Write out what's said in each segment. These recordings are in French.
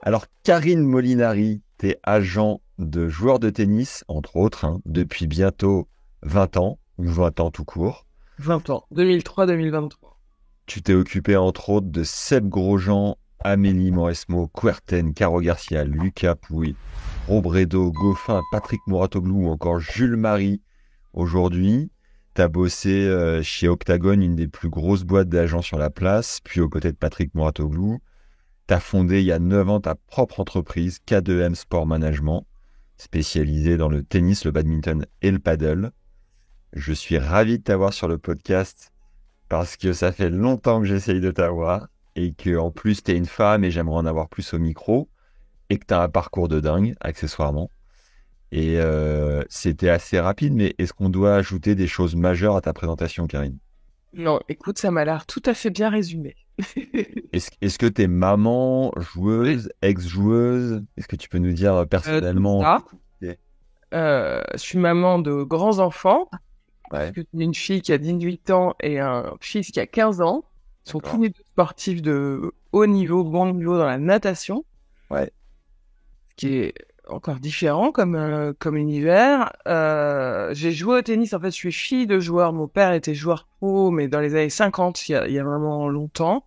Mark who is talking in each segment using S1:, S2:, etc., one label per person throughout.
S1: Alors, Karine Molinari, tu es agent de joueur de tennis, entre autres, hein, depuis bientôt 20 ans, ou 20 ans tout court.
S2: 20 ans, 2003-2023.
S1: Tu t'es occupé, entre autres, de Seb Grosjean, Amélie Mauresmo, Kuerten, Caro Garcia, Lucas Pouille, Robredo, Goffin, Patrick Mouratoglou ou encore Jules Marie. Aujourd'hui, tu as bossé chez Octagon, une des plus grosses boîtes d'agents sur la place, puis aux côtés de Patrick Mouratoglou. Tu as fondé il y a 9 ans ta propre entreprise, K2M Sport Management, spécialisée dans le tennis, le badminton et le paddle. Je suis ravi de t'avoir sur le podcast parce que ça fait longtemps que j'essaye de t'avoir et que en plus tu es une femme et j'aimerais en avoir plus au micro et que tu as un parcours de dingue, accessoirement. Et c'était assez rapide, mais est-ce qu'on doit ajouter des choses majeures à ta présentation, Karine?
S2: Non, écoute, ça m'a l'air tout à fait bien résumé.
S1: Est-ce que t'es maman, joueuse, ex-joueuse? Est-ce que tu peux nous dire
S2: Tout
S1: personnellement
S2: ça.
S1: qui
S2: Je suis maman de grands enfants,
S1: Ouais,
S2: puisque j'ai une fille qui a 18 ans et un fils qui a 15 ans. Ils sont tous
S1: d'accord.
S2: les deux sportifs de haut niveau, bon niveau dans la natation,
S1: Ouais,
S2: ce qui est encore différent comme univers. J'ai joué au tennis, en fait, je suis fille de joueur. Mon père était joueur pro, mais dans les années 50, il y a vraiment longtemps.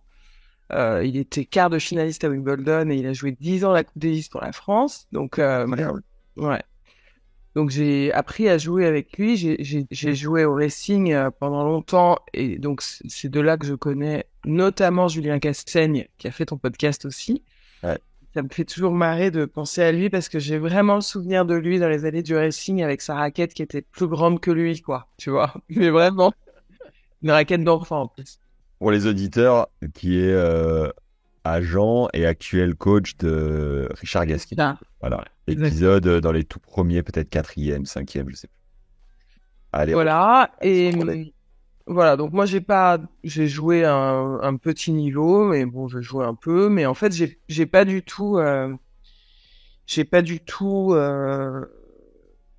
S2: Il était quart de finaliste à Wimbledon et il a joué 10 ans la Coupe Davis pour la France. Donc,
S1: incroyable.
S2: ouais. Donc, j'ai appris à jouer avec lui. J'ai joué au racing pendant longtemps et donc, c'est de là que je connais notamment Julien Castaigne, qui a fait ton podcast aussi.
S1: Ouais.
S2: Ça me fait toujours marrer de penser à lui parce que j'ai vraiment le souvenir de lui dans les années du racing avec sa raquette qui était plus grande que lui, quoi. Tu vois? Mais vraiment, une raquette d'enfant en plus.
S1: Pour les auditeurs, qui est agent et actuel coach de Richard Gasquet.
S2: Ah,
S1: Voilà.
S2: exactement.
S1: Épisode dans les tout premiers, peut-être quatrième, cinquième, je sais plus. Allez,
S2: Voilà,
S1: sans
S2: et
S1: trop d'aide.
S2: voilà, donc moi j'ai joué un petit niveau, mais bon, j'ai joué un peu, mais en fait j'ai pas du tout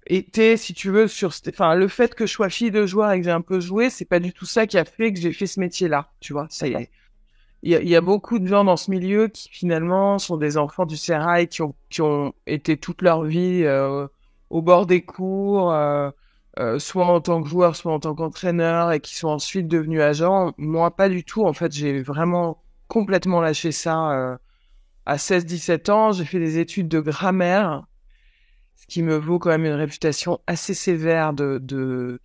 S2: été, si tu veux, enfin, le fait que je sois fille de joueur et que j'ai un peu joué, c'est pas du tout ça qui a fait que j'ai fait ce métier-là, tu vois.
S1: D'accord.
S2: Il y a beaucoup de gens dans ce milieu qui finalement sont des enfants du sérail, qui ont été toute leur vie au bord des cours, soit en tant que joueur, soit en tant qu'entraîneur, et qui sont ensuite devenus agents. Moi, pas du tout. En fait, j'ai vraiment complètement lâché ça à 16-17 ans. J'ai fait des études de grammaire, ce qui me vaut quand même une réputation assez sévère de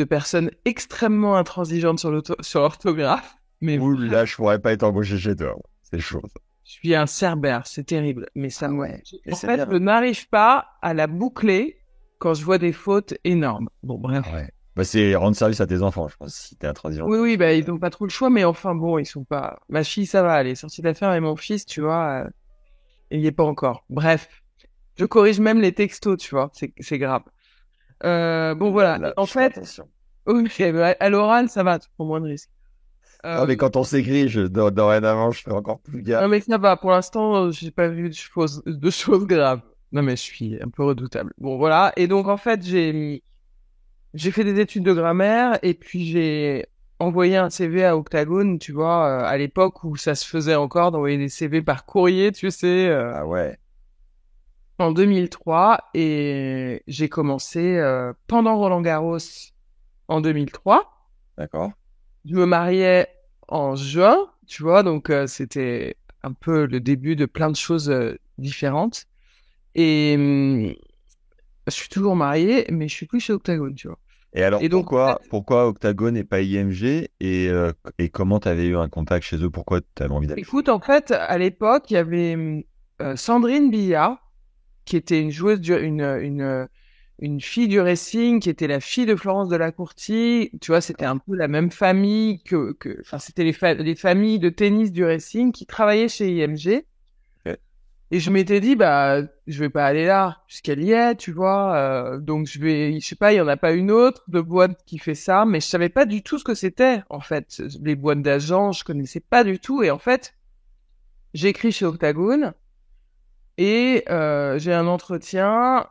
S2: personnes extrêmement intransigeantes sur l'orthographe. Mais
S1: Ouh là, je pourrais pas être embauché chez toi. C'est chaud, ça.
S2: je suis un cerbère, c'est terrible. Mais ça
S1: Ah
S2: me...
S1: ouais. Et
S2: En
S1: c'est
S2: fait,
S1: bien.
S2: je n'arrive pas à la boucler quand je vois des fautes énormes. Bon, bref.
S1: Ah ouais. Bah, c'est rendre service à tes enfants, je pense, si t'es intransigeant
S2: Oui, oui,
S1: là-dessus.
S2: bah, ils n'ont pas trop le choix, mais enfin, bon, ils sont pas... Ma fille, ça va, elle est sortie d'affaires, et mon fils, tu vois, il y est pas encore. Bref. Je corrige même les textos, tu vois, c'est grave. Bon, voilà. Et
S1: Là,
S2: en
S1: je fais
S2: fait,
S1: attention.
S2: oui, bah, à l'oral, ça va, tu prends moins de risques.
S1: Non, mais
S2: Euh,
S1: quand on s'écrit, dorénavant, je fais encore plus
S2: non,
S1: gaffe.
S2: mais ça va, pour l'instant, j'ai pas vu de choses graves. Non, mais je suis un peu redoutable. Bon, voilà. Et donc, en fait, j'ai fait des études de grammaire et puis j'ai envoyé un CV à Octagone, tu vois, à l'époque où ça se faisait encore d'envoyer des CV par courrier, tu sais,
S1: Ah ouais,
S2: en 2003. Et j'ai commencé pendant Roland-Garros en 2003.
S1: d'accord.
S2: Je me mariais en juin, tu vois, donc c'était un peu le début de plein de choses différentes. Et je suis toujours mariée, mais je suis plus chez Octagone, tu vois.
S1: Et alors,
S2: Et donc, en fait,
S1: pourquoi Octagone et pas IMG et comment tu avais eu un contact chez eux? Pourquoi tu avais envie d'aller chez
S2: écoute, en fait, à l'époque, il y avait Sandrine Billard, qui était une joueuse, une fille du racing, qui était la fille de Florence Delacourty. Tu vois, c'était
S1: eux?
S2: un peu la même famille enfin, c'était les familles de tennis du racing qui travaillaient chez IMG.
S1: Ok.
S2: Et je m'étais dit, bah, je vais pas aller là, puisqu'elle y est, tu vois. Donc, je sais pas, il y en a pas une autre de boîte qui fait ça, mais je savais pas du tout ce que c'était, en fait. Les boîtes d'agents, je connaissais pas du tout. Et en fait, j'écris chez Octagone et j'ai un entretien.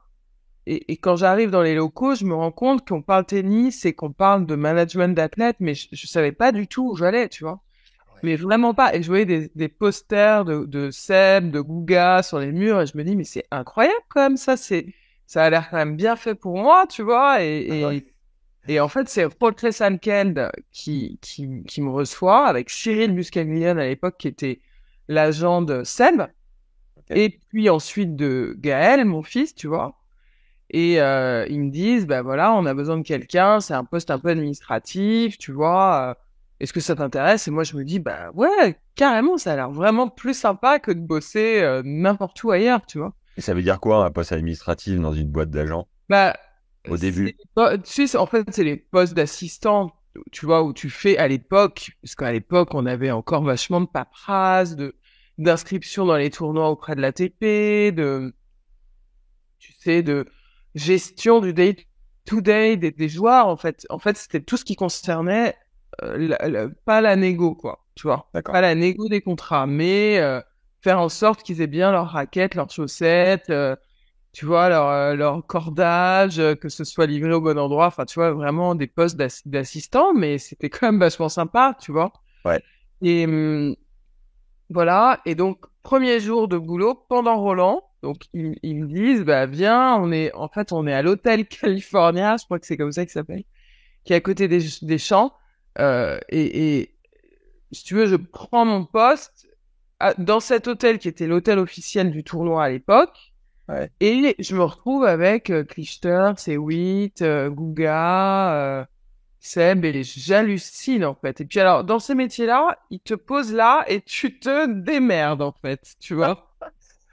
S2: Et quand j'arrive dans les locaux, je me rends compte qu'on parle tennis et qu'on parle de management d'athlètes, mais je savais pas du tout où j'allais, tu vois. Mais vraiment pas. Et je voyais des posters de Seb, de Gouga sur les murs, et je me dis, mais c'est incroyable quand même, ça a l'air quand même bien fait pour moi, tu vois. Et en fait, c'est Jorge Sankeld qui me reçoit avec Cyril Buscaglione à l'époque, qui était l'agent de Seb, et puis ensuite de Gaël, mon fils, tu vois. Et ils me disent, bah voilà, on a besoin de quelqu'un, c'est un poste un peu administratif, tu vois. Est-ce que ça t'intéresse? Et moi, je me dis, bah ouais, carrément, ça a l'air vraiment plus sympa que de bosser n'importe où ailleurs, tu vois.
S1: Et ça veut dire quoi, un poste administratif dans une boîte d'agents
S2: Bah,
S1: au début?
S2: tu sais, en fait, c'est les postes d'assistant, tu vois, où tu fais à l'époque, parce qu'à l'époque, on avait encore vachement de paperasse, d'inscription dans les tournois auprès de l'ATP, tu sais, de gestion du day-to-day des joueurs, en fait. En fait, c'était tout ce qui concernait pas la négo, quoi, tu vois.
S1: D'accord.
S2: Pas la négo des contrats, mais faire en sorte qu'ils aient bien leurs raquettes, leurs chaussettes, tu vois, leur cordage, que ce soit livré au bon endroit. Enfin, tu vois, vraiment des postes d'assistant, mais c'était quand même vachement sympa, tu vois.
S1: Ouais.
S2: Et voilà. Et donc, premier jour de boulot pendant Roland. Donc, ils me disent, bah, viens, on est à l'hôtel California, je crois que c'est comme ça qu'il s'appelle, qui est à côté des champs. Et si tu veux, je prends mon poste dans cet hôtel qui était l'hôtel officiel du tournoi à l'époque.
S1: Ouais.
S2: Et je me retrouve avec Clichter, Sewitt, Gouga, Seb, et j'hallucine en fait. Et puis alors, dans ces métiers-là, ils te posent là et tu te démerdes en fait, tu vois.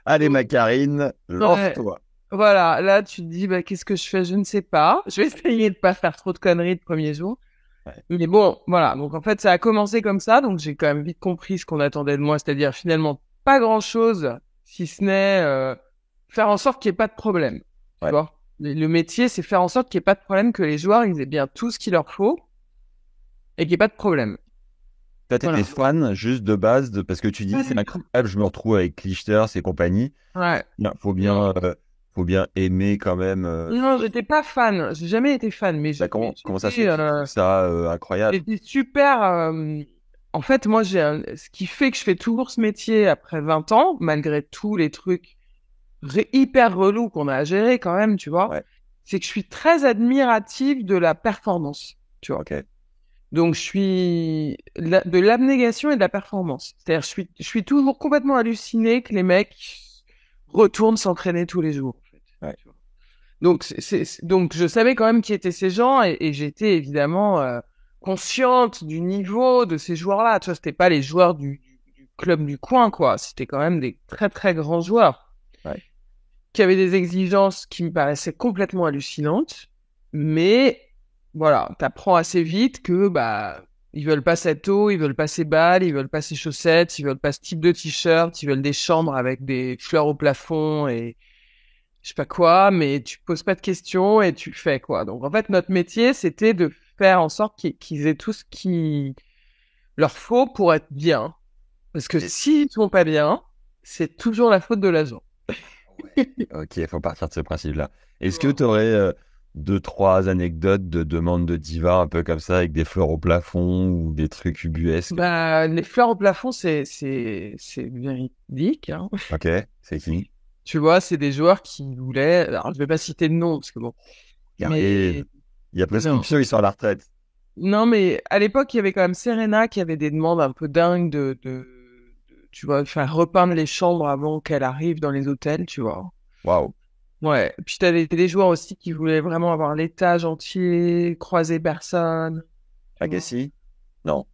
S1: Allez, Macarine, lance-toi.
S2: Voilà, là tu te dis, bah, qu'est-ce que je fais? Je ne sais pas. Je vais essayer de pas faire trop de conneries le premier jour.
S1: Ouais.
S2: Mais bon, voilà. Donc en fait, ça a commencé comme ça. Donc j'ai quand même vite compris ce qu'on attendait de moi, c'est-à-dire finalement pas grand-chose, si ce n'est faire en sorte qu'il n'y ait pas de problème. Tu
S1: Ouais.
S2: vois, le métier, c'est faire en sorte qu'il n'y ait pas de problème, que les joueurs ils aient bien tout ce qu'il leur faut et qu'il n'y ait pas de problème.
S1: Toi, t'étais fan juste de base, parce que tu dis, c'est incroyable, je me retrouve avec Clichters et compagnie.
S2: Ouais.
S1: Non, faut bien aimer quand même.
S2: Non, j'étais pas fan. J'ai jamais été fan, mais
S1: Bah, comment ça se fait que tu trouves ça incroyable?
S2: j'étais super. En fait, moi, ce qui fait que je fais toujours ce métier après 20 ans, malgré tous les trucs hyper relous qu'on a à gérer quand même, tu vois,
S1: Ouais.
S2: c'est que je suis très admirative de la performance, tu vois.
S1: Ok.
S2: Donc, je suis de l'abnégation et de la performance. C'est-à-dire, je suis toujours complètement halluciné que les mecs retournent s'entraîner tous les jours. En fait,
S1: Ouais.
S2: tu vois. Donc, je savais quand même qui étaient ces gens et j'étais évidemment consciente du niveau de ces joueurs-là. Tu vois, c'était pas les joueurs du club du coin, quoi. C'était quand même des très, très grands joueurs.
S1: Ouais.
S2: Qui avaient des exigences qui me paraissaient complètement hallucinantes. Mais voilà, t'apprends assez vite que bah ils veulent pas cette eau, ils veulent pas ces balles, ils veulent pas ces chaussettes, ils veulent pas ce type de t-shirt, ils veulent des chambres avec des fleurs au plafond et je sais pas quoi, mais tu poses pas de questions et tu fais quoi. Donc en fait notre métier c'était de faire en sorte qu'ils aient tout ce qui leur faut pour être bien. Parce que s'ils sont pas bien, c'est toujours la faute de l'agent.
S1: Ouais. Ok, il faut partir de ce principe-là. Est-ce que tu aurais deux, trois anecdotes de demandes de diva un peu comme ça, avec des fleurs au plafond ou des trucs ubuesques?
S2: Bah, les fleurs au plafond, c'est véridique, hein.
S1: Ok, c'est qui?
S2: Tu vois, c'est des joueurs qui voulaient. Alors, je vais pas citer de nom parce que bon. Mais
S1: Il y a
S2: non.
S1: prescription, ils sont à la retraite.
S2: Non, mais à l'époque, il y avait quand même Serena qui avait des demandes un peu dingues tu vois, faire repeindre les chambres avant qu'elle arrive dans les hôtels, tu vois.
S1: Waouh.
S2: Ouais. Puis t'avais des joueurs aussi qui voulaient vraiment avoir l'étage entier, croiser personne.
S1: Agassi? Non.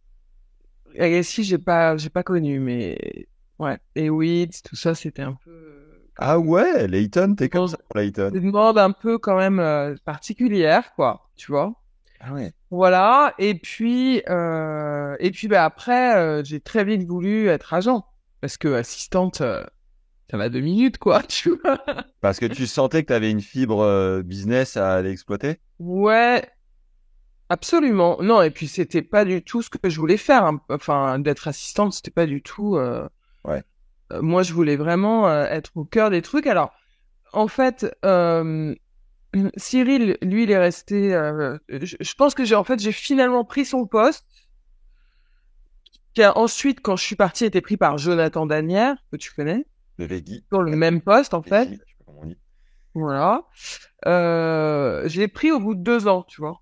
S2: Agassi, j'ai pas connu, mais ouais. Et Witt, tout ça, c'était un peu.
S1: Ah ouais, Layton, t'es comme ça pour Layton.
S2: Des demandes un peu quand même particulières, quoi, tu vois.
S1: Ah ouais.
S2: Voilà. Et puis bah après, j'ai très vite voulu être agent parce que assistante, ça va 2 minutes, quoi, tu vois.
S1: Parce que tu sentais que t'avais une fibre business à aller exploiter?
S2: Ouais, absolument. Non, et puis c'était pas du tout ce que je voulais faire, hein. Enfin, d'être assistante, c'était pas du tout.
S1: Ouais.
S2: Moi, je voulais vraiment être au cœur des trucs. Alors, en fait, Cyril, lui, il est resté. Je pense que j'ai finalement pris son poste qui a ensuite, quand je suis partie, été pris par Jonathan Danière, que tu connais,
S1: Le Veggie.
S2: sur le même poste, en fait.
S1: Veggie, je sais pas comment on dit.
S2: Voilà. Je l'ai pris au bout de 2 ans, tu vois.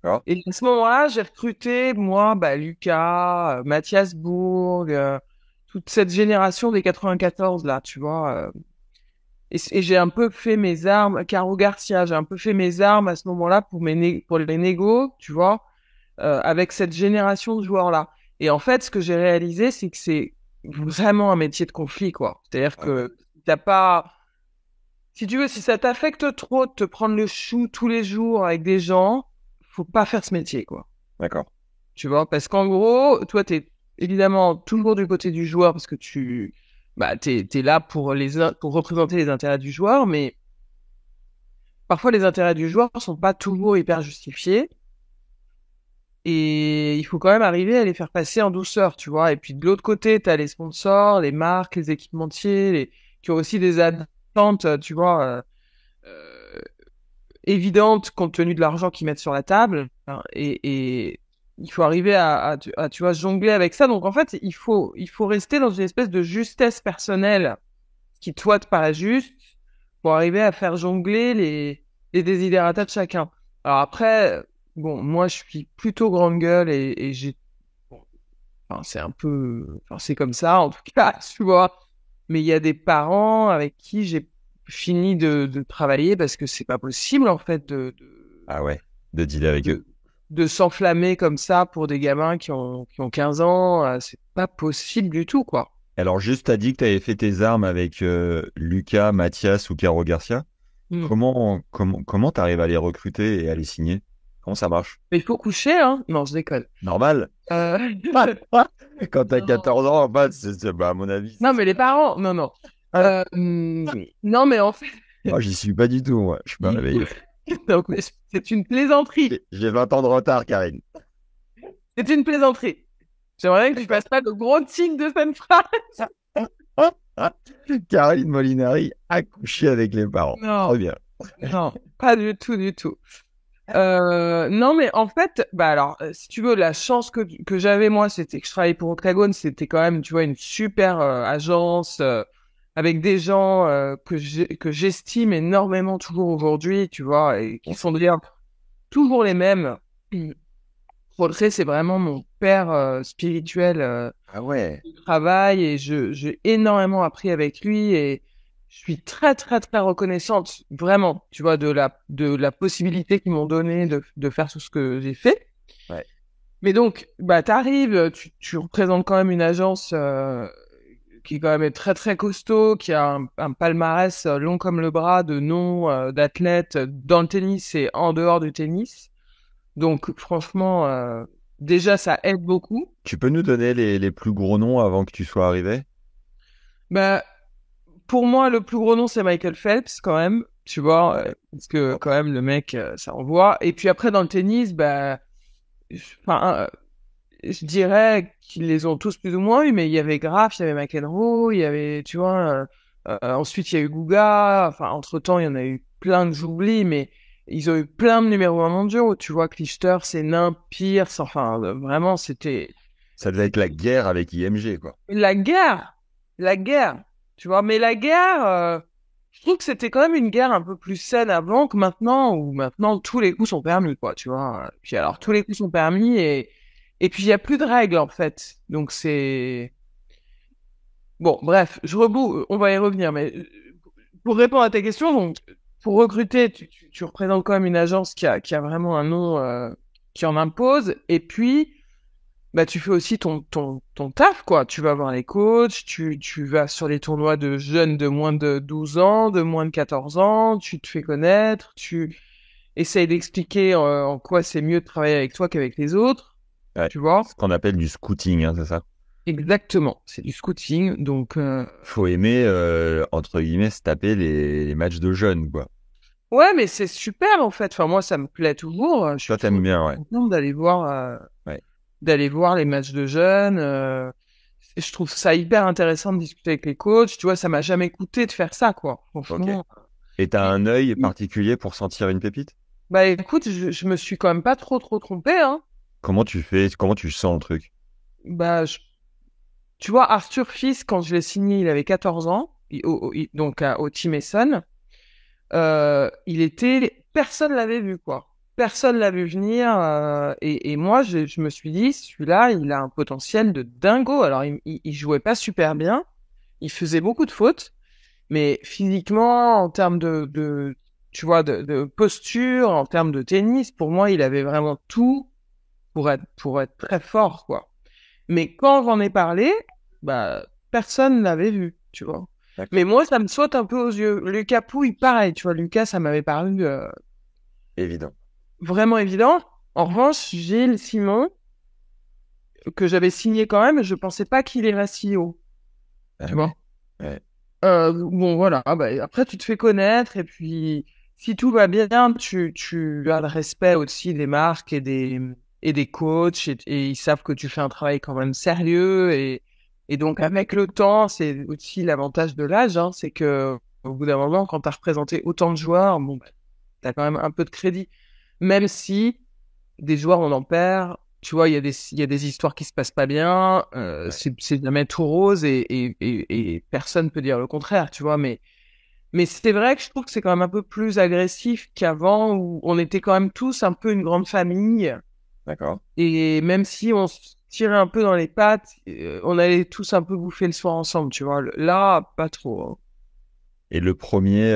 S1: D'accord.
S2: Et à ce moment-là, j'ai recruté, moi, Lucas, Mathias Bourg, toute cette génération des 94, là, tu vois. Et j'ai un peu fait mes armes, Caro Garcia, j'ai un peu fait mes armes à ce moment-là pour pour les négos, tu vois, avec cette génération de joueurs-là. Et en fait, ce que j'ai réalisé, c'est que c'est vraiment un métier de conflit, quoi. C'est-à-dire que t'as pas... Si tu veux, si ça t'affecte trop de te prendre le chou tous les jours avec des gens, faut pas faire ce métier, quoi.
S1: D'accord.
S2: Tu vois, parce qu'en gros, toi, t'es évidemment toujours du côté du joueur parce que t'es là pour pour représenter les intérêts du joueur, mais parfois les intérêts du joueur sont pas toujours hyper justifiés. Et il faut quand même arriver à les faire passer en douceur, tu vois. Et puis de l'autre côté, t'as les sponsors, les marques, les équipementiers, qui ont aussi des attentes, tu vois, évidentes compte tenu de l'argent qu'ils mettent sur la table. Hein. Et il faut arriver tu vois, jongler avec ça. Donc en fait, il faut rester dans une espèce de justesse personnelle qui, toi, te paraît juste pour arriver à faire jongler les desiderata de chacun. Alors après, bon, moi, je suis plutôt grande gueule et j'ai... Bon, enfin, c'est un peu... Enfin, c'est comme ça, en tout cas, tu vois. Mais il y a des parents avec qui j'ai fini de travailler parce que c'est pas possible, en fait,
S1: Ah ouais, de dealer avec eux.
S2: de s'enflammer comme ça pour des gamins qui ont 15 ans. C'est pas possible du tout, quoi.
S1: Alors juste, t'as dit que t'avais fait tes armes avec Lucas, Mathias ou Caro Garcia.
S2: Mm.
S1: Comment t'arrives à les recruter et à les signer? Comment ça marche?
S2: Mais il faut coucher, hein? Non, je déconne.
S1: Normal.
S2: Euh...
S1: Quand t'as
S2: Non.
S1: 14 ans, bah, bah, à mon avis.
S2: Non, mais les parents, non, non. Non, mais en fait,
S1: Moi, j'y suis pas du tout, moi. Je suis pas réveillé.
S2: donc, c'est une plaisanterie.
S1: J'ai 20 ans de retard, Karine.
S2: C'est une plaisanterie. J'aimerais bien que tu fasses pas de gros signes de cette phrase.
S1: Karine Molinari a couché avec les parents.
S2: Non,
S1: Très bien.
S2: non, pas du tout, du tout. Non, mais en fait, bah alors, si tu veux, la chance que j'avais moi, c'était que je travaillais pour Octagon, c'était quand même, tu vois, une super agence avec des gens que j'estime énormément toujours aujourd'hui, tu vois, et qui sont d'ailleurs toujours les mêmes. Rodré, c'est vraiment mon père spirituel
S1: Ah ouais.
S2: du travail et j'ai énormément appris avec lui et je suis très très très reconnaissante vraiment, tu vois, de la possibilité qu'ils m'ont donné de faire tout ce que j'ai fait.
S1: Ouais.
S2: Mais donc, bah t'arrives, tu représentes quand même une agence qui est quand même très très costaud, qui a un palmarès long comme le bras de noms d'athlètes dans le tennis et en dehors du tennis. Donc franchement, déjà ça aide beaucoup.
S1: Tu peux nous donner les plus gros noms avant que tu sois arrivé?
S2: Bah pour moi le plus gros nom c'est Michael Phelps quand même, tu vois, parce que quand même le mec ça envoie. Et puis après dans le tennis, bah, enfin je dirais qu'ils les ont tous plus ou moins eu, mais il y avait Graf, il y avait McEnroe, il y avait, tu vois, ensuite il y a eu Guga. Enfin entre temps il y en a eu plein que j'oublie, mais ils ont eu plein de numéros 1 mondiaux, tu vois, Clijsters, Sénin, Pierce, enfin, vraiment, c'était
S1: Ça devait être la guerre avec IMG, quoi.
S2: la guerre, tu vois, mais la guerre, je trouve que c'était quand même une guerre un peu plus saine avant que maintenant, où maintenant tous les coups sont permis, quoi, tu vois. Puis alors, tous les coups sont permis et puis il y a plus de règles, en fait. Donc c'est... Bon, bref, on va y revenir, mais pour répondre à ta question, donc, pour recruter, tu représentes quand même une agence qui a vraiment un nom qui en impose. Et puis, bah, tu fais aussi ton taf, quoi. Tu vas voir les coachs, tu vas sur les tournois de jeunes de moins de 12 ans, de moins de 14 ans, tu te fais connaître, tu essayes d'expliquer en quoi c'est mieux de travailler avec toi qu'avec les autres,
S1: Ouais.
S2: tu vois.
S1: Ce qu'on appelle du scouting, hein, c'est ça?
S2: Exactement, c'est du scouting, donc...
S1: Faut aimer, entre guillemets, se taper les matchs de jeunes, quoi.
S2: Ouais, mais c'est super en fait. Enfin, moi, ça me plaît toujours. Je suis
S1: Toi, t'aimes
S2: toujours
S1: bien, ouais.
S2: contente
S1: Ouais.
S2: d'aller voir les matchs de jeunes. Je trouve ça hyper intéressant de discuter avec les coachs. Tu vois, ça m'a jamais coûté de faire ça, quoi. Franchement.
S1: Et t'as un œil
S2: Puis,
S1: particulier pour sentir une pépite?
S2: bah écoute, je me suis quand même pas trop trompée, hein.
S1: Comment tu fais? Comment tu sens le truc?
S2: Bah, tu vois, Arthur Fils, quand je l'ai signé, il avait 14 ans, donc au Team Essonne. Personne l'avait vu, quoi. Personne l'a vu venir. Et moi, je me suis dit, celui-là, il a un potentiel de dingo. Alors, il jouait pas super bien. Il faisait beaucoup de fautes. Mais physiquement, en termes tu vois, de posture, en termes de tennis, pour moi, il avait vraiment tout pour être très fort, quoi. Mais quand j'en ai parlé, bah, personne l'avait vu, tu vois.
S1: D'accord.
S2: Mais moi, ça me saute un peu aux yeux. Lucas Pouille, pareil, tu vois. Lucas, ça m'avait paru
S1: Évident.
S2: vraiment évident. En revanche, Gilles Simon, que j'avais signé quand même, je pensais pas qu'il irait si haut,
S1: Ah
S2: tu
S1: ouais.
S2: vois.
S1: Ouais.
S2: Bon, voilà. Bah, après, tu te fais connaître et puis, si tout va bien, tu as le respect aussi des marques et des coachs et ils savent que tu fais un travail quand même sérieux et donc, avec le temps, c'est aussi l'avantage de l'âge, hein, c'est que, au bout d'un moment, quand tu as représenté autant de joueurs, bon, bah, tu as quand même un peu de crédit. Même si des joueurs, on en perd. Tu vois, il y a des histoires qui se passent pas bien.
S1: Ouais.
S2: C'est jamais tout rose et personne peut dire le contraire, tu vois. Mais c'est vrai que je trouve que c'est quand même un peu plus agressif qu'avant où on était quand même tous un peu une grande famille.
S1: D'accord.
S2: Et même si on se tirait un peu dans les pattes, on allait tous un peu bouffer le soir ensemble, tu vois. Là, pas trop, hein.
S1: Et le premier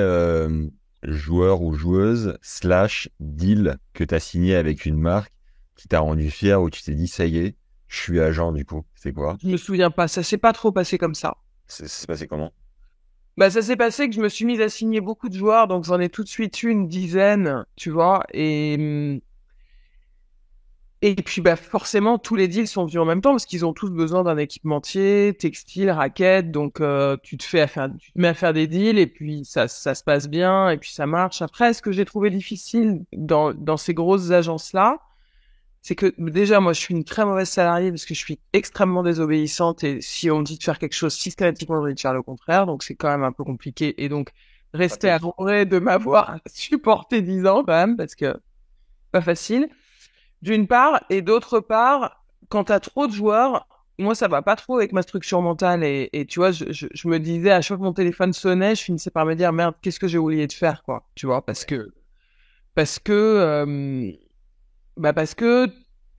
S1: joueur ou joueuse slash deal que tu as signé avec une marque qui t'a rendu fier, où tu t'es dit, ça y est, je suis agent du coup. C'est quoi?
S2: Je me souviens pas, ça s'est pas trop passé comme ça.
S1: C'est passé comment?
S2: Bah, ça s'est passé que je me suis mise à signer beaucoup de joueurs, donc j'en ai tout de suite eu une dizaine, tu vois, et puis, bah, forcément, tous les deals sont venus en même temps parce qu'ils ont tous besoin d'un équipementier, textile, raquettes. Donc, tu te mets à faire des deals et puis ça se passe bien et puis ça marche. Après, ce que j'ai trouvé difficile dans ces grosses agences-là, c'est que déjà, moi, je suis une très mauvaise salariée parce que je suis extrêmement désobéissante et si on me dit de faire quelque chose, systématiquement, je vais faire le contraire. Donc, c'est quand même un peu compliqué. Et donc, rester à regret de m'avoir supporté 10 ans quand même parce que pas facile. D'une part, et d'autre part, quand t'as trop de joueurs, moi ça va pas trop avec ma structure mentale et tu vois, je me disais à chaque fois que mon téléphone sonnait, je finissais par me dire merde, qu'est-ce que j'ai oublié de faire quoi, tu vois, parce que parce que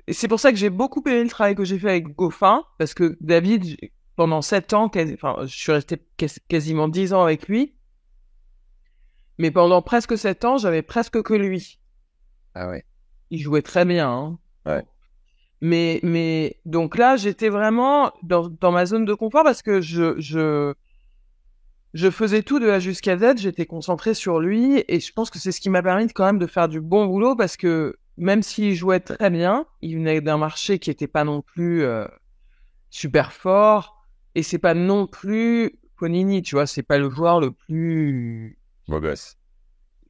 S2: et c'est pour ça que j'ai beaucoup aimé le travail que j'ai fait avec Goffin parce que David pendant 7 ans, enfin je suis resté quasiment 10 ans avec lui, mais pendant presque 7 ans, j'avais presque que lui.
S1: Ah ouais.
S2: Il jouait très bien, hein.
S1: Ouais.
S2: Donc là, j'étais vraiment dans ma zone de confort parce que je faisais tout de A jusqu'à Z, j'étais concentré sur lui et je pense que c'est ce qui m'a permis quand même de faire du bon boulot parce que même s'il jouait très bien, il venait d'un marché qui était pas non plus super fort et c'est pas non plus Fonini, tu vois, c'est pas le joueur le plus
S1: Beau gosse.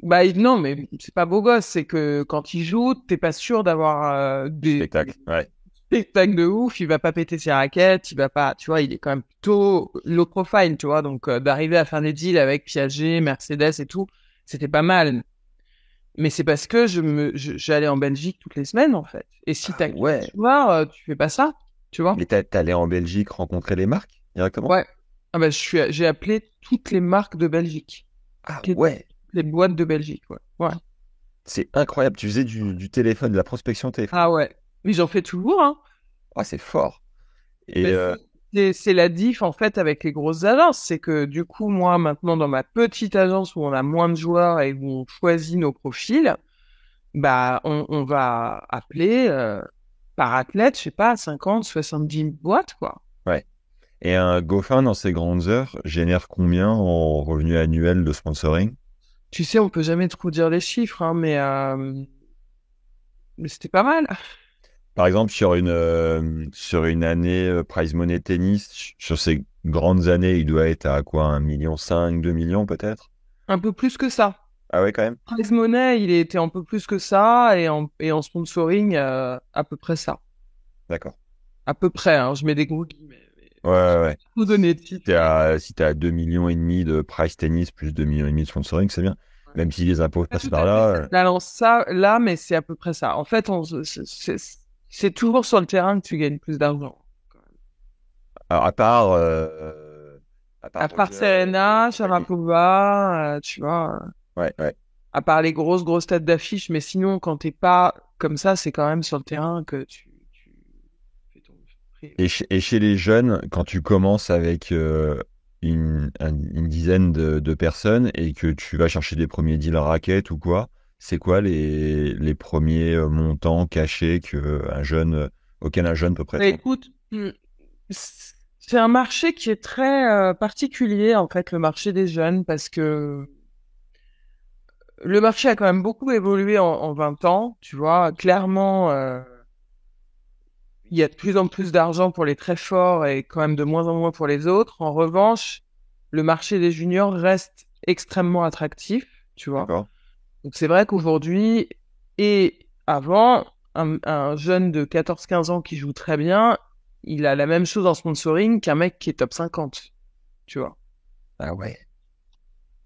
S2: bah non, mais c'est pas beau gosse, c'est que quand il joue, t'es pas sûr d'avoir des
S1: Spectacle. Ouais.
S2: spectacle de ouf, il va pas péter ses raquettes, il va pas, tu vois, il est quand même plutôt low profile, tu vois, donc d'arriver à faire des deals avec Piaget, Mercedes et tout, c'était pas mal. Mais c'est parce que j'allais en Belgique toutes les semaines, en fait. Et si
S1: Ah
S2: t'as
S1: ouais.
S2: tu vois, tu fais pas ça, tu vois.
S1: Mais t'es allé en Belgique rencontrer les marques directement?
S2: Ouais. Ah bah, j'ai appelé toutes les marques de Belgique.
S1: Ah
S2: Toutes
S1: ouais.
S2: les boîtes de Belgique, ouais. Ouais.
S1: C'est incroyable. Tu faisais du téléphone, de la prospection téléphone.
S2: Ah ouais. Mais j'en fais toujours, hein.
S1: Ah, c'est fort. Et
S2: Ben, c'est la diff en fait avec les grosses agences, c'est que du coup moi maintenant dans ma petite agence où on a moins de joueurs et où on choisit nos profils, bah on va appeler par athlète, je sais pas, 50, 70 boîtes quoi.
S1: ouais. Et un Gofin dans ses grandes heures génère combien en revenu annuel de sponsoring?
S2: Tu sais, on peut jamais trop dire les chiffres, hein, mais c'était pas mal.
S1: Par exemple, sur une année prize money tennis, sur ces grandes années, il doit être à quoi, 1,5 million, 2 millions peut-être?
S2: Un peu plus que ça.
S1: Ah ouais, quand même?
S2: Prize Money, il était un peu plus que ça et en sponsoring à peu près ça.
S1: D'accord.
S2: À peu près, hein, je mets des gros guillemets.
S1: Ouais, ouais, ouais.
S2: Faut donner de titre.
S1: Si t'es à 2,5 millions de prize tennis plus 2,5 millions de sponsoring, c'est bien. Même si les impôts
S2: Pas
S1: passent
S2: tout
S1: par
S2: à fait
S1: là.
S2: cette balance-ça, là, mais c'est à peu près ça. En fait, c'est toujours sur le terrain que tu gagnes plus d'argent.
S1: Alors, à part
S2: À part
S1: Roger,
S2: Serena,
S1: Nagui.
S2: Sharapova, tu vois.
S1: Ouais, ouais.
S2: À part les grosses têtes d'affiche, mais sinon, quand t'es pas comme ça, c'est quand même sur le terrain que tu fais ton prix.
S1: Et chez les jeunes, quand tu commences avec une dizaine de personnes et que tu vas chercher des premiers deals raquettes ou quoi, c'est quoi les premiers montants cachés auquel un jeune peut
S2: Mais
S1: prétendre?
S2: écoute, c'est un marché qui est très particulier, en fait, le marché des jeunes, parce que le marché a quand même beaucoup évolué en 20 ans, tu vois. Clairement, il y a de plus en plus d'argent pour les très forts et quand même de moins en moins pour les autres. En revanche, le marché des juniors reste extrêmement attractif, tu vois.
S1: D'accord?
S2: Donc c'est vrai qu'aujourd'hui et avant, un jeune de 14-15 ans qui joue très bien, il a la même chose en sponsoring qu'un mec qui est top 50, tu vois.
S1: Ah ouais.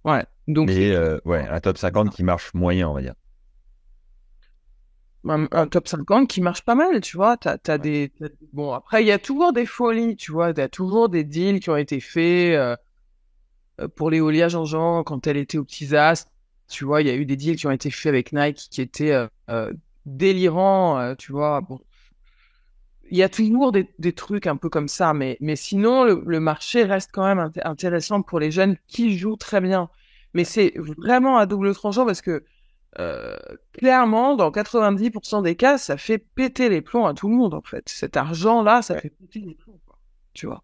S2: Ouais. Donc c'est
S1: Mais ouais, un top 50 qui marche moyen, on va dire.
S2: un top 50 qui marche pas mal, tu vois.
S1: Ouais.
S2: Bon, après, il y a toujours des folies, tu vois. Il y a toujours des deals qui ont été faits pour Léolia Jean-Jean quand elle était aux Petits As. Tu vois, il y a eu des deals qui ont été faits avec Nike qui étaient délirants, tu vois. Bon, il y a toujours des trucs un peu comme ça, mais sinon, le marché reste quand même intéressant pour les jeunes qui jouent très bien. Mais c'est vraiment à double tranchant parce que euh, clairement, dans 90% des cas, ça fait péter les plombs à tout le monde, en fait. Cet argent-là, ça
S1: Ouais.
S2: fait péter les plombs, quoi. Tu vois.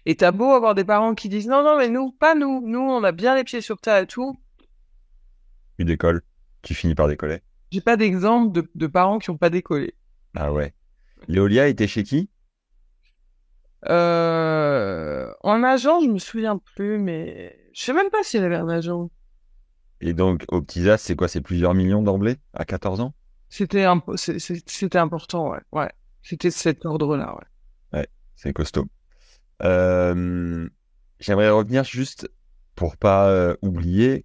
S2: Et t'as beau avoir des parents qui disent non, non, mais nous, pas nous. Nous, on a bien les pieds sur terre et tout.
S1: Tu décolles, tu finis par décoller.
S2: J'ai pas d'exemple de parents qui ont pas décollé.
S1: Ah ouais. Léolia était chez qui?
S2: En agent, je me souviens plus, mais je sais même pas si elle avait un agent.
S1: Et donc, au Petits As, c'est quoi? C'est plusieurs millions d'emblée à 14 ans?
S2: C'était important, ouais. Ouais. C'était cet ordre-là, ouais.
S1: Ouais, c'est costaud. Euh, J'aimerais revenir juste pour pas oublier.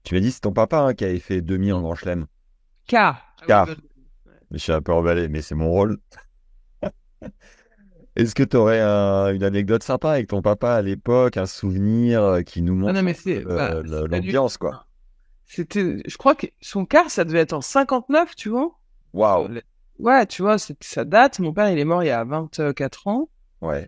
S1: Tu m'as dit c'est ton papa hein, qui avait fait demi en Grand Chelem.
S2: Car. Ah oui,
S1: Car, je suis un peu emballé, mais c'est mon rôle. Est-ce que tu aurais une anecdote sympa avec ton papa à l'époque, un souvenir qui nous
S2: ah non,
S1: montre
S2: mais
S1: un peu
S2: c'est pas du
S1: l'ambiance, quoi?
S2: C'était, je crois que son quart, ça devait être en 59, tu vois.
S1: Waouh!
S2: Ouais, tu vois, ça date. Mon père, il est mort il y a 24 ans.
S1: Ouais,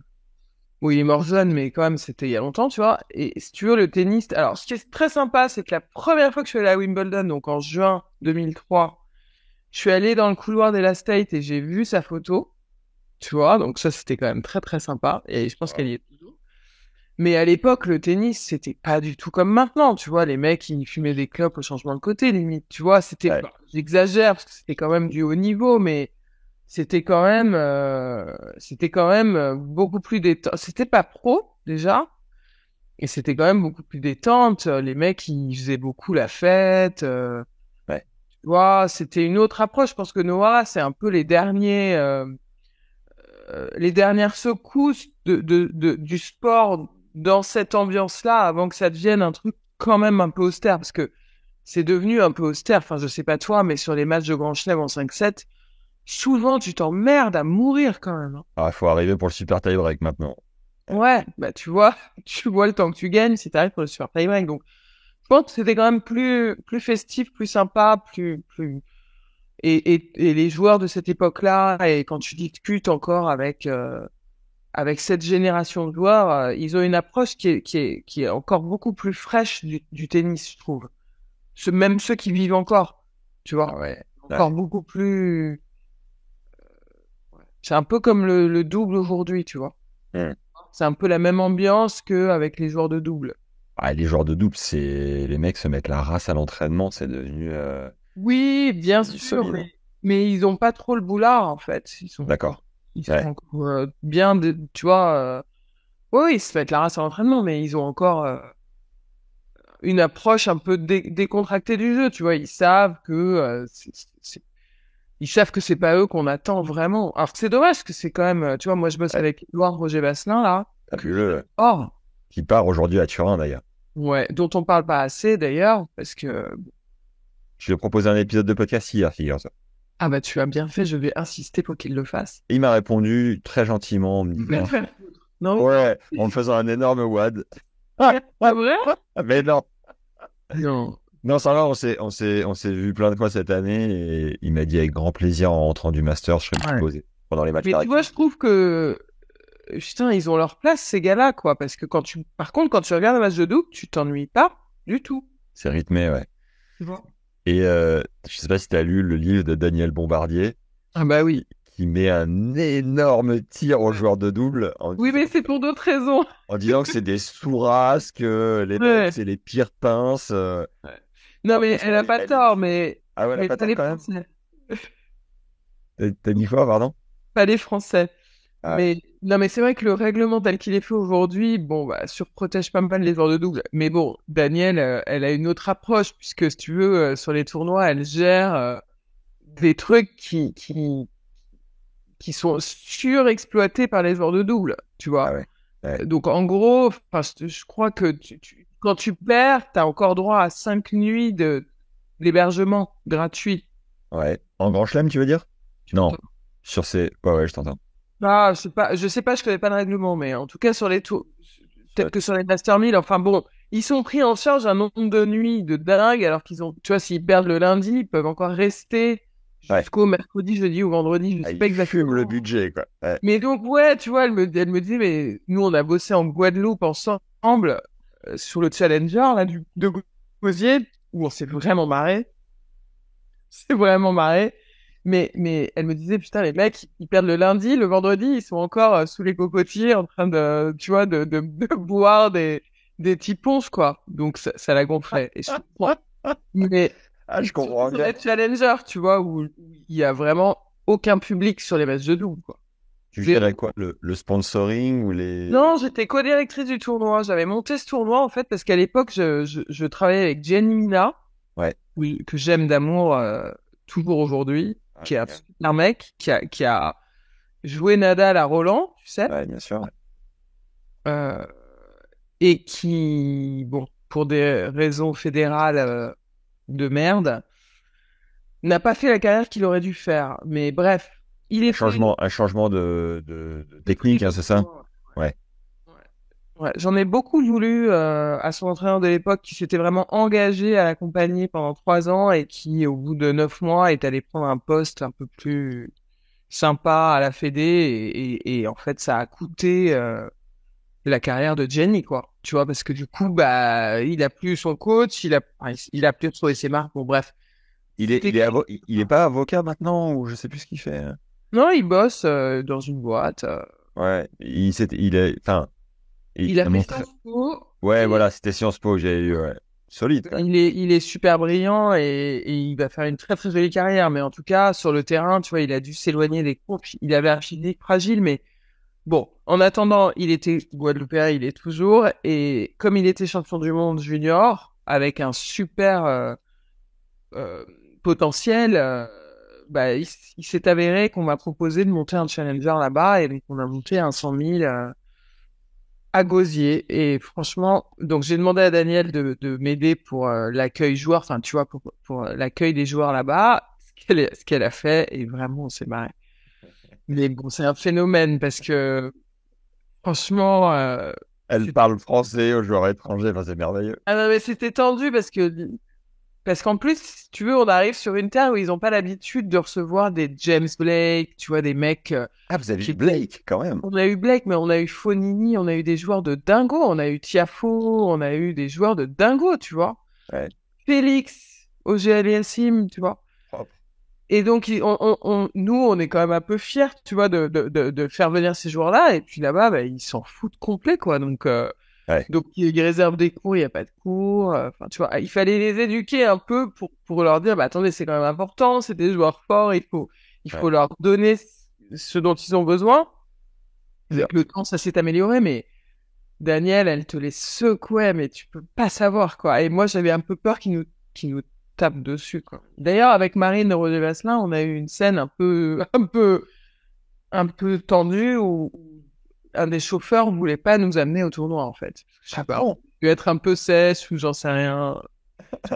S2: Bon, il est mort jeune, mais quand même, c'était il y a longtemps, tu vois. Et si tu veux, le tennis. Alors, ce qui est très sympa, c'est que la première fois que je suis allé à Wimbledon, donc en juin 2003, je suis allé dans le couloir de la State et j'ai vu sa photo, tu vois. Donc, ça, c'était quand même très, très sympa. Et je pense qu'elle
S1: waouh.
S2: y est toujours. Mais à l'époque, le tennis, c'était pas du tout comme maintenant, tu vois. Les mecs, ils fumaient des clopes au changement de côté, limite, tu vois.
S1: Ouais,
S2: Bah, j'exagère parce que c'était quand même du haut niveau, mais c'était quand même beaucoup plus détente. C'était pas pro, déjà. Et c'était quand même beaucoup plus détente. Les mecs, ils faisaient beaucoup la fête.
S1: ouais,
S2: Tu vois, c'était une autre approche. Je pense que Noah, c'est un peu les dernières secousses du sport dans cette ambiance-là avant que ça devienne un truc quand même un peu austère. Parce que c'est devenu un peu austère. Enfin, je sais pas toi, mais sur les matchs de Grand Chelem en 5-7, souvent tu t'emmerdes à mourir quand même, hein.
S1: il faut arriver pour le super tie-break maintenant.
S2: Ouais, bah tu vois, tu vois le temps que tu gagnes si t'arrives pour le super tie-break. Donc, je pense que c'était quand même plus festif, plus sympa, plus. Et les joueurs de cette époque-là, et quand tu discutes encore avec cette génération de joueurs, ils ont une approche qui est encore beaucoup plus fraîche du tennis, je trouve. Même ceux qui vivent encore, tu
S1: Ah
S2: vois,
S1: ouais,
S2: encore
S1: ouais.
S2: beaucoup plus. C'est un peu comme le double aujourd'hui, tu vois.
S1: Hmm.
S2: C'est un peu la même ambiance qu'avec les joueurs de double.
S1: Ah, les joueurs de double, les mecs se mettent la race à l'entraînement, c'est devenu
S2: Oui, bien sûr,
S1: solide, hein.
S2: mais ils ont pas trop le boulard en fait.
S1: D'accord.
S2: Ils sont
S1: Ouais.
S2: encore bien, tu vois. Oui, oui, ils se mettent la race à l'entraînement, mais ils ont encore une approche un peu décontractée du jeu. Tu vois, ils savent que ils savent que c'est pas eux qu'on attend vraiment. Alors c'est dommage que c'est quand même. Tu vois, moi je bosse
S1: Ouais.
S2: avec Edouard Roger Vasselin là.
S1: Fabuleux.
S2: Oh,
S1: Qui part aujourd'hui à Turin d'ailleurs.
S2: ouais, dont on parle pas assez d'ailleurs, parce que
S1: Je lui ai proposé un épisode de podcast hier, figure-toi.
S2: ah bah tu as bien fait, je vais insister pour qu'il le fasse.
S1: Et il m'a répondu très gentiment en me disant
S2: Non?
S1: Ouais, en me faisant un énorme wad.
S2: C'est vrai?
S1: Mais non.
S2: Non.
S1: Non, ça va, on s'est vu plein de fois cette année et il m'a dit avec grand plaisir en rentrant du master, je serais
S2: Ouais.
S1: posé pendant les matchs
S2: Mais tu vois, je
S1: caractéristiques.
S2: trouve que, putain, ils ont leur place, ces gars-là, quoi. Parce que par contre, quand tu regardes un match de double, tu t'ennuies pas du tout.
S1: C'est rythmé, ouais.
S2: Tu vois?
S1: Et je sais pas si tu as lu le livre de Daniel Bombardier
S2: Ah bah oui.
S1: qui met un énorme tir aux joueurs de double
S2: Oui, mais c'est pour d'autres raisons.
S1: en disant que c'est des sous-races, que les mecs,
S2: Ouais.
S1: c'est les pires pinces.
S2: Ouais. Non, mais elle
S1: Franchement,
S2: a pas tort,
S1: Ah ouais, la
S2: mais pas
S1: patate
S2: les
S1: quand même.
S2: Français.
S1: T'as dit quoi, pardon?
S2: Pas les Français.
S1: Ah ouais.
S2: Mais non, mais c'est vrai que le règlement tel qu'il est fait aujourd'hui, bon, bah, surprotège pas mal les joueurs de double. Mais bon, Daniel, elle a une autre approche, puisque si tu veux, sur les tournois, elle gère des trucs qui sont surexploités par les joueurs de double, tu
S1: Ah
S2: vois.
S1: ouais. Ouais.
S2: Donc en gros, enfin, je crois que quand tu perds, t'as encore droit à 5 nuits d'hébergement gratuit.
S1: Ouais. En Grand Chelem, tu veux dire?
S2: Tu
S1: Non.
S2: m'entends?
S1: Sur ces. Ouais, ouais, je t'entends.
S2: Ah, je sais pas, je connais pas le règlement, mais en tout cas sur les tours, peut-être
S1: Ouais.
S2: que sur les Master 1000, enfin bon, ils sont pris en charge un nombre de nuits de dingue, alors qu'ils ont, tu vois, s'ils perdent le lundi, ils peuvent encore rester
S1: Ouais.
S2: jusqu'au mercredi, jeudi ou vendredi, je
S1: Ah,
S2: sais
S1: il
S2: pas
S1: fume le
S2: exactement.
S1: budget, quoi. Ouais.
S2: Mais donc, ouais, tu vois, elle me dit, mais nous, on a bossé en Guadeloupe ensemble sur le Challenger, là, de Gosier, où on s'est vraiment marré. C'est vraiment marré. Mais elle me disait, putain, les mecs, ils perdent le lundi, le vendredi, ils sont encore sous les cocotiers en train de, tu vois, de boire des petits ponches, quoi. Donc, ça la gonflait. Et je comprends. Mais
S1: Ah, je
S2: surtout
S1: comprends
S2: sur
S1: bien.
S2: les Challenger, tu vois, où il y a vraiment aucun public sur les matchs de double, quoi.
S1: Tu
S2: Zéro.
S1: gérais quoi? Le sponsoring ou les.
S2: Non, j'étais co-directrice du tournoi. J'avais monté ce tournoi, en fait, parce qu'à l'époque, je travaillais avec Jenny Mina,
S1: Ouais.
S2: oui, que j'aime d'amour toujours aujourd'hui,
S1: Ah,
S2: qui est
S1: génial.
S2: un mec qui a joué Nadal à Roland, tu sais,
S1: Ouais, bien sûr.
S2: euh, et qui, bon, pour des raisons fédérales de merde, n'a pas fait la carrière qu'il aurait dû faire. Mais bref, il était
S1: Un changement de
S2: de
S1: technique,
S2: prise
S1: hein,
S2: de
S1: c'est ça?
S2: pouvoir.
S1: Ouais.
S2: Ouais. Ouais, j'en ai beaucoup voulu à son entraîneur de l'époque qui s'était vraiment engagé à l'accompagner pendant 3 ans et qui, au bout de 9 mois, est allé prendre un poste un peu plus sympa à la Fédé et en fait, ça a coûté la carrière de Jenny, quoi. Tu vois, parce que du coup, bah, il a plus son coach, il a plus retrouvé ses marques. Bon, bref. C'était,
S1: Il est pas avocat maintenant ou je sais plus ce qu'il fait, hein.
S2: non, il bosse dans une boîte.
S1: Ouais. Il est, enfin,
S2: Il
S1: il
S2: a
S1: a
S2: fait
S1: montré.
S2: Sciences Po
S1: Ouais,
S2: et
S1: voilà, c'était Sciences Po que j'avais eu, ouais. Solide, quand même.
S2: il est super brillant et il va faire une très très jolie carrière. Mais en tout cas, sur le terrain, tu vois, il a dû s'éloigner des cours. Puis il avait un physique fragile, mais bon, en attendant, il était Guadeloupéen, il est toujours. Et comme il était champion du monde junior, avec un super euh, potentiel, bah, il s'est avéré qu'on m'a proposé de monter un challenger là-bas. Et donc, on a monté un 100 000 à Gosier. Et franchement, donc j'ai demandé à Daniel de m'aider pour l'accueil joueur, enfin, tu vois, pour l'accueil des joueurs là-bas. Ce qu'elle a fait, et vraiment, on s'est marré. Mais bon, c'est un phénomène parce que franchement,
S1: Elle parle français aux joueurs étrangers, enfin, c'est merveilleux.
S2: ah non, mais c'était tendu parce qu'en plus, si tu veux, on arrive sur une terre où ils n'ont pas l'habitude de recevoir des James Blake, tu vois, des mecs
S1: Ah, vous avez
S2: qui
S1: eu Blake, quand même.
S2: On a eu Blake, mais on a eu Fonini, on a eu des joueurs de dingo, on a eu Tiafo, on a eu des joueurs de dingo, tu vois.
S1: Ouais,
S2: Félix, OGLSIM, tu vois.
S1: propre.
S2: Et donc, nous, on est quand même un peu fiers, tu vois, de faire venir ces joueurs-là. Et puis là-bas, bah, ils s'en foutent complet, quoi.
S1: Ouais,
S2: Donc ils réservent des cours, il n'y a pas de cours. Enfin, tu vois, il fallait les éduquer un peu pour leur dire, bah, attendez, c'est quand même important, c'est des joueurs forts, il
S1: ouais.
S2: faut leur donner ce dont ils ont besoin.
S1: Bien.
S2: Avec le temps, ça s'est amélioré, mais Daniel, elle te les secouait, mais tu peux pas savoir, quoi. Et moi, j'avais un peu peur qu'ils nous tapent dessus, quoi. D'ailleurs, avec Marine Rodé-Vasselin, on a eu une scène un peu tendue où un des chauffeurs voulait pas nous amener au tournoi, en fait. Je sais
S1: Ah
S2: pas.
S1: bon?
S2: Dû être un peu sèche ou j'en sais rien.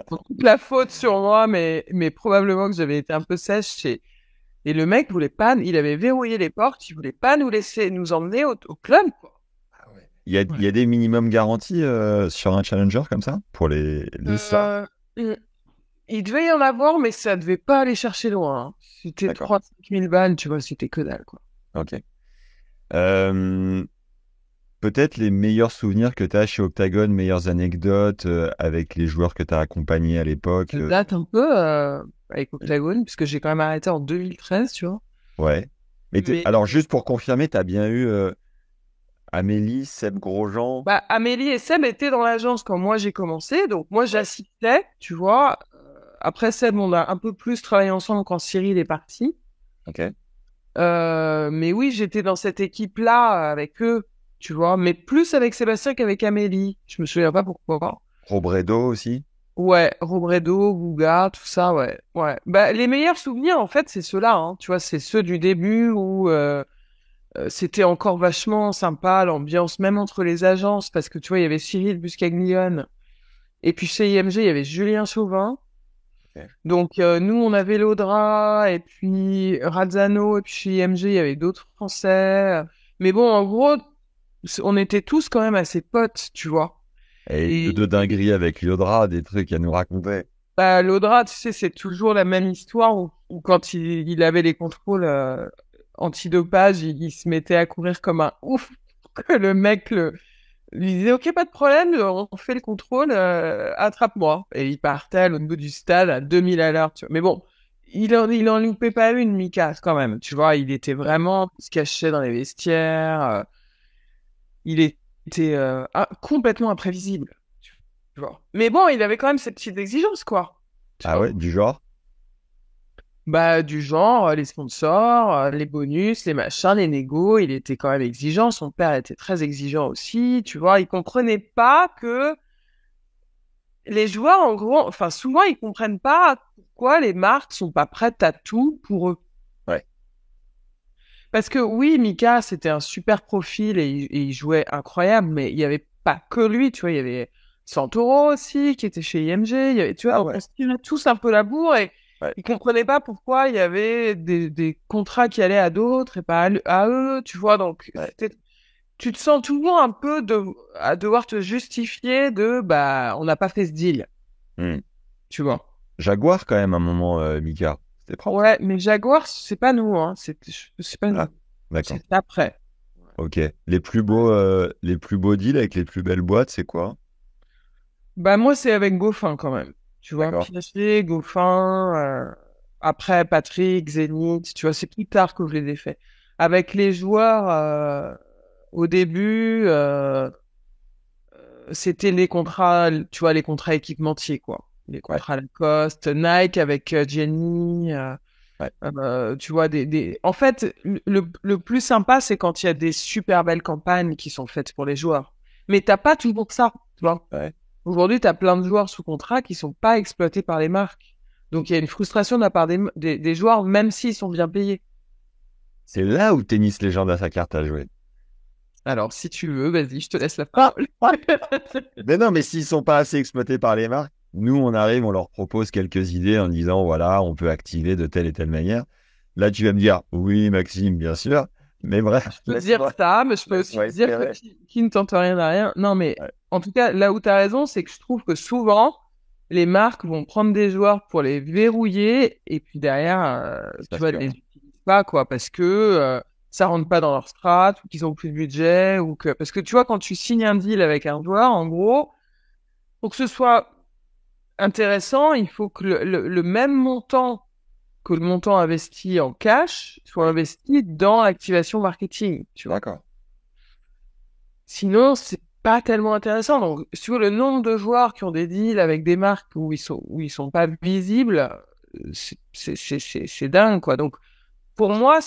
S2: Toute la faute sur moi, mais probablement que j'avais été un peu sèche et le mec voulait pas, il avait verrouillé les portes, il voulait pas nous laisser nous emmener au club, quoi.
S1: Il y a des minimums garantis sur un challenger comme ça pour les stars.
S2: Euh, il devait y en avoir, mais ça devait pas aller chercher loin, hein. C'était
S1: D'accord.
S2: 3-5 000 balles, tu vois, c'était que dalle, quoi.
S1: Ok. Euh, Peut-être les meilleurs souvenirs que tu as chez Octagon, meilleures anecdotes avec les joueurs que tu as accompagnés à l'époque.
S2: Ça date un peu avec Octagon, puisque j'ai quand même arrêté en 2013, tu vois.
S1: Ouais. Mais
S2: Mais
S1: alors, juste pour confirmer, tu as bien eu Amélie, Seb Grosjean.
S2: bah, Amélie et Seb étaient dans l'agence quand moi j'ai commencé, donc moi j'assistais, tu vois. Après Seb, on a un peu plus travaillé ensemble quand Cyril est parti.
S1: Ok.
S2: Mais oui, j'étais dans cette équipe-là avec eux, tu vois, mais plus avec Sébastien qu'avec Amélie. Je me souviens pas pourquoi.
S1: Robredo aussi.
S2: Ouais, Robredo, Guga, tout ça, ouais. Ouais. Bah, les meilleurs souvenirs, en fait, c'est ceux-là, hein. Tu vois, c'est ceux du début où c'était encore vachement sympa, l'ambiance, même entre les agences, parce que tu vois, il y avait Cyril Buscaglione, et puis chez IMG, il y avait Julien Chauvin.
S1: Ok.
S2: Donc, nous, on avait Laudra, et puis Razzano, et puis chez IMG, il y avait d'autres Français. Mais bon, en gros, on était tous quand même assez potes, tu vois.
S1: Et
S2: Et
S1: de dingueries avec Liodra, des trucs à nous raconter.
S2: bah, Laudra, tu sais, c'est toujours la même histoire où quand il avait les contrôles antidopage, il se mettait à courir comme un ouf. Que le mec lui disait, OK, pas de problème, on fait le contrôle, attrape-moi. Et il partait à l'autre bout du stade à 2000 à l'heure, tu vois. Mais bon, il en loupait pas une, Mika, quand même. Tu vois, il était vraiment, il se cachait dans les vestiaires, il était complètement imprévisible, tu vois. Mais bon, il avait quand même ses petites exigences, quoi. Tu
S1: Ah
S2: vois.
S1: ouais, du genre?
S2: Bah, du genre, les sponsors, les bonus, les machins, les négos, il était quand même exigeant. Son père était très exigeant aussi, tu vois. Il comprenait pas que les joueurs, en gros, enfin, souvent, ils comprennent pas pourquoi les marques sont pas prêtes à tout pour eux.
S1: Ouais.
S2: Parce que oui, Mika, c'était un super profil et il jouait incroyable, mais il y avait pas que lui, tu vois. Il y avait Santoro aussi, qui était chez IMG. Il y avait, tu vois,
S1: Ah ouais.
S2: on se tirait tous un peu la bourre et
S1: Ouais.
S2: ils comprenaient pas pourquoi il y avait des contrats qui allaient à d'autres et pas à eux, tu vois. Donc,
S1: Ouais.
S2: tu te sens toujours un peu à devoir te justifier de, on n'a pas fait ce deal,
S1: Hmm.
S2: tu vois.
S1: Jaguar quand même, un moment, Mika. C'était propre.
S2: Ouais, mais Jaguar, c'est pas nous, hein. C'est pas
S1: Ah,
S2: nous.
S1: d'accord.
S2: C'est après.
S1: Ok. Les plus beaux deals avec les plus belles boîtes, c'est quoi?
S2: Bah, moi, c'est avec Goffin quand même. Tu vois,
S1: D'accord.
S2: Piaget, Goffin, après Patrick, Zénith, tu vois, c'est plus tard que je les ai faits. Avec les joueurs, au début, c'était les contrats, tu vois, les contrats équipementiers, quoi. Les
S1: Ouais.
S2: contrats Lacoste, Nike avec Gianni,
S1: Ouais.
S2: tu vois, En fait, le plus sympa, c'est quand il y a des super belles campagnes qui sont faites pour les joueurs. Mais t'as pas toujours ça, tu vois.
S1: Ouais.
S2: Aujourd'hui, tu as plein de joueurs sous contrat qui sont pas exploités par les marques. Donc, il y a une frustration de la part des joueurs, même s'ils sont bien payés.
S1: C'est là où Tennis Légende a sa carte à jouer.
S2: Alors, si tu veux, vas-y, je te laisse la parole.
S1: Mais non, mais s'ils sont pas assez exploités par les marques, nous, on arrive, on leur propose quelques idées en disant, voilà, on peut activer de telle et telle manière. Là, tu vas me dire, oui, Maxime, bien sûr. Mais bref,
S2: Je peux te dire ça, mais je peux aussi
S1: laisse-moi
S2: te dire que
S1: espérer.
S2: qui ne tente rien à rien. Non, mais
S1: Ouais,
S2: en tout cas, là où tu as raison, c'est que je trouve que souvent, les marques vont prendre des joueurs pour les verrouiller et puis derrière,
S1: c'est
S2: tu
S1: parce
S2: vois,
S1: que,
S2: ne les utilisent pas, quoi, parce que ça rentre pas dans leur strat ou qu'ils ont plus de budget ou que parce que tu vois, quand tu signes un deal avec un joueur, en gros, pour que ce soit intéressant, il faut que le même montant que le montant investi en cash soit
S1: ouais,
S2: investi dans l'activation marketing, tu vois.
S1: d'accord.
S2: Sinon, c'est pas tellement intéressant. Donc, si tu vois, le nombre de joueurs qui ont des deals avec des marques où ils sont pas visibles, c'est dingue, quoi. Donc, pour moi,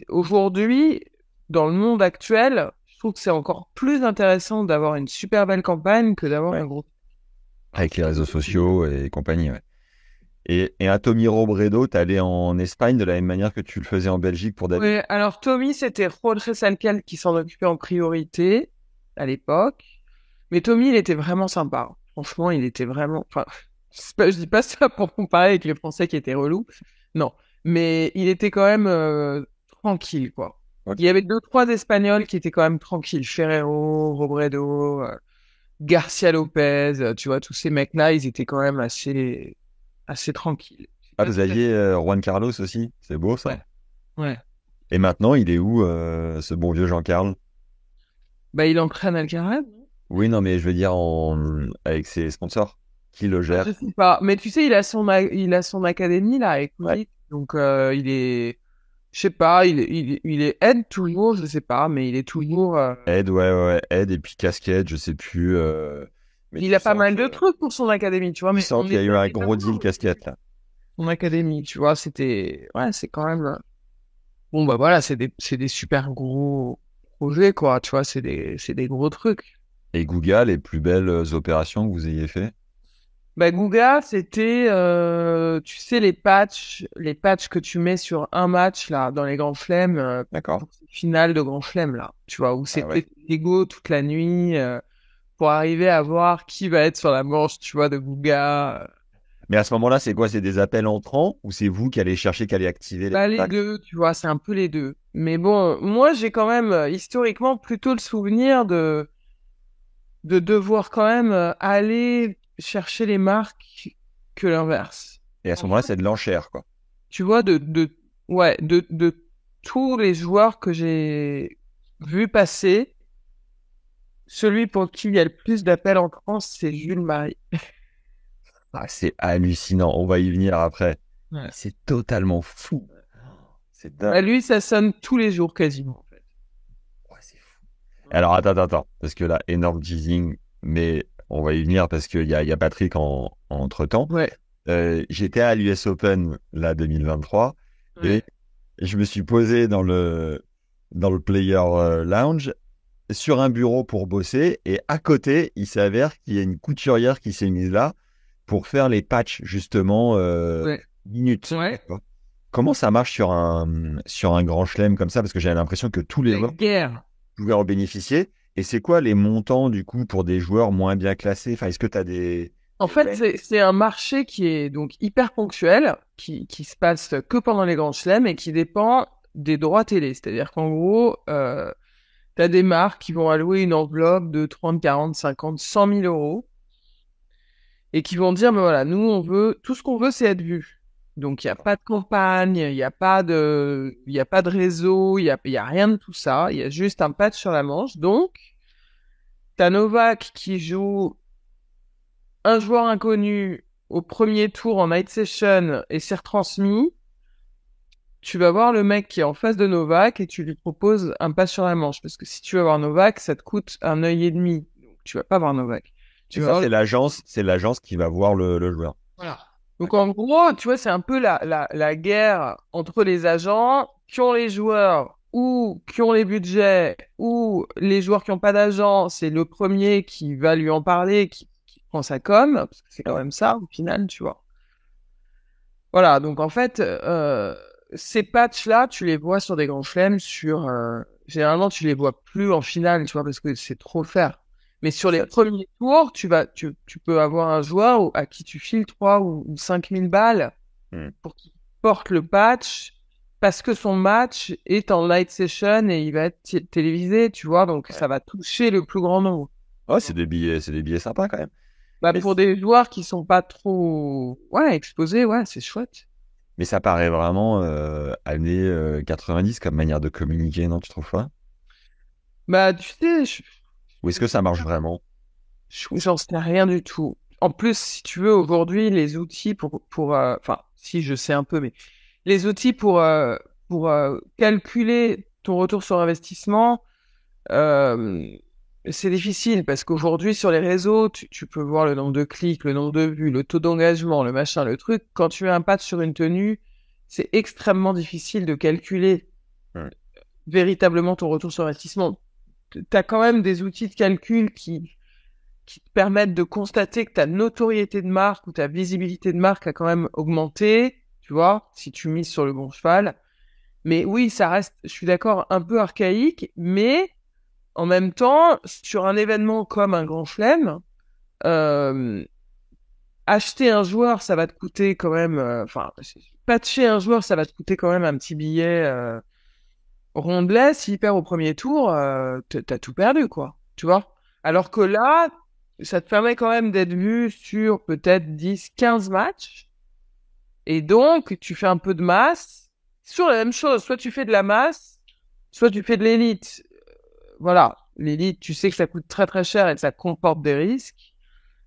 S2: aujourd'hui, dans le monde actuel, je trouve que c'est encore plus intéressant d'avoir une super belle campagne que d'avoir
S1: Ouais.
S2: un gros.
S1: Avec les réseaux sociaux et compagnie, ouais. Et à Tommy Robredo, t'allais en Espagne de la même manière que tu le faisais en Belgique pour David?
S2: Ouais, alors Tommy, c'était Rodriguez Salcal qui s'en occupait en priorité à l'époque. Mais Tommy, il était vraiment sympa. Franchement, il était vraiment. Enfin, je dis pas ça pour comparer avec les Français qui étaient relous. Non, mais il était quand même tranquille, quoi.
S1: Ok.
S2: Il y avait 2-3 Espagnols qui étaient quand même tranquilles. Ferrero, Robredo, Garcia Lopez, tu vois, tous ces mecs-là, ils étaient quand même assez tranquilles. C'est
S1: Ah,
S2: pas
S1: vous
S2: tout à
S1: aviez
S2: fait.
S1: Juan Carlos aussi. C'est beau, ça.
S2: Ouais, ouais.
S1: Et maintenant, il est où, ce bon vieux Jean-Carl?
S2: Bah, il entraîne Alcaraz, non?
S1: Oui, non, mais je veux dire avec ses sponsors. Qui le
S2: Ah, je
S1: gère?
S2: sais pas. Mais tu sais, il a son académie, là, avec
S1: Ouais.
S2: Quick. Donc, il est, je sais pas, il est aide toujours, je sais pas, mais il est toujours,
S1: Ed, ouais, ouais, ouais, Ed et puis casquette, je sais plus. Mais
S2: il a pas mal de trucs pour son académie, tu vois,
S1: tu
S2: mais
S1: sens
S2: on
S1: qu'il y a eu
S2: était
S1: un
S2: allé
S1: gros deal
S2: là-bas.
S1: casquette là.
S2: Son académie, tu vois, ouais, c'est quand même, bon, bah voilà, c'est des super gros projets, quoi, tu vois, c'est des gros trucs.
S1: Et Google, les plus belles opérations que vous ayez fait?
S2: Bah, Guga, c'était, tu sais, les patchs que tu mets sur un match, là, dans les grands chelems,
S1: D'accord.
S2: pour ces finales de grands chelems, là, tu vois, où
S1: Ah ouais.
S2: c'était Lego toute la nuit, pour arriver à voir qui va être sur la manche, tu vois, de Guga.
S1: Mais à ce moment-là, c'est quoi? C'est des appels entrants ou c'est vous qui allez chercher, qui allez activer les
S2: Bah, les
S1: contacts?
S2: deux, tu vois, c'est un peu les deux. Mais bon, moi, j'ai quand même, historiquement, plutôt le souvenir de devoir quand même aller chercher les marques que l'inverse.
S1: Et à ce
S2: En
S1: moment-là,
S2: fait,
S1: c'est de l'enchère, quoi.
S2: tu vois, ouais, de tous les joueurs que j'ai vus passer, celui pour qui il y a le plus d'appels en France, c'est Jules Marie.
S1: Ah, c'est hallucinant. On va y venir après.
S2: Ouais.
S1: Mais c'est totalement fou. C'est
S2: Bah,
S1: dingue.
S2: lui, ça sonne tous les jours quasiment, en fait.
S1: Ouais, c'est fou. Alors, attends, attends, attends. Parce que là, énorme teasing. Mais on va y venir parce qu'il y a Patrick entre-temps.
S2: Ouais,
S1: J'étais à l'US Open, là, 2023. Et
S2: ouais.
S1: je me suis posé dans le player lounge sur un bureau pour bosser et à côté, il s'avère qu'il y a une couturière qui s'est mise là pour faire les patchs justement
S2: Ouais,
S1: minutes.
S2: ouais.
S1: Comment ça marche sur un grand chelem comme ça? Parce que j'ai l'impression que tous les
S2: La
S1: joueurs
S2: guerre.
S1: pouvaient en bénéficier. Et c'est quoi les montants du coup pour des joueurs moins bien classés? Enfin, est-ce que tu as
S2: En
S1: des
S2: fait,
S1: ranges?
S2: c'est un marché qui est donc hyper ponctuel, qui se passe que pendant les grands chelems et qui dépend des droits télé. C'est-à-dire qu'en gros, t'as des marques qui vont allouer une enveloppe de 30, 40, 50, 100 000 euros et qui vont dire, mais voilà, nous, tout ce qu'on veut, c'est être vu. Donc, il n'y a pas de campagne, il y a pas de réseau, il y a rien de tout ça. Il y a juste un patch sur la manche. Donc, t'as Novak qui joue un joueur inconnu au premier tour en night session et c'est retransmis. Tu vas voir le mec qui est en face de Novak et tu lui proposes un pas sur la manche. Parce que si tu veux voir Novak, ça te coûte un œil et demi. Donc, tu vas pas voir Novak.
S1: Et
S2: Tu vas
S1: ça,
S2: voir
S1: c'est l'agence qui va voir le joueur.
S2: Voilà. Donc
S1: D'accord.
S2: en gros, tu vois, c'est un peu la guerre entre les agents qui ont les joueurs ou qui ont les budgets ou les joueurs qui n'ont pas d'agent, c'est le premier qui va lui en parler, qui prend sa com, parce que c'est quand
S1: Ouais.
S2: même ça au final, tu vois. Voilà, donc en fait, ces patchs-là, tu les vois sur des grands chelems, généralement tu les vois plus en finale, tu vois, parce que c'est trop faire. Mais sur les
S1: Ça,
S2: premiers tours, tu peux avoir un joueur à qui tu files 3 ou 5 000 balles
S1: hmm.
S2: pour qu'il porte le patch parce que son match est en light session et il va être télévisé, tu vois, donc
S1: Ouais.
S2: ça va toucher le plus grand nombre.
S1: Oh, c'est des billets sympas quand même.
S2: Bah,
S1: Mais,
S2: pour des joueurs qui sont pas trop, ouais, exposés, ouais, c'est chouette.
S1: mais ça paraît vraiment années 90 comme manière de communiquer, non, tu trouves pas?
S2: Bah, tu sais,
S1: Ou est-ce que ça marche vraiment?
S2: j'en sais rien du tout. En plus, si tu veux, aujourd'hui, les outils enfin, si je sais un peu, mais les outils pour calculer ton retour sur investissement, euh, c'est difficile parce qu'aujourd'hui, sur les réseaux, tu peux voir le nombre de clics, le nombre de vues, le taux d'engagement, le machin, le truc. Quand tu as un patch sur une tenue, c'est extrêmement difficile de calculer
S1: Hmm.
S2: véritablement ton retour sur investissement. T'as quand même des outils de calcul qui te permettent de constater que ta notoriété de marque ou ta visibilité de marque a quand même augmenté, tu vois, si tu mises sur le bon cheval. Mais oui, ça reste, je suis d'accord, un peu archaïque, mais en même temps, sur un événement comme un grand chelem, euh, acheter un joueur, ça va te coûter quand même, patcher un joueur, ça va te coûter quand même un petit billet, Rondelet, s'il perd au premier tour, t'as tout perdu, quoi. Tu vois? Alors que là, ça te permet quand même d'être vu sur peut-être 10, 15 matchs. Et donc, tu fais un peu de masse. Sur la même chose, soit tu fais de la masse, soit tu fais de l'élite. Voilà. L'élite, tu sais que ça coûte très très cher et que ça comporte des risques.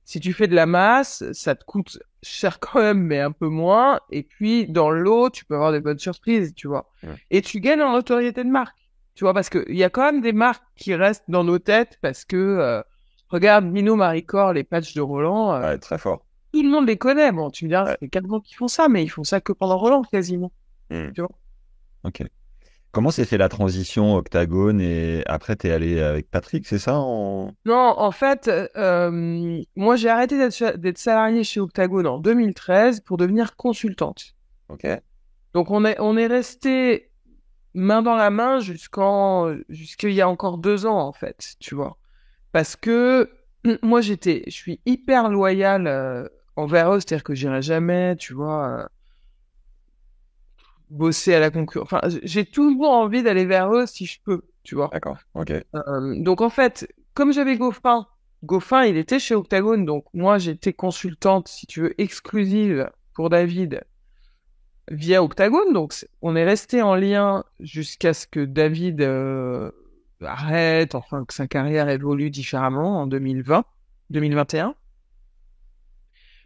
S2: Si tu fais de la masse, ça te coûte cher quand même, mais un peu moins. Et puis, dans l'eau, tu peux avoir des bonnes surprises, tu vois.
S1: Ouais.
S2: Et tu gagnes en notoriété de marque. Tu vois, parce qu'il y a quand même des marques qui restent dans nos têtes parce que, regarde, Mino Maricor, les patchs de Roland,
S1: Ouais, très fort.
S2: tout le monde les connaît. Bon, tu me diras, ça
S1: Ouais.
S2: fait 4 ans qu'ils font ça, mais ils font ça que pendant Roland, quasiment.
S1: Hmm.
S2: Tu vois.
S1: Ok. Comment s'est fait la transition Octagone et après t'es allé avec Patrick, c'est ça
S2: Non, en fait, moi, j'ai arrêté d'être salarié chez Octagone en 2013 pour devenir consultante.
S1: Ok.
S2: Donc on est resté main dans la main jusqu'il y a encore 2 ans en fait, tu vois. Parce que moi je suis hyper loyal envers eux, c'est-à-dire que j'irai jamais, tu vois, bosser à la concurrence. Enfin, j'ai toujours envie d'aller vers eux si je peux, tu vois.
S1: D'accord. Ok.
S2: Donc en fait, comme j'avais Goffin il était chez Octagone, donc moi j'étais consultante, si tu veux, exclusive pour David via Octagone. Donc, on est resté en lien jusqu'à ce que David arrête, enfin que sa carrière évolue différemment en 2020, 2021.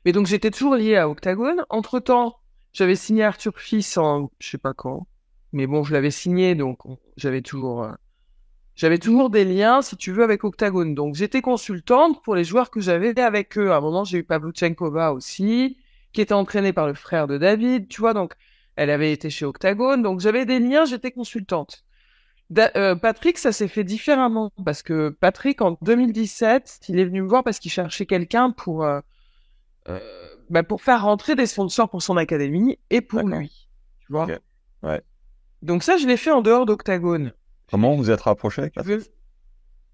S2: Mais donc, j'étais toujours lié à Octagone. Entre-temps, j'avais signé Arthur Fils en, je sais pas quand, mais bon, je l'avais signé, donc j'avais toujours des liens, si tu veux, avec Octagone. Donc, j'étais consultante pour les joueurs que j'avais avec eux. À un moment, j'ai eu Pavlyuchenkova aussi, qui était entraînée par le frère de David, tu vois. Donc, elle avait été chez Octagone. Donc, j'avais des liens, j'étais consultante. Patrick, ça s'est fait différemment. Parce que Patrick, en 2017, il est venu me voir parce qu'il cherchait quelqu'un euh, pour faire rentrer des sponsors pour son académie et pour
S1: D'accord.
S2: lui. Tu vois.
S1: Ok. Ouais.
S2: Donc, ça, je l'ai fait en dehors d'Octagone.
S1: Comment vous êtes rapproché avec
S2: Tu
S1: Patrick?
S2: veux...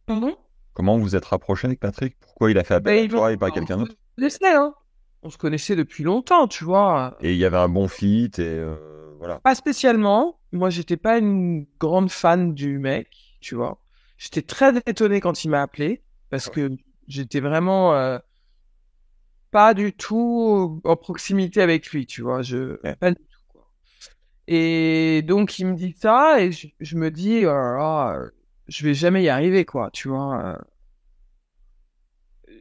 S2: Pardon?
S1: Comment vous êtes rapproché avec Patrick? Pourquoi il a fait appel
S2: Ben,
S1: à toi et pas à quelqu'un d'autre?
S2: hein. On se connaissait depuis longtemps, tu vois.
S1: Et il y avait un bon fit et voilà.
S2: Pas spécialement. Moi, j'étais pas une grande fan du mec, tu vois. J'étais très étonné quand il m'a appelé parce que j'étais vraiment pas du tout en proximité avec lui, tu vois.
S1: Ouais.
S2: Pas du tout, quoi. Et donc, il me dit ça et je me dis, oh là là, je vais jamais y arriver, quoi, tu vois.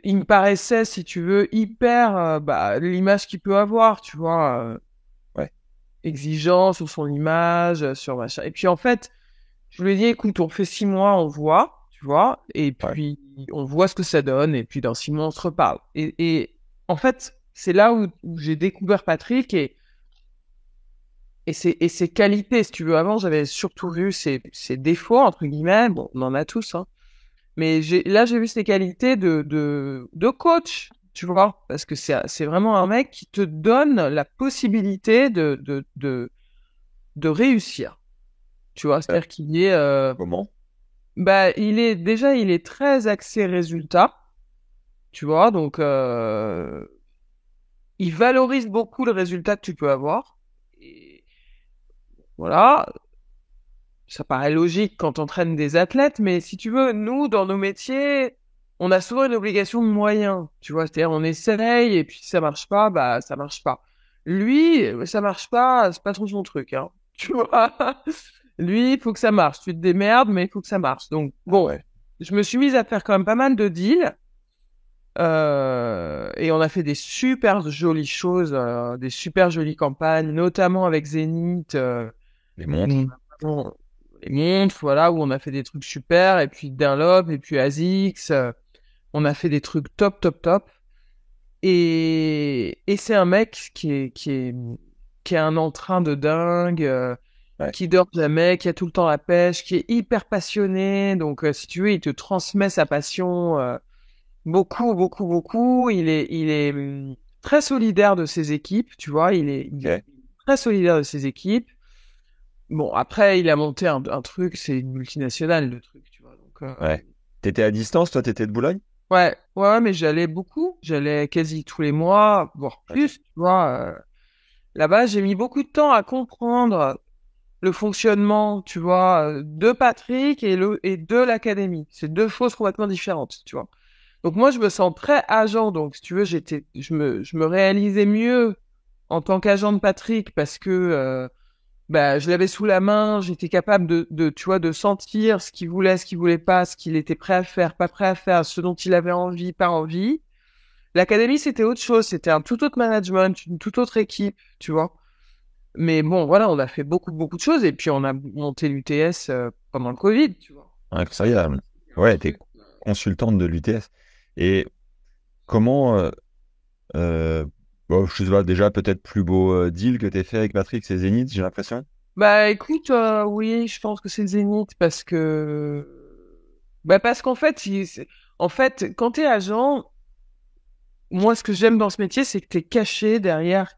S2: Il me paraissait, si tu veux, hyper l'image qu'il peut avoir, tu vois,
S1: Ouais.
S2: exigeant sur son image, sur machin. Et puis en fait, je lui ai dit, écoute, on fait 6 mois, on voit, tu vois, et
S1: Ouais.
S2: puis on voit ce que ça donne, et puis dans 6 mois, on se reparle. Et en fait, c'est là où j'ai découvert Patrick et ses qualités, si tu veux. Avant, j'avais surtout vu ses défauts, entre guillemets. Bon, on en a tous, hein. Mais là, j'ai vu ses qualités de coach, tu vois, parce que c'est vraiment un mec qui te donne la possibilité de réussir, tu vois.
S1: Euh,
S2: C'est-à-dire qu'il est,
S1: Comment?
S2: il est très axé résultat, tu vois, donc il valorise beaucoup le résultat que tu peux avoir. Et voilà, ça paraît logique quand on entraîne des athlètes, mais si tu veux, nous, dans nos métiers, on a souvent une obligation de moyens, tu vois, c'est-à-dire on essaye et puis si ça marche pas, bah ça marche pas. Lui, ça marche pas, c'est pas trop son truc, hein. Tu vois. Lui, il faut que ça marche. Tu te démerdes, mais il faut que ça marche. Donc bon,
S1: Ouais.
S2: je me suis mise à faire quand même pas mal de deals. Et on a fait des super jolies choses, des super jolies campagnes, notamment avec Zénith.
S1: Les
S2: Où
S1: montres.
S2: on a vraiment les montres, voilà, où on a fait des trucs super, et puis Dunlop, et puis ASICS, on a fait des trucs top, top, top. Et c'est un mec qui est un entrain de dingue,
S1: Ouais.
S2: qui dort jamais, qui a tout le temps la pêche, qui est hyper passionné. Donc, si tu veux, il te transmet sa passion beaucoup, beaucoup, beaucoup. Il est très solidaire de ses équipes, tu vois. Il est
S1: Ok.
S2: très solidaire de ses équipes. Bon, après, il a monté un truc, c'est une multinationale, le truc, tu vois. Donc,
S1: Ouais. T'étais à distance, toi, t'étais de Boulogne?
S2: ouais, mais j'allais beaucoup. J'allais quasi tous les mois, voire
S1: Ok.
S2: plus, tu vois. Là-bas, j'ai mis beaucoup de temps à comprendre le fonctionnement, tu vois, de Patrick et de l'académie. C'est deux choses complètement différentes, tu vois. Donc moi, je me sens très agent. Donc, si tu veux, je me réalisais mieux en tant qu'agent de Patrick parce que bah, je l'avais sous la main, j'étais capable tu vois, de sentir ce qu'il voulait pas, ce qu'il était prêt à faire, pas prêt à faire, ce dont il avait envie, pas envie. L'académie, c'était autre chose, c'était un tout autre management, une toute autre équipe, tu vois. Mais bon, voilà, on a fait beaucoup de choses et puis on a monté l'UTS pendant le Covid, tu vois.
S1: Incroyable. Ouais, t'es consultante de l'UTS. Et comment, bon, je sais pas, déjà peut-être plus beau deal que t'aies fait avec Patrick, c'est Zénith, j'ai l'impression.
S2: Bah écoute, oui, je pense que c'est le Zénith parce qu'en fait, en fait, quand t'es agent, moi, ce que j'aime dans ce métier, c'est que t'es caché derrière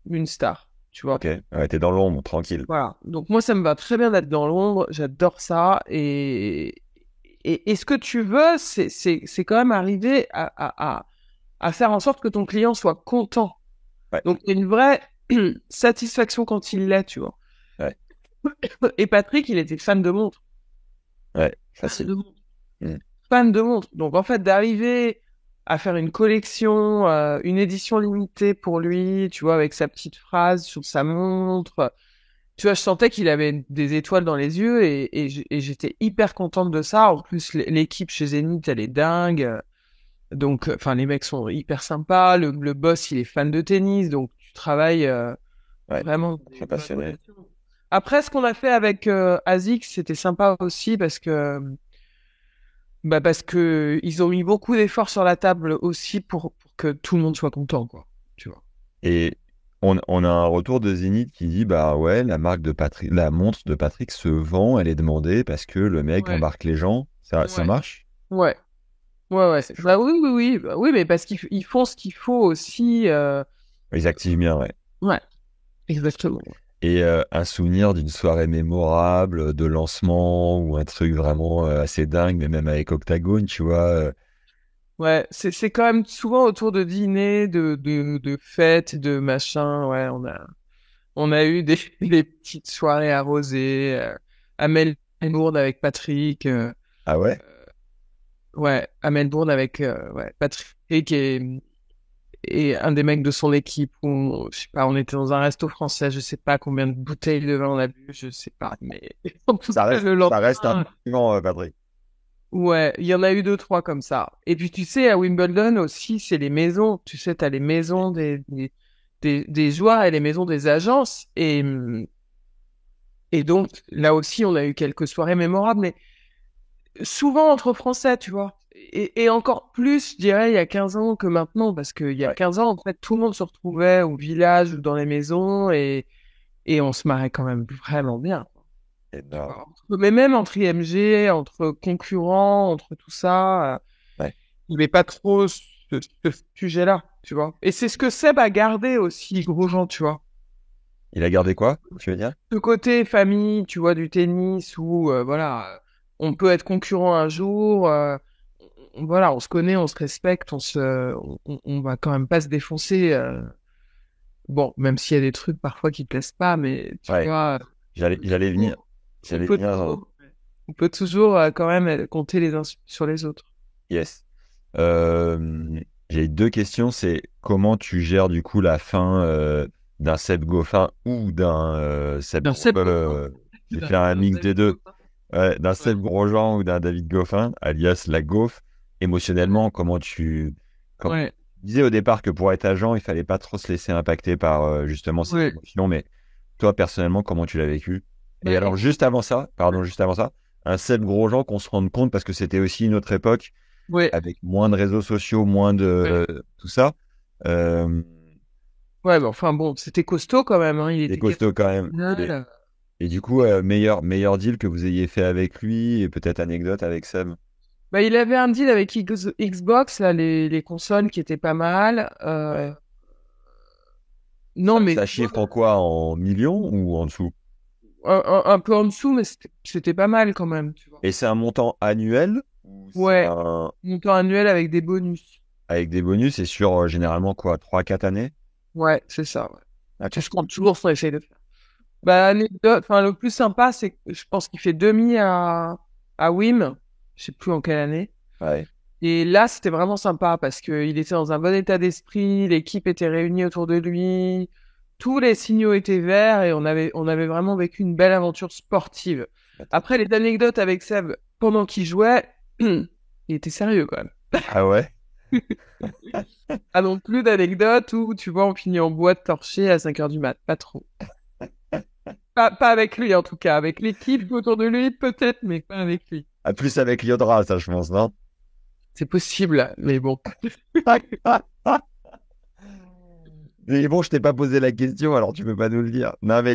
S2: une star, tu vois.
S1: Ok, ouais, t'es dans l'ombre, tranquille.
S2: Voilà. Donc moi, ça me va très bien d'être dans l'ombre. J'adore ça. Et ce que tu veux, c'est quand même arriver à faire en sorte que ton client soit content.
S1: Ouais,
S2: Donc il y a une vraie satisfaction quand il l'est, tu vois.
S1: ouais,
S2: Et Patrick, il était fan de montres.
S1: ouais,
S2: Fan
S1: facile.
S2: de montres.
S1: Mm.
S2: Fan de montres. Donc en fait, d'arriver à faire une collection, une édition limitée pour lui, tu vois, avec sa petite phrase sur sa montre. Tu vois, je sentais qu'il avait des étoiles dans les yeux et j'étais hyper contente de ça. En plus, l'équipe chez Zenith, elle est dingue. Donc, enfin, les mecs sont hyper sympas. Le boss, il est fan de tennis. Donc, tu travailles
S1: Ouais,
S2: vraiment
S1: très
S2: des bonnes
S1: passionné.
S2: relations. Après, ce qu'on a fait avec ASICS, c'était sympa aussi parce que ils ont mis beaucoup d'efforts sur la table aussi pour que tout le monde soit content, quoi. Tu vois.
S1: Et on a un retour de Zénith qui dit, bah ouais, la marque de Patrick, la montre de Patrick se vend, elle est demandée parce que le mec
S2: Ouais.
S1: embarque les gens. Ça
S2: Ouais.
S1: marche?
S2: Ouais. Ouais.
S1: C'est
S2: Bah
S1: chouette.
S2: oui. Bah oui, mais parce qu'ils font ce qu'il faut aussi.
S1: Ils activent bien, ouais.
S2: Ouais, exactement.
S1: Et un souvenir d'une soirée mémorable, de lancement ou un truc vraiment assez dingue, mais même avec Octagone, tu vois.
S2: Ouais, c'est quand même souvent autour de dîners, de fêtes, de machins. Ouais, on a eu des petites soirées arrosées, à Melbourne avec Patrick.
S1: Ah ouais?
S2: Ouais, à Melbourne avec ouais, Patrick et un des mecs de son équipe. Je sais pas, on était dans un resto français, je sais pas combien de bouteilles de vin on a bu, je sais pas, mais en tout cas, le
S1: Ça reste un
S2: lendemain.
S1: moment, Patrick.
S2: Ouais, il y en a eu deux, trois comme ça. Et puis tu sais, à Wimbledon aussi, c'est les maisons. Tu sais, t'as les maisons des joueurs et les maisons des agences. Et donc, là aussi, on a eu quelques soirées mémorables, mais souvent entre Français, tu vois. Et encore plus, je dirais, il y a 15 ans que maintenant, parce qu'il y a
S1: Ouais,
S2: 15 ans, en fait, tout le monde se retrouvait au village ou dans les maisons et on se marrait quand même vraiment bien. Tu
S1: énorme.
S2: vois. Mais même entre IMG, entre concurrents, entre tout ça.
S1: Ouais.
S2: Il n'y avait pas trop ce sujet-là, tu vois. Et c'est ce que Seb a gardé aussi, Grosjean, tu vois.
S1: Il a gardé quoi, tu veux dire?
S2: Ce côté famille, tu vois, du tennis où, voilà, on peut être concurrent un jour, voilà, on se connaît, on se respecte, on va quand même pas se défoncer. Bon, même s'il y a des trucs parfois qui te plaisent pas, mais tu
S1: Ouais,
S2: vois,
S1: j'allais venir.
S2: on
S1: J'allais
S2: peut
S1: venir.
S2: toujours, on peut toujours quand même compter les uns sur les autres.
S1: Yes. J'ai deux questions. C'est comment tu gères du coup la fin d'un Seb Goffin ou d'un Seb
S2: D'un Seb Coffin.
S1: j'ai fait un mix des
S2: David
S1: deux.
S2: Coffin.
S1: Ouais, d'un
S2: Ouais.
S1: Seb Grosjean ou d'un David Goffin, alias la Gauff. Émotionnellement, comme
S2: Ouais.
S1: tu disais au départ que pour être agent, il fallait pas trop se laisser impacter par justement ces
S2: Ouais.
S1: émotions, mais toi personnellement, comment tu l'as vécu? Et
S2: Bah,
S1: alors
S2: écoute,
S1: juste avant ça, un Seb Grosjean qu'on se rende compte parce que c'était aussi une autre époque
S2: ouais,
S1: avec moins de réseaux sociaux, moins
S2: ouais.
S1: de tout ça. Euh,
S2: Ouais, mais enfin bon, c'était costaud quand même, hein. Il
S1: il est
S2: était
S1: costaud
S2: capitaine
S1: quand même.
S2: national.
S1: Et du coup, meilleur deal que vous ayez fait avec lui et peut-être anecdote avec Seb.
S2: Bah, il avait un deal avec Xbox, là, les consoles qui étaient pas mal.
S1: Ouais.
S2: Non, mais
S1: Ça
S2: tu vois,
S1: chiffre en quoi? En millions ou en dessous?
S2: un peu en dessous, mais c'était pas mal quand même, tu vois.
S1: Et c'est un montant annuel ou c'est
S2: Ouais,
S1: un
S2: montant annuel avec des bonus.
S1: avec des bonus et sur généralement quoi? 3 4 années?
S2: Ouais, c'est ça, ouais. C'est
S1: D'accord.
S2: ce qu'on toujours essaie de faire. Bah, anecdote, enfin, le plus sympa, c'est que je pense qu'il fait demi à Wim. Je sais plus en quelle année.
S1: Ouais.
S2: Et là, c'était vraiment sympa parce qu'il était dans un bon état d'esprit, l'équipe était réunie autour de lui, tous les signaux étaient verts et on avait vraiment vécu une belle aventure sportive. Après, les anecdotes avec Seb pendant qu'il jouait, il était sérieux quand même.
S1: Ah ouais?
S2: Ah non plus d'anecdotes où, tu vois, on finit en boîte torchée à 5 heures du mat. Pas trop. Pas avec lui, en tout cas. Avec l'équipe autour de lui, peut-être, mais pas avec lui.
S1: Ah, plus avec Liodra, ça, je pense, non?
S2: C'est possible, mais bon.
S1: Mais bon, je t'ai pas posé la question, alors tu peux pas nous le dire. Non, mais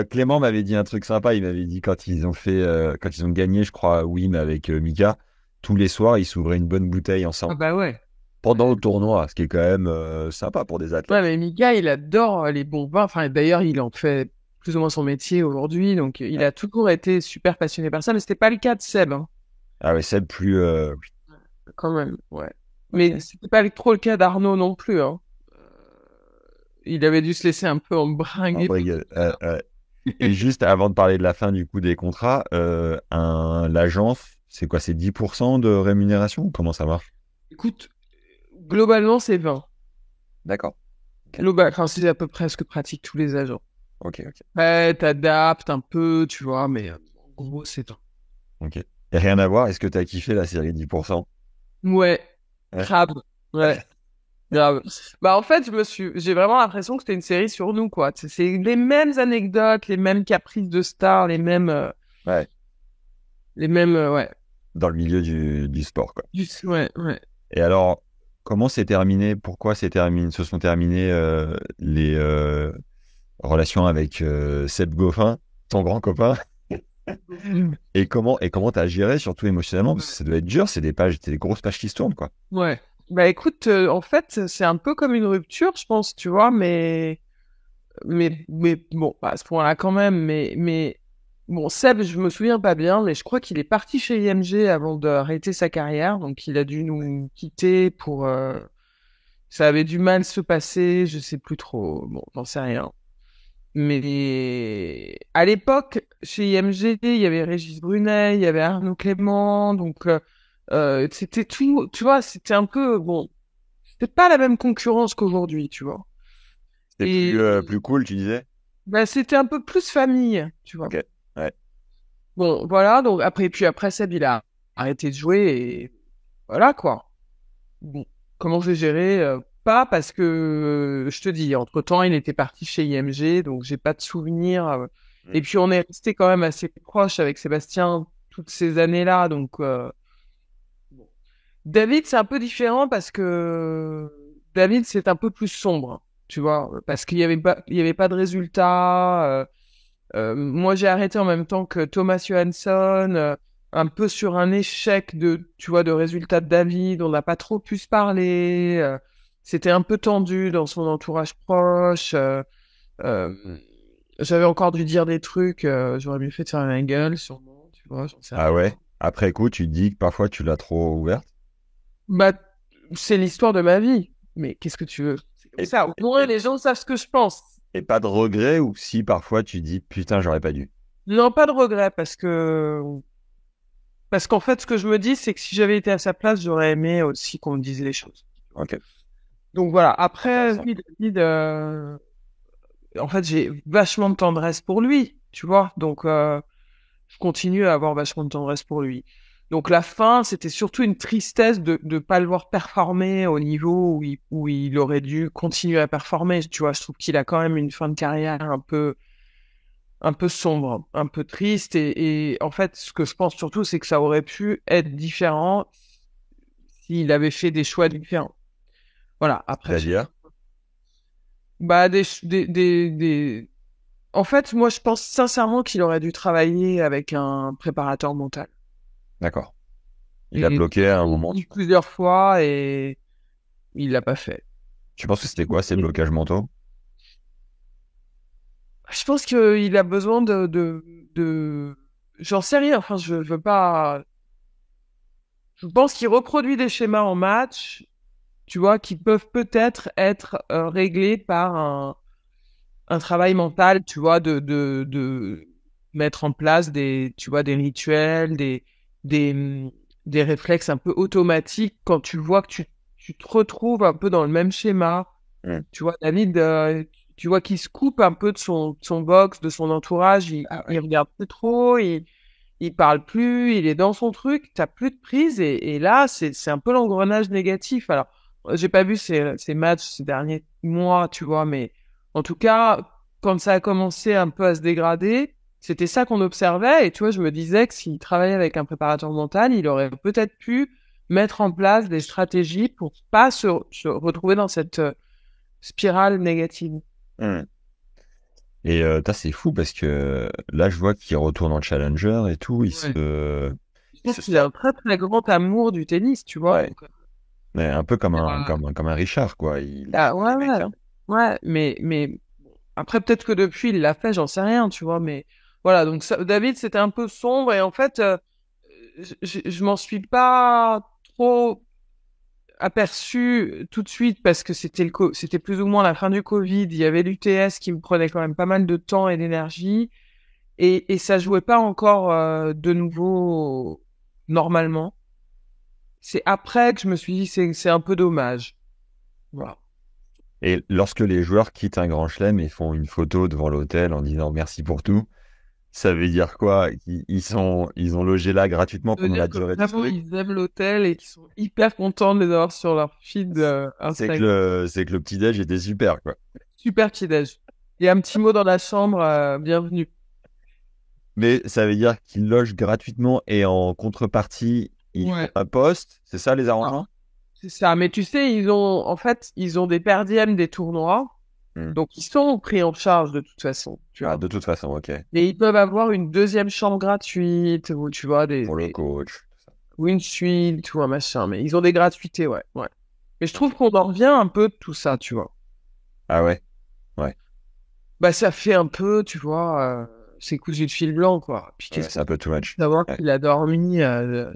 S1: Clément m'avait dit un truc sympa. Il m'avait dit quand ils ont gagné, je crois, Wim avec Mika, tous les soirs, ils s'ouvraient une bonne bouteille
S2: Ah
S1: ensemble
S2: bah ouais.
S1: pendant le tournoi, ce qui est quand même sympa pour des
S2: Ouais,
S1: athlètes.
S2: mais Mika, il adore les bons vins. Enfin, d'ailleurs, il en fait plus ou moins son métier aujourd'hui. Donc, il
S1: Ouais.
S2: a toujours été super passionné par ça. Mais c'était pas le cas de Seb, hein,
S1: Ah ouais, c'est plus.
S2: quand même. Ouais. Mais
S1: Ok.
S2: c'était pas trop le cas d'Arnaud non plus, hein. Il avait dû se laisser un peu
S1: En
S2: embringuer.
S1: brigade. Et juste avant de parler de la fin du coup des contrats, l'agence, c'est quoi? C'est 10% de rémunération ou comment ça marche?
S2: Écoute, globalement, c'est 20.
S1: D'accord. Ok.
S2: Enfin, c'est à peu près ce que pratiquent tous les agents.
S1: Ok, ok.
S2: Ouais, t'adaptes un peu, tu vois, mais en gros, c'est 20.
S1: Ok. Et rien à voir, est-ce que tu as kiffé la série 10%?
S2: Ouais,
S1: Ouais.
S2: grave. Ouais. Grave. Bah, en fait, j'ai vraiment l'impression que c'était une série sur nous, quoi. C'est les mêmes anecdotes, les mêmes caprices de stars,
S1: Ouais.
S2: ouais.
S1: Dans le milieu du sport, quoi.
S2: Ouais, ouais.
S1: Et alors, comment c'est terminé? Pourquoi se sont terminées les relations avec Seb Goffin, ton grand copain? Et comment t'as géré, surtout émotionnellement, parce que ça doit être dur, c'est des grosses pages qui se tournent, quoi.
S2: Ouais. Bah, écoute, en fait, c'est un peu comme une rupture, je pense, tu vois, mais bon, pas à ce point-là quand même, bon, Seb, je me souviens pas bien, mais je crois qu'il est parti chez IMG avant d'arrêter sa carrière, donc il a dû nous quitter ça avait du mal se passer, je sais plus trop, bon, j'en sais rien. Mais à l'époque, chez IMG, il y avait Régis Brunet, il y avait Arnaud Clément, donc c'était tout, tu vois, c'était un peu, bon, c'était pas la même concurrence qu'aujourd'hui, tu vois.
S1: C'était plus,
S2: Et
S1: plus cool, tu disais?
S2: bah, c'était un peu plus famille, tu vois.
S1: Ok. Ouais.
S2: Bon, voilà, donc puis après Seb, il a arrêté de jouer et voilà, quoi. Bon, comment j'ai géré? Pas parce que, je te dis, entre-temps, il était parti chez IMG, donc j'ai pas de souvenir. Et
S1: Mm.
S2: puis on est resté quand même assez proche avec Sébastien toutes ces années-là, donc bon. David, c'est un peu différent parce que David, c'est un peu plus sombre, tu vois, parce qu'il y avait pas de résultats. Moi, j'ai arrêté en même temps que Thomas Johansson, un peu sur un échec tu vois, de résultats de David. On n'a pas trop pu se parler. C'était un peu tendu dans son entourage proche. Euh, J'avais encore dû dire des trucs. J'aurais mieux fait de faire un gueule, sûrement. Tu vois, j'en sais
S1: Ah
S2: rien.
S1: ouais? Après coup, tu te dis que parfois tu l'as trop ouverte.
S2: Bah, c'est l'histoire de ma vie. Mais qu'est-ce que tu veux? C'est comme
S1: Et,
S2: ça. Au moins,
S1: et,
S2: les gens savent ce que je pense.
S1: et pas de regret, ou si parfois tu dis putain, j'aurais pas dû.
S2: Non, pas de regret parce qu'en fait, ce que je me dis, c'est que si j'avais été à sa place, j'aurais aimé aussi qu'on me dise les choses.
S1: Ok.
S2: Donc voilà. Après,
S1: Intéressant.
S2: oui, David, en fait, j'ai vachement de tendresse pour lui, tu vois. Donc, je continue à avoir vachement de tendresse pour lui. Donc la fin, c'était surtout une tristesse de pas le voir performer au niveau où il aurait dû continuer à performer. Tu vois, je trouve qu'il a quand même une fin de carrière un peu sombre, un peu triste. Et en fait, ce que je pense surtout, c'est que ça aurait pu être différent s'il avait fait des choix différents. Voilà. Après,
S1: C'est-à-dire?
S2: bah, en fait, moi, je pense sincèrement qu'il aurait dû travailler avec un préparateur mental.
S1: D'accord. Il a
S2: Et
S1: bloqué à un moment, tu penses?
S2: plusieurs fois et il l'a pas fait.
S1: Tu penses que c'était quoi ces blocages mentaux?
S2: Je pense qu'il a besoin j'en sais rien. Enfin, je veux pas. Je pense qu'il reproduit des schémas en match, tu vois, qui peuvent peut-être être réglés par un travail mental, tu vois, de mettre en place tu vois, des rituels, des, des réflexes un peu automatiques quand tu vois que tu te retrouves un peu dans le même schéma.
S1: Mm.
S2: Tu vois, David, tu vois qu'il se coupe un peu de son box, de son entourage,
S1: Ah
S2: il
S1: ouais.
S2: regarde plus trop, il parle plus, il est dans son truc, t'as plus de prise, et là, c'est un peu l'engrenage négatif. Alors, j'ai pas vu ces matchs ces derniers mois, tu vois, mais en tout cas, quand ça a commencé un peu à se dégrader, c'était ça qu'on observait, et tu vois, je me disais que s'il travaillait avec un préparateur mental, il aurait peut-être pu mettre en place des stratégies pour pas se retrouver dans cette spirale négative.
S1: Mm. Et c'est fou parce que là, je vois qu'il retourne en challenger et tout.
S2: Ouais. Je
S1: Il
S2: pense
S1: se
S2: qu'il a
S1: sort.
S2: un très très grand amour du tennis, tu vois.
S1: Ouais.
S2: Donc,
S1: Mais un peu comme
S2: euh,
S1: comme un Richard, quoi. Il lâche
S2: ah,
S1: pas
S2: ouais,
S1: les mecs,
S2: ouais,
S1: hein.
S2: ouais, mais après peut-être que depuis il l'a fait, j'en sais rien, tu vois. Mais voilà, donc David c'était un peu sombre et en fait je m'en suis pas trop aperçu tout de suite parce que c'était plus ou moins la fin du Covid. Il y avait l'UTS qui me prenait quand même pas mal de temps et d'énergie. Et ça jouait pas encore de nouveau normalement. C'est après que je me suis dit c'est un peu dommage. Voilà.
S1: Et lorsque les joueurs quittent un grand chelem et font une photo devant l'hôtel en disant merci pour tout, ça veut dire quoi? Ils ont logé là gratuitement
S2: Ça veut
S1: pendant la
S2: dire que
S1: durée du
S2: vraiment
S1: truc?
S2: ils aiment l'hôtel et qu'ils sont hyper contents de les avoir sur leur feed Instagram.
S1: C'est que le petit-déj était super, quoi.
S2: Super petit déj. Et un petit mot dans la chambre, bienvenue.
S1: Mais ça veut dire qu'ils logent gratuitement et en contrepartie, ils font
S2: Ouais.
S1: un poste. C'est ça les
S2: Ah,
S1: arrangements?
S2: c'est ça. Mais tu sais, en fait, ils ont des per diem des tournois.
S1: Hmm.
S2: Donc, ils sont pris en charge de toute façon, tu
S1: Ah,
S2: vois.
S1: de toute façon, ok.
S2: Et ils peuvent avoir une deuxième chambre gratuite, ou tu vois,
S1: Pour le coach.
S2: ou une suite, ou un machin. Mais ils ont des gratuités, ouais, ouais. Mais je trouve
S1: Ok.
S2: qu'on en revient un peu de tout ça, tu vois.
S1: Ah ouais? Ouais.
S2: Bah, ça fait un peu, tu vois, c'est cousu de fil blanc, quoi. Puis
S1: Ouais,
S2: qu'est-ce
S1: c'est
S2: qu'on
S1: un peu too much.
S2: savoir
S1: Ouais.
S2: qu'il a dormi, alors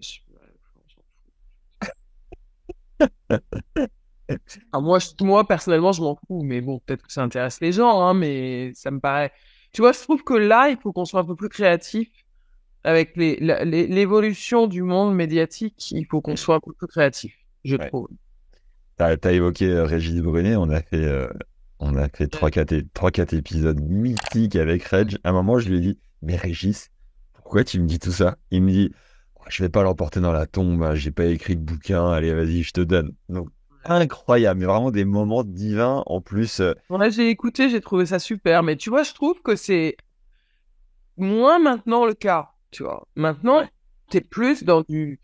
S2: moi, personnellement, je m'en fous, mais bon, peut-être que ça intéresse les gens, hein, mais ça me paraît. Tu vois, je trouve que là, il faut qu'on soit un peu plus créatif avec l'évolution du monde médiatique. Il faut qu'on
S1: Hmm.
S2: soit un peu plus créatif, je
S1: Ouais.
S2: trouve.
S1: T'as évoqué Régis Brunet, on a fait
S2: Ouais.
S1: trois, quatre épisodes mythiques avec Reg. À un moment, je lui ai dit, mais Régis, pourquoi tu me dis tout ça? Il me dit, oh, je vais pas l'emporter dans la tombe, hein, j'ai pas écrit de bouquin, allez, vas-y, je te donne. Donc, incroyable, mais vraiment des moments divins. En plus,
S2: Ouais, j'ai écouté, j'ai trouvé ça super, mais tu vois, je trouve que c'est moins maintenant le cas, tu vois. Maintenant,
S1: ouais,
S2: t'es plus dans du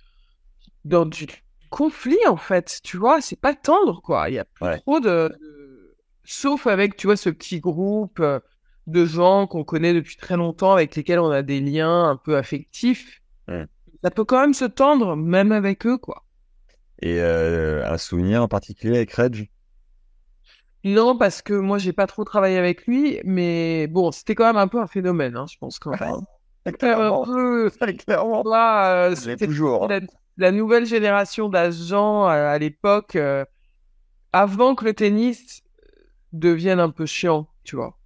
S2: conflit, en fait, tu vois, c'est pas tendre, quoi. Il y a plus
S1: ouais,
S2: trop sauf avec, tu vois, ce petit groupe de gens qu'on connaît depuis très longtemps, avec lesquels on a des liens un peu affectifs.
S1: hmm.
S2: Ça peut quand même se tendre, même avec eux, quoi.
S1: Et un souvenir en particulier avec Reg?
S2: Non, parce que moi, j'ai pas trop travaillé avec lui, mais bon, c'était quand même un peu un phénomène, hein, je pense, quand même. Un
S1: Clairement,
S2: peu,
S1: clairement.
S2: là,
S1: Je l'ai
S2: c'était
S1: toujours, hein.
S2: la nouvelle génération d'agents à l'époque, avant que le tennis devienne un peu chiant, tu vois.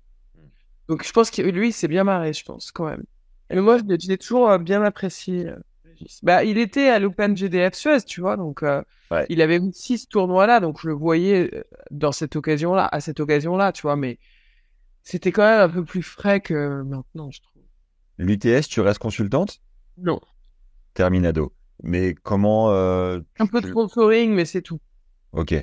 S2: Donc je pense que lui, il s'est bien marré, je pense, quand même. Et moi, je l'ai toujours bien apprécié. Régis. Bah, il était à l'Open GDF Suez, tu vois, donc
S1: Ouais.
S2: il avait aussi ce tournoi-là, donc je le voyais dans cette occasion-là, à cette occasion-là, tu vois, mais c'était quand même un peu plus frais que maintenant, je trouve.
S1: L'UTS, tu restes consultante?
S2: Non.
S1: Terminado. Mais comment
S2: Un peu de sponsoring, mais c'est tout.
S1: Ok.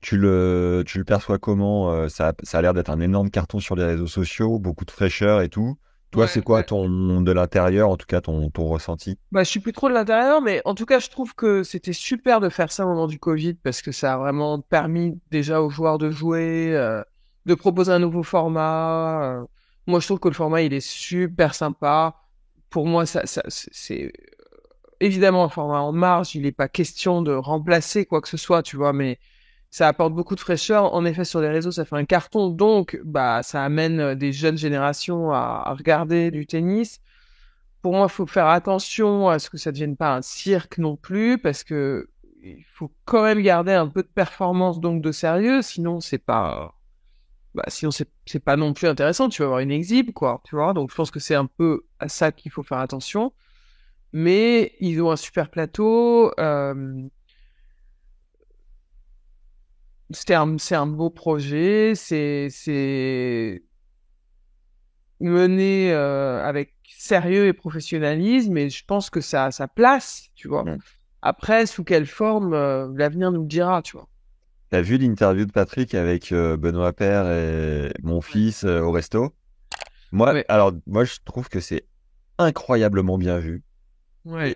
S1: Tu le perçois comment ça a l'air d'être un énorme carton sur les réseaux sociaux, beaucoup de fraîcheur et tout. Toi,
S2: Ouais,
S1: c'est quoi
S2: ouais.
S1: ton de l'intérieur, en tout cas ton ressenti?
S2: Bah, je suis plus trop de l'intérieur, mais en tout cas, je trouve que c'était super de faire ça au moment du Covid parce que ça a vraiment permis déjà aux joueurs de jouer, de proposer un nouveau format. Moi, je trouve que le format, il est super sympa. Pour moi, c'est évidemment un format en marge. Il n'est pas question de remplacer quoi que ce soit, tu vois, mais ça apporte beaucoup de fraîcheur. En effet, sur les réseaux, ça fait un carton. Donc, bah, ça amène des jeunes générations à regarder du tennis. Pour moi, il faut faire attention à ce que ça ne devienne pas un cirque non plus, parce que il faut quand même garder un peu de performance, donc de sérieux, sinon c'est pas, sinon c'est pas non plus intéressant. Tu vas avoir une exhibe, quoi, tu vois. Donc je pense que c'est un peu à ça qu'il faut faire attention. Mais ils ont un super plateau. C'est un beau projet. C'est mené avec sérieux et professionnalisme. Et je pense que ça a sa place, tu vois.
S1: Mm.
S2: Après, sous quelle forme, l'avenir nous le dira, tu vois.
S1: T'as vu l'interview de Patrick avec Benoît Paire et mon
S2: Ouais.
S1: fils au resto? Moi,
S2: Ouais.
S1: alors, moi, je trouve que c'est incroyablement bien vu
S2: Ouais.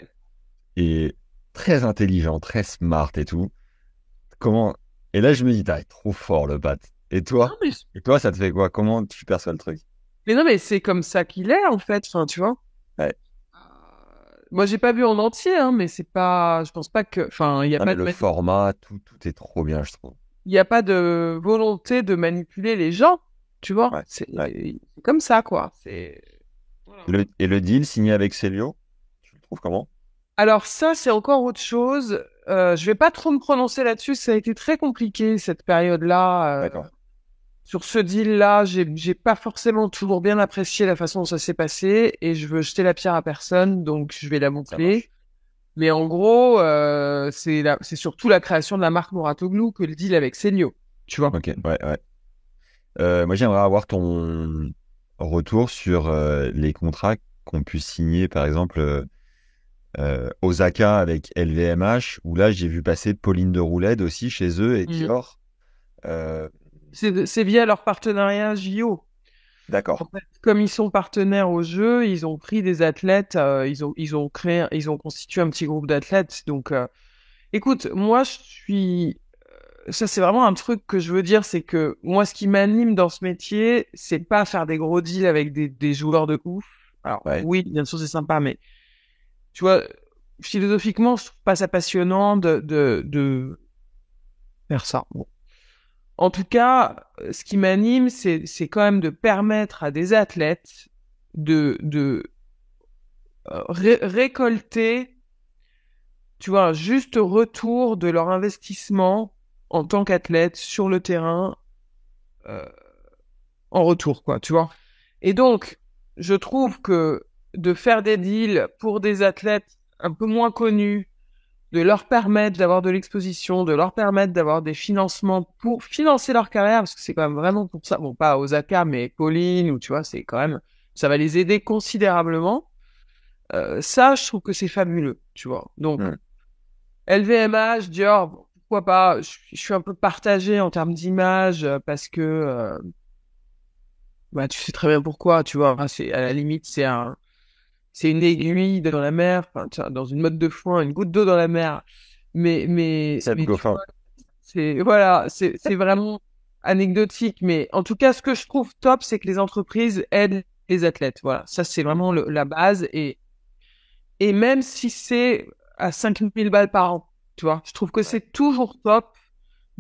S1: et, et très intelligent, très smart et tout. Comment? Et là, je me dis, t'es trop fort, le Pat. Et
S2: Non,
S1: toi?
S2: mais,
S1: Et toi, ça te fait quoi? Comment tu perçois le truc?
S2: mais non, mais c'est comme ça qu'il est, en fait. Enfin, tu vois.
S1: Ouais.
S2: Moi, j'ai pas vu en entier, hein, mais c'est pas. Je pense pas que. Enfin, il y a
S1: Ah, mais
S2: pas
S1: le format, tout est trop bien, je trouve.
S2: il y a pas de volonté de manipuler les gens, tu vois.
S1: Ouais, ouais.
S2: C'est comme ça, quoi. C'est. Voilà.
S1: Et le deal signé avec Célio, tu le trouves comment?
S2: Alors ça, c'est encore autre chose. Je vais pas trop me prononcer là-dessus. Ça a été très compliqué cette période-là.
S1: D'accord,
S2: Sur ce deal-là, j'ai pas forcément toujours bien apprécié la façon dont ça s'est passé et je veux jeter la pierre à personne, donc je vais la
S1: ça
S2: boucler.
S1: marche.
S2: Mais en gros, c'est surtout la création de la marque Mouratoglou que le deal avec Célio, tu vois.
S1: Ok, ouais, ouais. Moi, j'aimerais avoir ton retour sur les contrats qu'on puisse signer, par exemple, Osaka avec LVMH, où là, j'ai vu passer Pauline de Roulette aussi chez eux et
S2: Mhm.
S1: Dior. Euh,
S2: C'est via leur partenariat JO. En
S1: d'accord.
S2: fait, comme ils sont partenaires au jeu, ils ont pris des athlètes, ils ont constitué un petit groupe d'athlètes. Donc, écoute, moi, ça c'est vraiment un truc que je veux dire, c'est que moi, ce qui m'anime dans ce métier, c'est pas faire des gros deals avec des joueurs de ouf. Alors,
S1: Ouais.
S2: oui, bien sûr, c'est sympa, mais tu vois, philosophiquement, je trouve pas ça passionnant de faire ça. Bon. En tout cas, ce qui m'anime, c'est quand même de permettre à des athlètes de récolter, tu vois, un juste retour de leur investissement en tant qu'athlète sur le terrain euh, en retour, quoi, tu vois. Et donc, je trouve que de faire des deals pour des athlètes un peu moins connus, de leur permettre d'avoir de l'exposition, de leur permettre d'avoir des financements pour financer leur carrière, parce que c'est quand même vraiment pour ça, bon, pas Osaka, mais Pauline, ou tu vois, c'est quand même, ça va les aider considérablement. Ça, je trouve que c'est fabuleux, tu vois. Donc,
S1: Hmm.
S2: LVMH, Dior, bon, pourquoi pas, je suis un peu partagé en termes d'image, parce que, bah, tu sais très bien pourquoi, tu vois, enfin, c'est, à la limite, c'est une aiguille dans la mer, enfin, tiens, dans une motte de foin, une goutte d'eau dans la mer.
S1: Seb
S2: Mais tu
S1: Goffin.
S2: vois, voilà, c'est vraiment anecdotique. Mais en tout cas, ce que je trouve top, c'est que les entreprises aident les athlètes. Voilà, ça, c'est
S1: Hmm.
S2: vraiment la base. Et même si c'est à 5000 balles par an, tu vois, je trouve que
S1: Ouais.
S2: c'est toujours top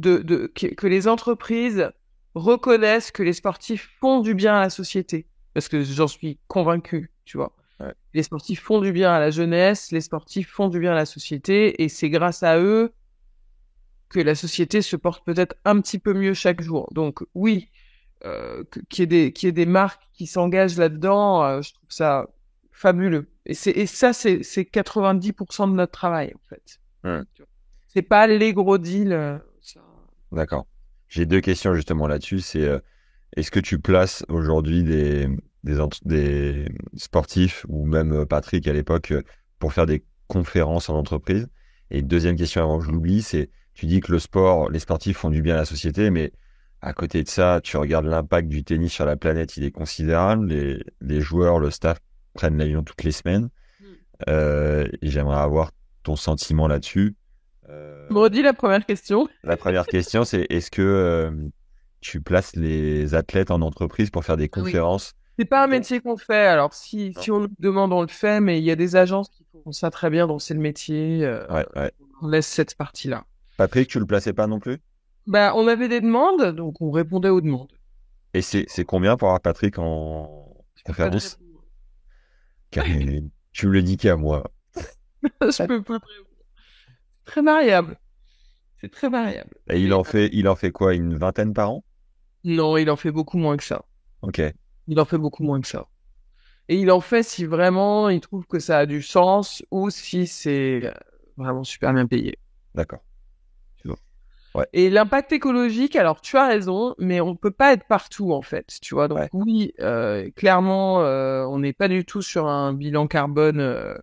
S2: que les entreprises reconnaissent que les sportifs font du bien à la société. Parce que j'en suis convaincu, tu vois.
S1: Ouais.
S2: Les sportifs font du bien à la jeunesse, les sportifs font du bien à la société, et c'est grâce à eux que la société se porte peut-être un petit peu mieux chaque jour. Donc oui, qu'il y ait des marques qui s'engagent là-dedans, je trouve ça fabuleux. Et ça, c'est 90% de notre travail, en fait.
S1: Hmm.
S2: C'est pas les gros deals.
S1: D'accord. J'ai deux questions justement là-dessus. C'est est-ce que tu places aujourd'hui des sportifs ou même Patrick à l'époque pour faire des conférences en entreprise? Et deuxième question avant que je l'oublie, c'est tu dis que le sport, les sportifs font du bien à la société, mais à côté de ça, tu regardes l'impact du tennis sur la planète, il est considérable. Les joueurs, le staff prennent l'avion toutes les semaines. Et j'aimerais avoir ton sentiment là-dessus.
S2: Me redis la première question.
S1: La première question, c'est est-ce que tu places les athlètes en entreprise pour faire des
S2: Ah oui.
S1: conférences
S2: C'est pas un
S1: dont...
S2: métier qu'on fait. Alors,
S1: Non.
S2: si on nous demande, on le fait, mais il y a des agences qui font ça très bien, donc c'est le métier.
S1: Ouais, ouais.
S2: On laisse cette partie-là.
S1: Patrick, tu le plaçais pas non plus?
S2: Bah, on avait des demandes, donc on répondait aux demandes.
S1: Et c'est combien pour avoir Patrick en
S2: Je peux pas te
S1: conférence?
S2: répondre.
S1: Tu me le dis qu'à moi.
S2: Je peux pas te répondre. Très variable. C'est très variable.
S1: Et
S2: Mais
S1: il en fait quoi, une vingtaine par an?
S2: Non, il en fait beaucoup moins que ça.
S1: Ok,
S2: Il en fait beaucoup moins que ça. Et il en fait si vraiment il trouve que ça a du sens ou si c'est vraiment super bien payé.
S1: d'accord.
S2: Tu vois.
S1: Ouais,
S2: Et l'impact écologique, alors tu as raison, mais on peut pas être partout en fait, tu vois. Donc
S1: ouais,
S2: oui, clairement, on n'est pas du tout sur un bilan carbone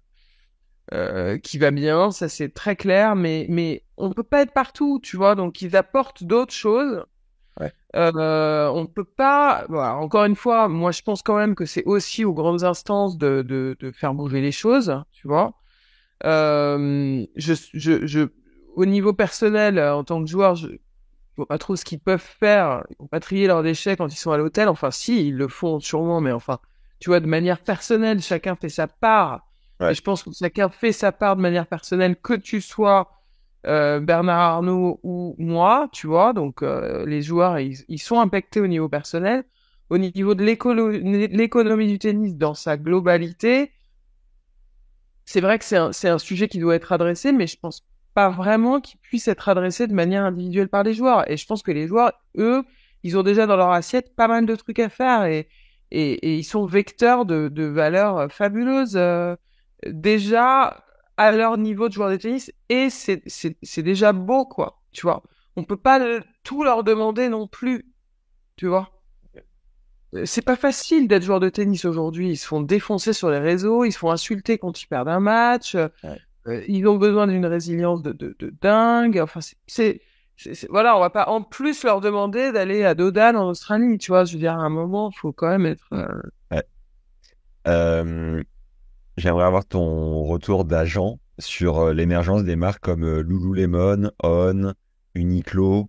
S2: qui va bien, ça c'est très clair, mais on peut pas être partout, tu vois. Donc ils apportent d'autres choses.
S1: ouais.
S2: On peut pas. Voilà, encore une fois, moi je pense quand même que c'est aussi aux grandes instances de faire bouger les choses, tu vois. Au niveau personnel, en tant que joueur, je vois pas trop ce qu'ils peuvent faire. Ils vont pas trier leurs déchets quand ils sont à l'hôtel. Enfin, si, ils le font sûrement, mais enfin, tu vois, de manière personnelle, chacun fait sa part. Et
S1: Ouais.
S2: je pense que chacun fait sa part de manière personnelle, que tu sois Bernard Arnault ou moi, tu vois. Donc, les joueurs, ils sont impactés au niveau personnel. Au niveau de l'économie du tennis dans sa globalité, c'est vrai que c'est un sujet qui doit être adressé, mais je pense pas vraiment qu'il puisse être adressé de manière individuelle par les joueurs. Et je pense que les joueurs, eux, ils ont déjà dans leur assiette pas mal de trucs à faire et ils sont vecteurs de valeurs fabuleuses déjà à leur niveau de joueur de tennis et c'est déjà beau, quoi, tu vois. On peut pas tout leur demander non plus, tu vois. C'est pas facile d'être joueur de tennis aujourd'hui. Ils se font défoncer sur les réseaux, ils se font insulter quand ils perdent un match.
S1: Ouais.
S2: Ils ont besoin d'une résilience de dingue. Enfin, voilà, on va pas en plus leur demander d'aller à Dodan en Australie, tu vois. Je veux dire, à un moment, faut quand même être.
S1: Ouais. Euh, J'aimerais avoir ton retour d'agent sur l'émergence des marques comme Lululemon, On, Uniqlo.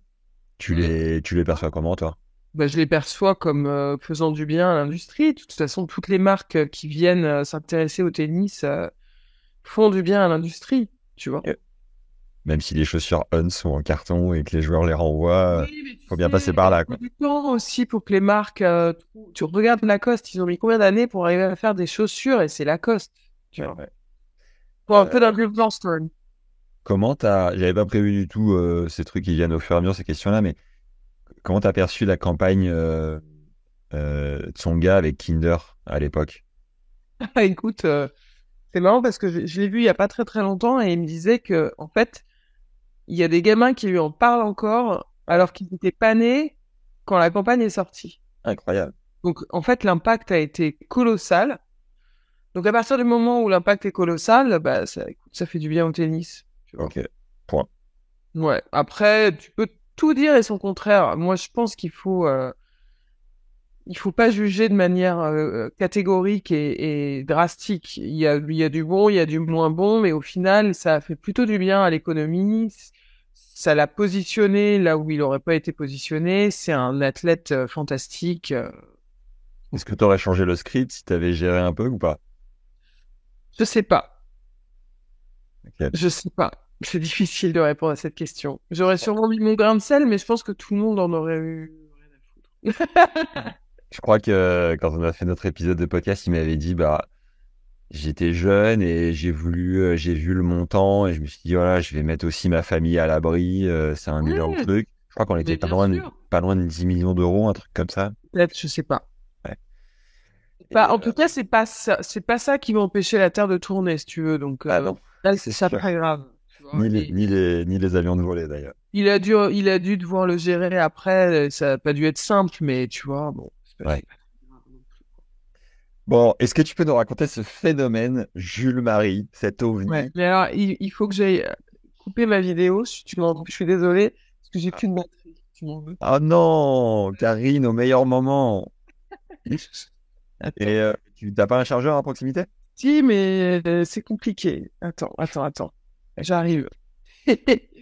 S1: Tu les perçois comment, toi?
S2: Bah, je les perçois comme faisant du bien à l'industrie. De toute façon, toutes les marques qui viennent s'intéresser au tennis font du bien à l'industrie, tu vois.
S1: Ok. Même si les chaussures On sont en carton et que les joueurs les renvoient,
S2: Oui, mais tu
S1: faut bien passer
S2: sais,
S1: par
S2: il
S1: là,
S2: faut
S1: quoi.
S2: du temps aussi pour que les marques. Tu regardes Lacoste, ils ont mis combien d'années pour arriver à faire des chaussures et c'est Lacoste, tu
S1: Ouais,
S2: vois.
S1: ouais.
S2: Faut un peu
S1: Euh,
S2: d'influence, turn.
S1: J'avais pas prévu du tout ces trucs qui viennent au fur et à mesure, ces questions-là, mais comment t'as perçu la campagne Tsonga avec Kinder à l'époque?
S2: Écoute, c'est marrant parce que je l'ai vu il y a pas très très longtemps et il me disait que en fait, il y a des gamins qui lui en parlent encore
S1: Ouais.
S2: alors qu'ils n'étaient pas nés quand la campagne est sortie.
S1: Incroyable.
S2: Donc en fait, l'impact a été colossal. Donc à partir du moment où l'impact est colossal, bah écoute, ça fait du bien au tennis, tu vois.
S1: Ok. Point.
S2: Ouais. Après, tu peux tout dire et son contraire. Moi, je pense il faut pas juger de manière catégorique et drastique. Il y a du bon, il y a du moins bon, mais au final, ça a fait plutôt du bien à l'économie. Ça l'a positionné là où il aurait pas été positionné. C'est un athlète fantastique.
S1: Est-ce que t'aurais changé le script si t'avais géré un peu ou pas?
S2: Je sais pas.
S1: Ok.
S2: Je sais pas. C'est difficile de répondre à cette question. J'aurais sûrement mis mon grain de sel, mais je pense que tout le monde en aurait eu rien à foutre.
S1: Je crois que quand on a fait notre épisode de podcast, il m'avait dit, bah, j'étais jeune et j'ai vu le montant et je me suis dit, voilà, je vais mettre aussi ma famille à l'abri, c'est un énorme
S2: Ouais,
S1: truc. Je crois qu'on
S2: mais
S1: était
S2: bien sûr.
S1: pas loin de 10 millions d'euros, un truc comme ça.
S2: Peut-être, je sais pas.
S1: Ouais.
S2: Bah,
S1: Et,
S2: en tout cas, c'est pas ça qui va empêcher la Terre de tourner, si tu veux. Donc,
S1: ah non,
S2: là,
S1: c'est
S2: c'est
S1: sûr.
S2: pas grave. Tu vois. Et
S1: Ni les avions de voler d'ailleurs.
S2: il a dû devoir le gérer après. Ça a pas dû être simple, mais tu vois, bon,
S1: Ouais.
S2: c'est pas très grave non plus.
S1: Bon, est-ce que tu peux nous raconter ce phénomène, Jules Marie, cet
S2: Ouais.
S1: ovni?
S2: Mais alors, il faut que j'aille couper ma vidéo. Si tu m'en... Je suis désolé, parce que j'ai plus de batterie. Tu m'en veux?
S1: Oh non, Karine, au meilleur moment.
S2: Attends.
S1: Et tu t'as pas un chargeur à proximité?
S2: Si, mais c'est compliqué. Attends. J'arrive.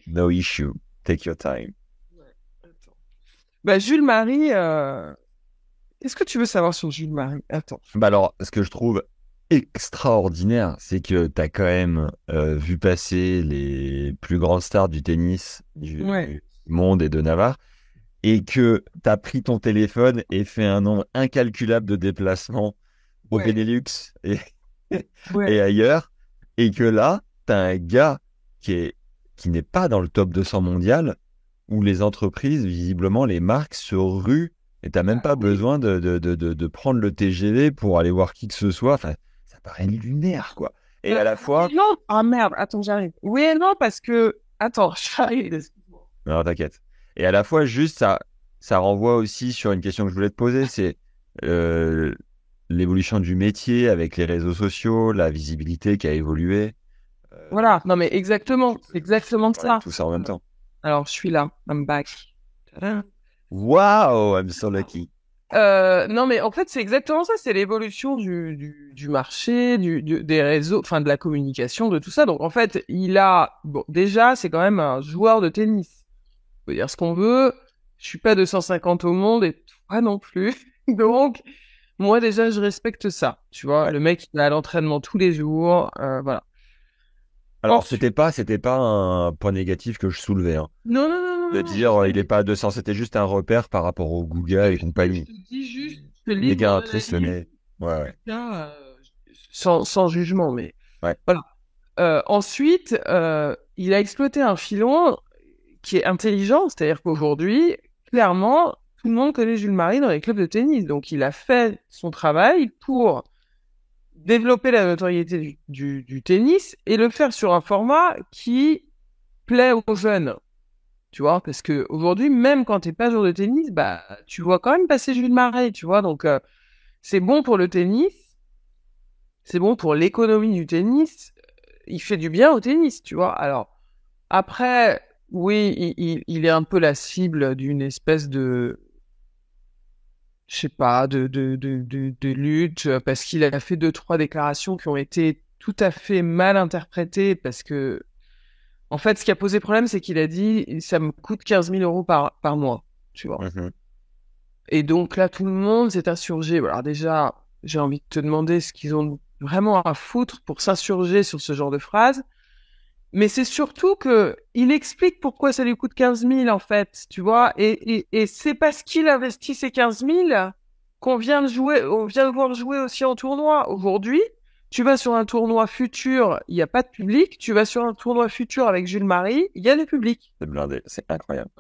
S1: No issue. Take your time.
S2: Ouais, attends. Bah, Jules Marie, qu'est-ce que tu veux savoir sur Jules Marie? Attends.
S1: Bah alors, ce que je trouve extraordinaire, c'est que tu as quand même vu passer les plus grandes stars du tennis
S2: Ouais,
S1: du monde et de Navarre, et que tu as pris ton téléphone et fait un nombre incalculable de déplacements au
S2: ouais,
S1: Benelux et,
S2: ouais,
S1: et ailleurs, et que là, tu as un gars qui n'est pas dans le top 200 mondial, où les entreprises, visiblement, les marques se ruent Et t'as même pas besoin de prendre le TGV pour aller voir qui que ce soit. Enfin, ça paraît lunaire, quoi. Et à la fois...
S2: Non, ah merde, attends, j'arrive. Oui et non, parce que, attends, j'arrive.
S1: Non, t'inquiète. Et à la fois, juste, ça renvoie aussi sur une question que je voulais te poser, c'est euh, l'évolution du métier avec les réseaux sociaux, la visibilité qui a évolué.
S2: Voilà, non mais exactement, c'est exactement
S1: Ouais,
S2: ça.
S1: tout ça en même temps.
S2: Alors, je suis là, I'm back. Tadam.
S1: Wow, I'm so lucky.
S2: Non mais en fait c'est exactement ça, c'est l'évolution du marché, des réseaux, enfin de la communication, de tout ça. Donc en fait bon déjà c'est quand même un joueur de tennis. On peut dire ce qu'on veut, je suis pas 250 au monde et toi non plus. Donc moi déjà je respecte ça, tu vois.
S1: Ouais.
S2: Le mec il est à l'entraînement tous les jours, voilà.
S1: Alors,
S2: Ensuite,
S1: c'était pas un point négatif que je soulevais, hein.
S2: non non non non
S1: De
S2: non,
S1: dire, il est pas à 200, c'était juste un repère par rapport au Google et
S2: je
S1: compagnie.
S2: te dis juste que
S1: Méga
S2: libre
S1: triste,
S2: d'analyse,
S1: mais ouais, ouais.
S2: sans jugement, mais
S1: Ouais.
S2: voilà. Ensuite, il a exploité un filon qui est intelligent, c'est-à-dire qu'aujourd'hui, clairement, tout le monde connaît Jules Marie dans les clubs de tennis. Donc, il a fait son travail pour développer la notoriété du tennis et le faire sur un format qui plaît aux jeunes. Tu vois, parce que aujourd'hui, même quand t'es pas joueur de tennis, bah, tu vois quand même passer Jules Marie, tu vois. Donc, c'est bon pour le tennis, c'est bon pour l'économie du tennis. Il fait du bien au tennis, tu vois. Alors, après, oui, il est un peu la cible d'une espèce de, je sais pas, de lutte, parce qu'il a fait deux, trois déclarations qui ont été tout à fait mal interprétées, parce que, en fait, ce qui a posé problème, c'est qu'il a dit, ça me coûte 15 000 euros par mois, tu vois.
S1: Mhm.
S2: Et donc là, tout le monde s'est insurgé. Alors déjà, j'ai envie de te demander ce qu'ils ont vraiment à foutre pour s'insurger sur ce genre de phrase. Mais c'est surtout que il explique pourquoi ça lui coûte 15 000 en fait, tu vois. Et c'est parce qu'il investit ces 15 000 qu'on vient de jouer, on vient de voir jouer aussi en tournoi. Aujourd'hui, tu vas sur un tournoi futur, il n'y a pas de public. Tu vas sur un tournoi futur avec Jules Marie, il y a du public.
S1: C'est blindé, c'est incroyable.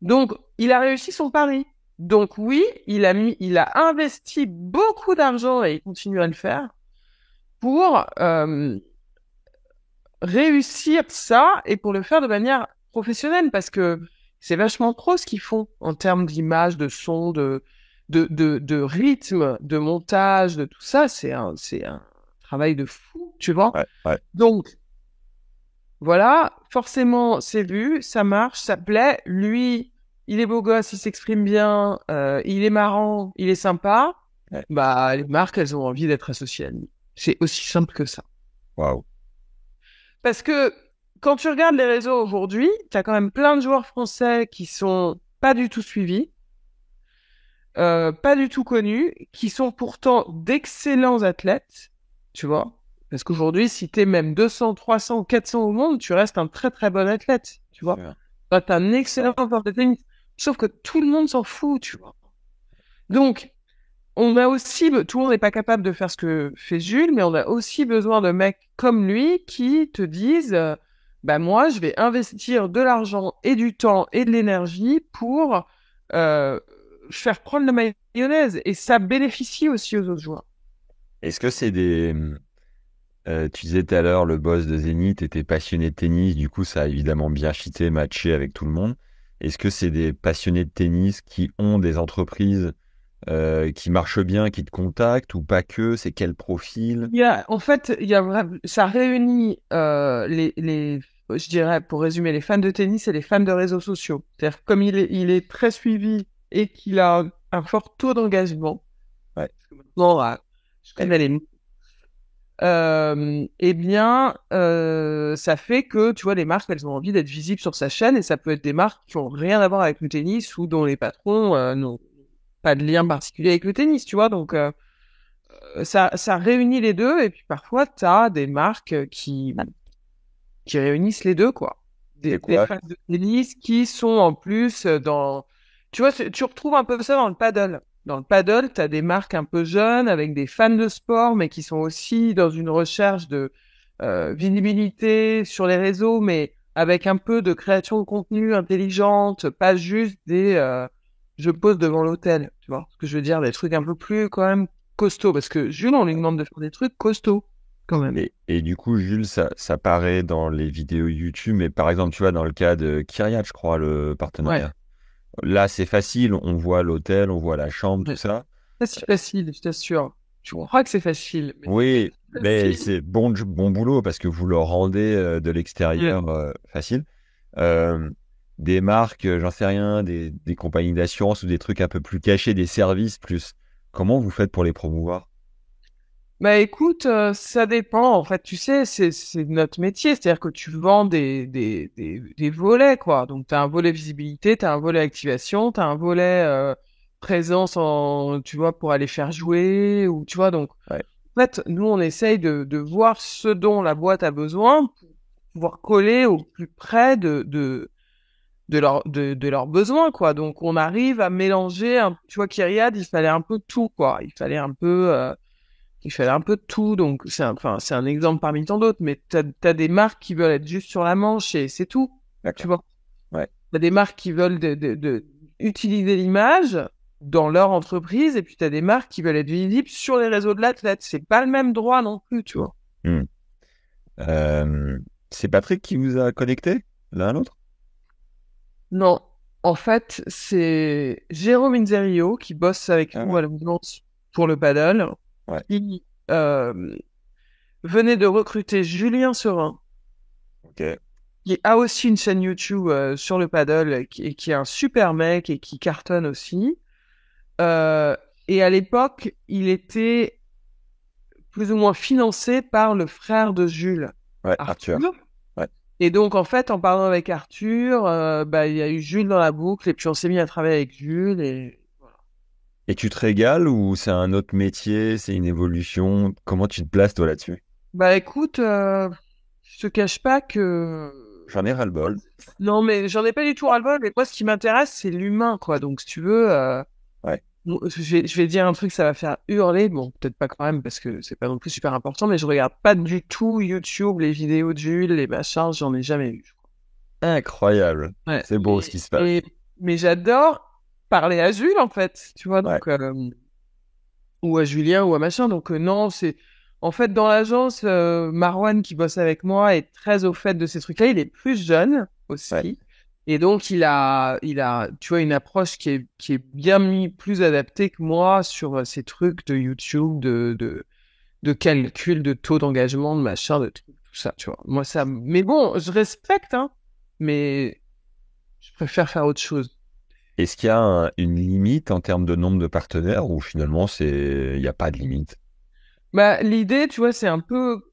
S2: Donc, il a réussi son pari. Donc oui, il a investi beaucoup d'argent et il continue à le faire pour réussir ça et pour le faire de manière professionnelle parce que c'est vachement pro ce qu'ils font en termes d'image, de son, de rythme, de montage, de tout ça. C'est un travail de fou, tu vois.
S1: Ouais, ouais.
S2: Donc, voilà, forcément, c'est vu, ça marche, ça plaît. Lui, il est beau gosse, il s'exprime bien, il est marrant, il est sympa.
S1: Ouais.
S2: Bah, les marques, elles ont envie d'être associées à lui. C'est aussi simple que ça.
S1: Waouh.
S2: Parce que quand tu regardes les réseaux aujourd'hui, t'as quand même plein de joueurs français qui sont pas du tout suivis, pas du tout connus, qui sont pourtant d'excellents athlètes, tu vois. Parce qu'aujourd'hui, si t'es même 200, 300, 400 au monde, tu restes un très très bon athlète, tu vois. T'as un excellent joueur de tennis. Sauf que tout le monde s'en fout, tu vois. Donc, on a aussi, tout le monde n'est pas capable de faire ce que fait Jules, mais on a aussi besoin de mecs comme lui qui te disent, bah moi, je vais investir de l'argent et du temps et de l'énergie pour faire prendre la mayonnaise. Et ça bénéficie aussi aux autres joueurs.
S1: Est-ce que c'est des... tu disais tout à l'heure, le boss de Zénith était passionné de tennis, du coup ça a évidemment bien fité, matché avec tout le monde. Est-ce que c'est des passionnés de tennis qui ont des entreprises qui marchent bien, qui te contactent ou pas que? C'est quel profil?
S2: En fait, ça réunit je dirais, pour résumer, les fans de tennis et les fans de réseaux sociaux. C'est-à-dire que comme il est très suivi et qu'il a un fort taux d'engagement,
S1: Ouais.
S2: bon, je connais les mots, eh bien, ça fait que, tu vois, les marques, elles ont envie d'être visibles sur sa chaîne et ça peut être des marques qui ont rien à voir avec le tennis ou dont les patrons n'ont pas de lien particulier avec le tennis, tu vois. Donc, ça réunit les deux et puis parfois, t'as des marques qui réunissent les deux, quoi. Des fans de tennis qui sont en plus dans... Tu vois, tu retrouves un peu ça dans le paddle. Dans le paddle, t'as des marques un peu jeunes avec des fans de sport, mais qui sont aussi dans une recherche de visibilité sur les réseaux, mais avec un peu de création de contenu intelligente, pas juste des je pose devant l'hôtel, tu vois. Ce que je veux dire, des trucs un peu plus quand même costauds, parce que Jules, on lui demande de faire des trucs costauds quand même.
S1: Et du coup, Jules, ça paraît dans les vidéos YouTube, mais par exemple, tu vois, dans le cas de Kyriat, je crois, le partenariat.
S2: Ouais.
S1: Là, c'est facile, on voit l'hôtel, on voit la chambre, tout
S2: Ouais.
S1: ça.
S2: C'est pas si facile, je t'assure. Tu crois que c'est facile, mais c'est
S1: Oui,
S2: pas
S1: mais
S2: facile.
S1: c'est bon boulot parce que vous le rendez de
S2: Ouais.
S1: l'extérieur facile. Euh, des marques, j'en sais rien, des compagnies d'assurance ou des trucs un peu plus cachés, des services plus. Comment vous faites pour les promouvoir?
S2: Bah écoute, ça dépend. En fait, tu sais, c'est notre métier. C'est-à-dire que tu vends des volets, quoi. Donc, tu as un volet visibilité, tu as un volet activation, tu as un volet présence, tu vois, pour aller faire jouer. Ou tu vois, donc,
S1: Ouais.
S2: en fait, nous, on essaye de voir ce dont la boîte a besoin pour pouvoir coller au plus près de leurs besoins, quoi. Donc, on arrive à mélanger, tu vois, Kyriad, il fallait un peu tout, quoi. Il fallait un peu de tout, donc c'est un exemple parmi tant d'autres, mais t'as des marques qui veulent être juste sur la manche et c'est tout, tu
S1: D'accord.
S2: vois.
S1: Ouais.
S2: T'as des marques qui veulent de utiliser l'image dans leur entreprise, et puis t'as des marques qui veulent être visibles sur les réseaux de l'athlète. C'est pas le même droit non plus, tu vois.
S1: Hmm. Euh, c'est Patrick qui vous a connecté l'un à l'autre?
S2: Non, en fait, c'est Jérôme Inzerio qui bosse avec
S1: Ah
S2: nous
S1: ouais.
S2: à l'Alliance pour le paddle,
S1: Ouais.
S2: qui venait de recruter Julien Serin,
S1: Ok.
S2: qui a aussi une chaîne YouTube sur le paddle, qui est un super mec et qui cartonne aussi. Euh, et à l'époque, il était plus ou moins financé par le frère de Jules,
S1: Ouais,
S2: Arthur.
S1: Arthur. Ouais.
S2: Et donc, en fait, en parlant avec Arthur, bah, il y a eu Jules dans la boucle, et puis on s'est mis à travailler avec Jules, et voilà.
S1: Et tu te régales ou c'est un autre métier, c'est une évolution? Comment tu te places toi là-dessus?
S2: Bah écoute, je te cache pas que...
S1: J'en ai ras-le-bol.
S2: Non, mais j'en ai pas du tout ras-le-bol, mais moi, ce qui m'intéresse, c'est l'humain, quoi. Donc, si tu veux...
S1: Ouais.
S2: Bon, je vais dire un truc, ça va faire hurler. Bon, peut-être pas quand même, parce que c'est pas non plus super important, mais je regarde pas du tout YouTube, les vidéos de Jules, les machins, j'en ai jamais vu.
S1: Incroyable.
S2: Ouais.
S1: C'est beau ce qui se passe.
S2: Mais j'adore parler à Jules, en fait, tu vois,
S1: Ouais.
S2: donc, ou à Julien, ou à machin. Donc, non, c'est, en fait, dans l'agence, Marwan, qui bosse avec moi, est très au fait de ces trucs-là. Il est plus jeune
S1: Ouais.
S2: aussi. Et donc, tu vois, une approche qui est bien plus adaptée que moi sur ces trucs de YouTube, de calcul, de taux d'engagement, de machin, de trucs, tout ça, tu vois. Moi, ça, mais bon, je respecte, hein, mais je préfère faire autre chose.
S1: Est-ce qu'il y a une limite en termes de nombre de partenaires ou finalement il n'y a pas de limite?
S2: Bah, l'idée, tu vois, c'est un peu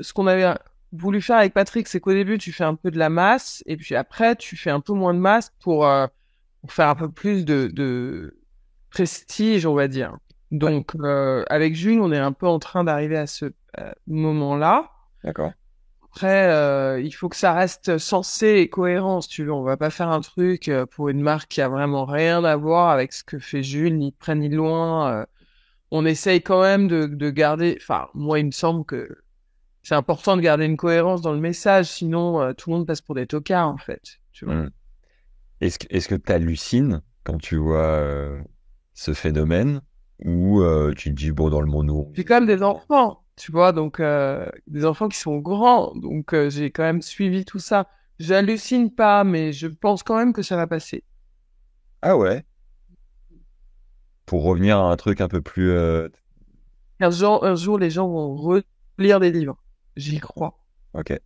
S2: ce qu'on avait voulu faire avec Patrick, c'est qu'au début, tu fais un peu de la masse, et puis après, tu fais un peu moins de masse pour faire un peu plus de prestige, on va dire.
S1: Ouais.
S2: Donc, avec Jules, on est un peu en train d'arriver à ce moment-là.
S1: D'accord.
S2: Après, il faut que ça reste sensé et cohérent, si tu veux. On va pas faire un truc pour une marque qui a vraiment rien à voir avec ce que fait Jules, ni de près ni de loin. On essaye quand même de garder... Enfin, moi, il me semble que c'est important de garder une cohérence dans le message, sinon tout le monde passe pour des tocards, en fait. Tu vois.
S1: Hmm. Est-ce que tu hallucines quand tu vois ce phénomène ou tu te dis, bon, dans le monde où on
S2: J'ai
S1: vit,
S2: quand même des enfants, tu vois, donc des enfants qui sont grands, donc j'ai quand même suivi tout ça. J'hallucine pas, mais je pense quand même que ça va passer.
S1: Ah ouais, pour revenir à un truc un peu plus...
S2: Un jour, les gens vont relire des livres. J'y crois.
S1: Ok.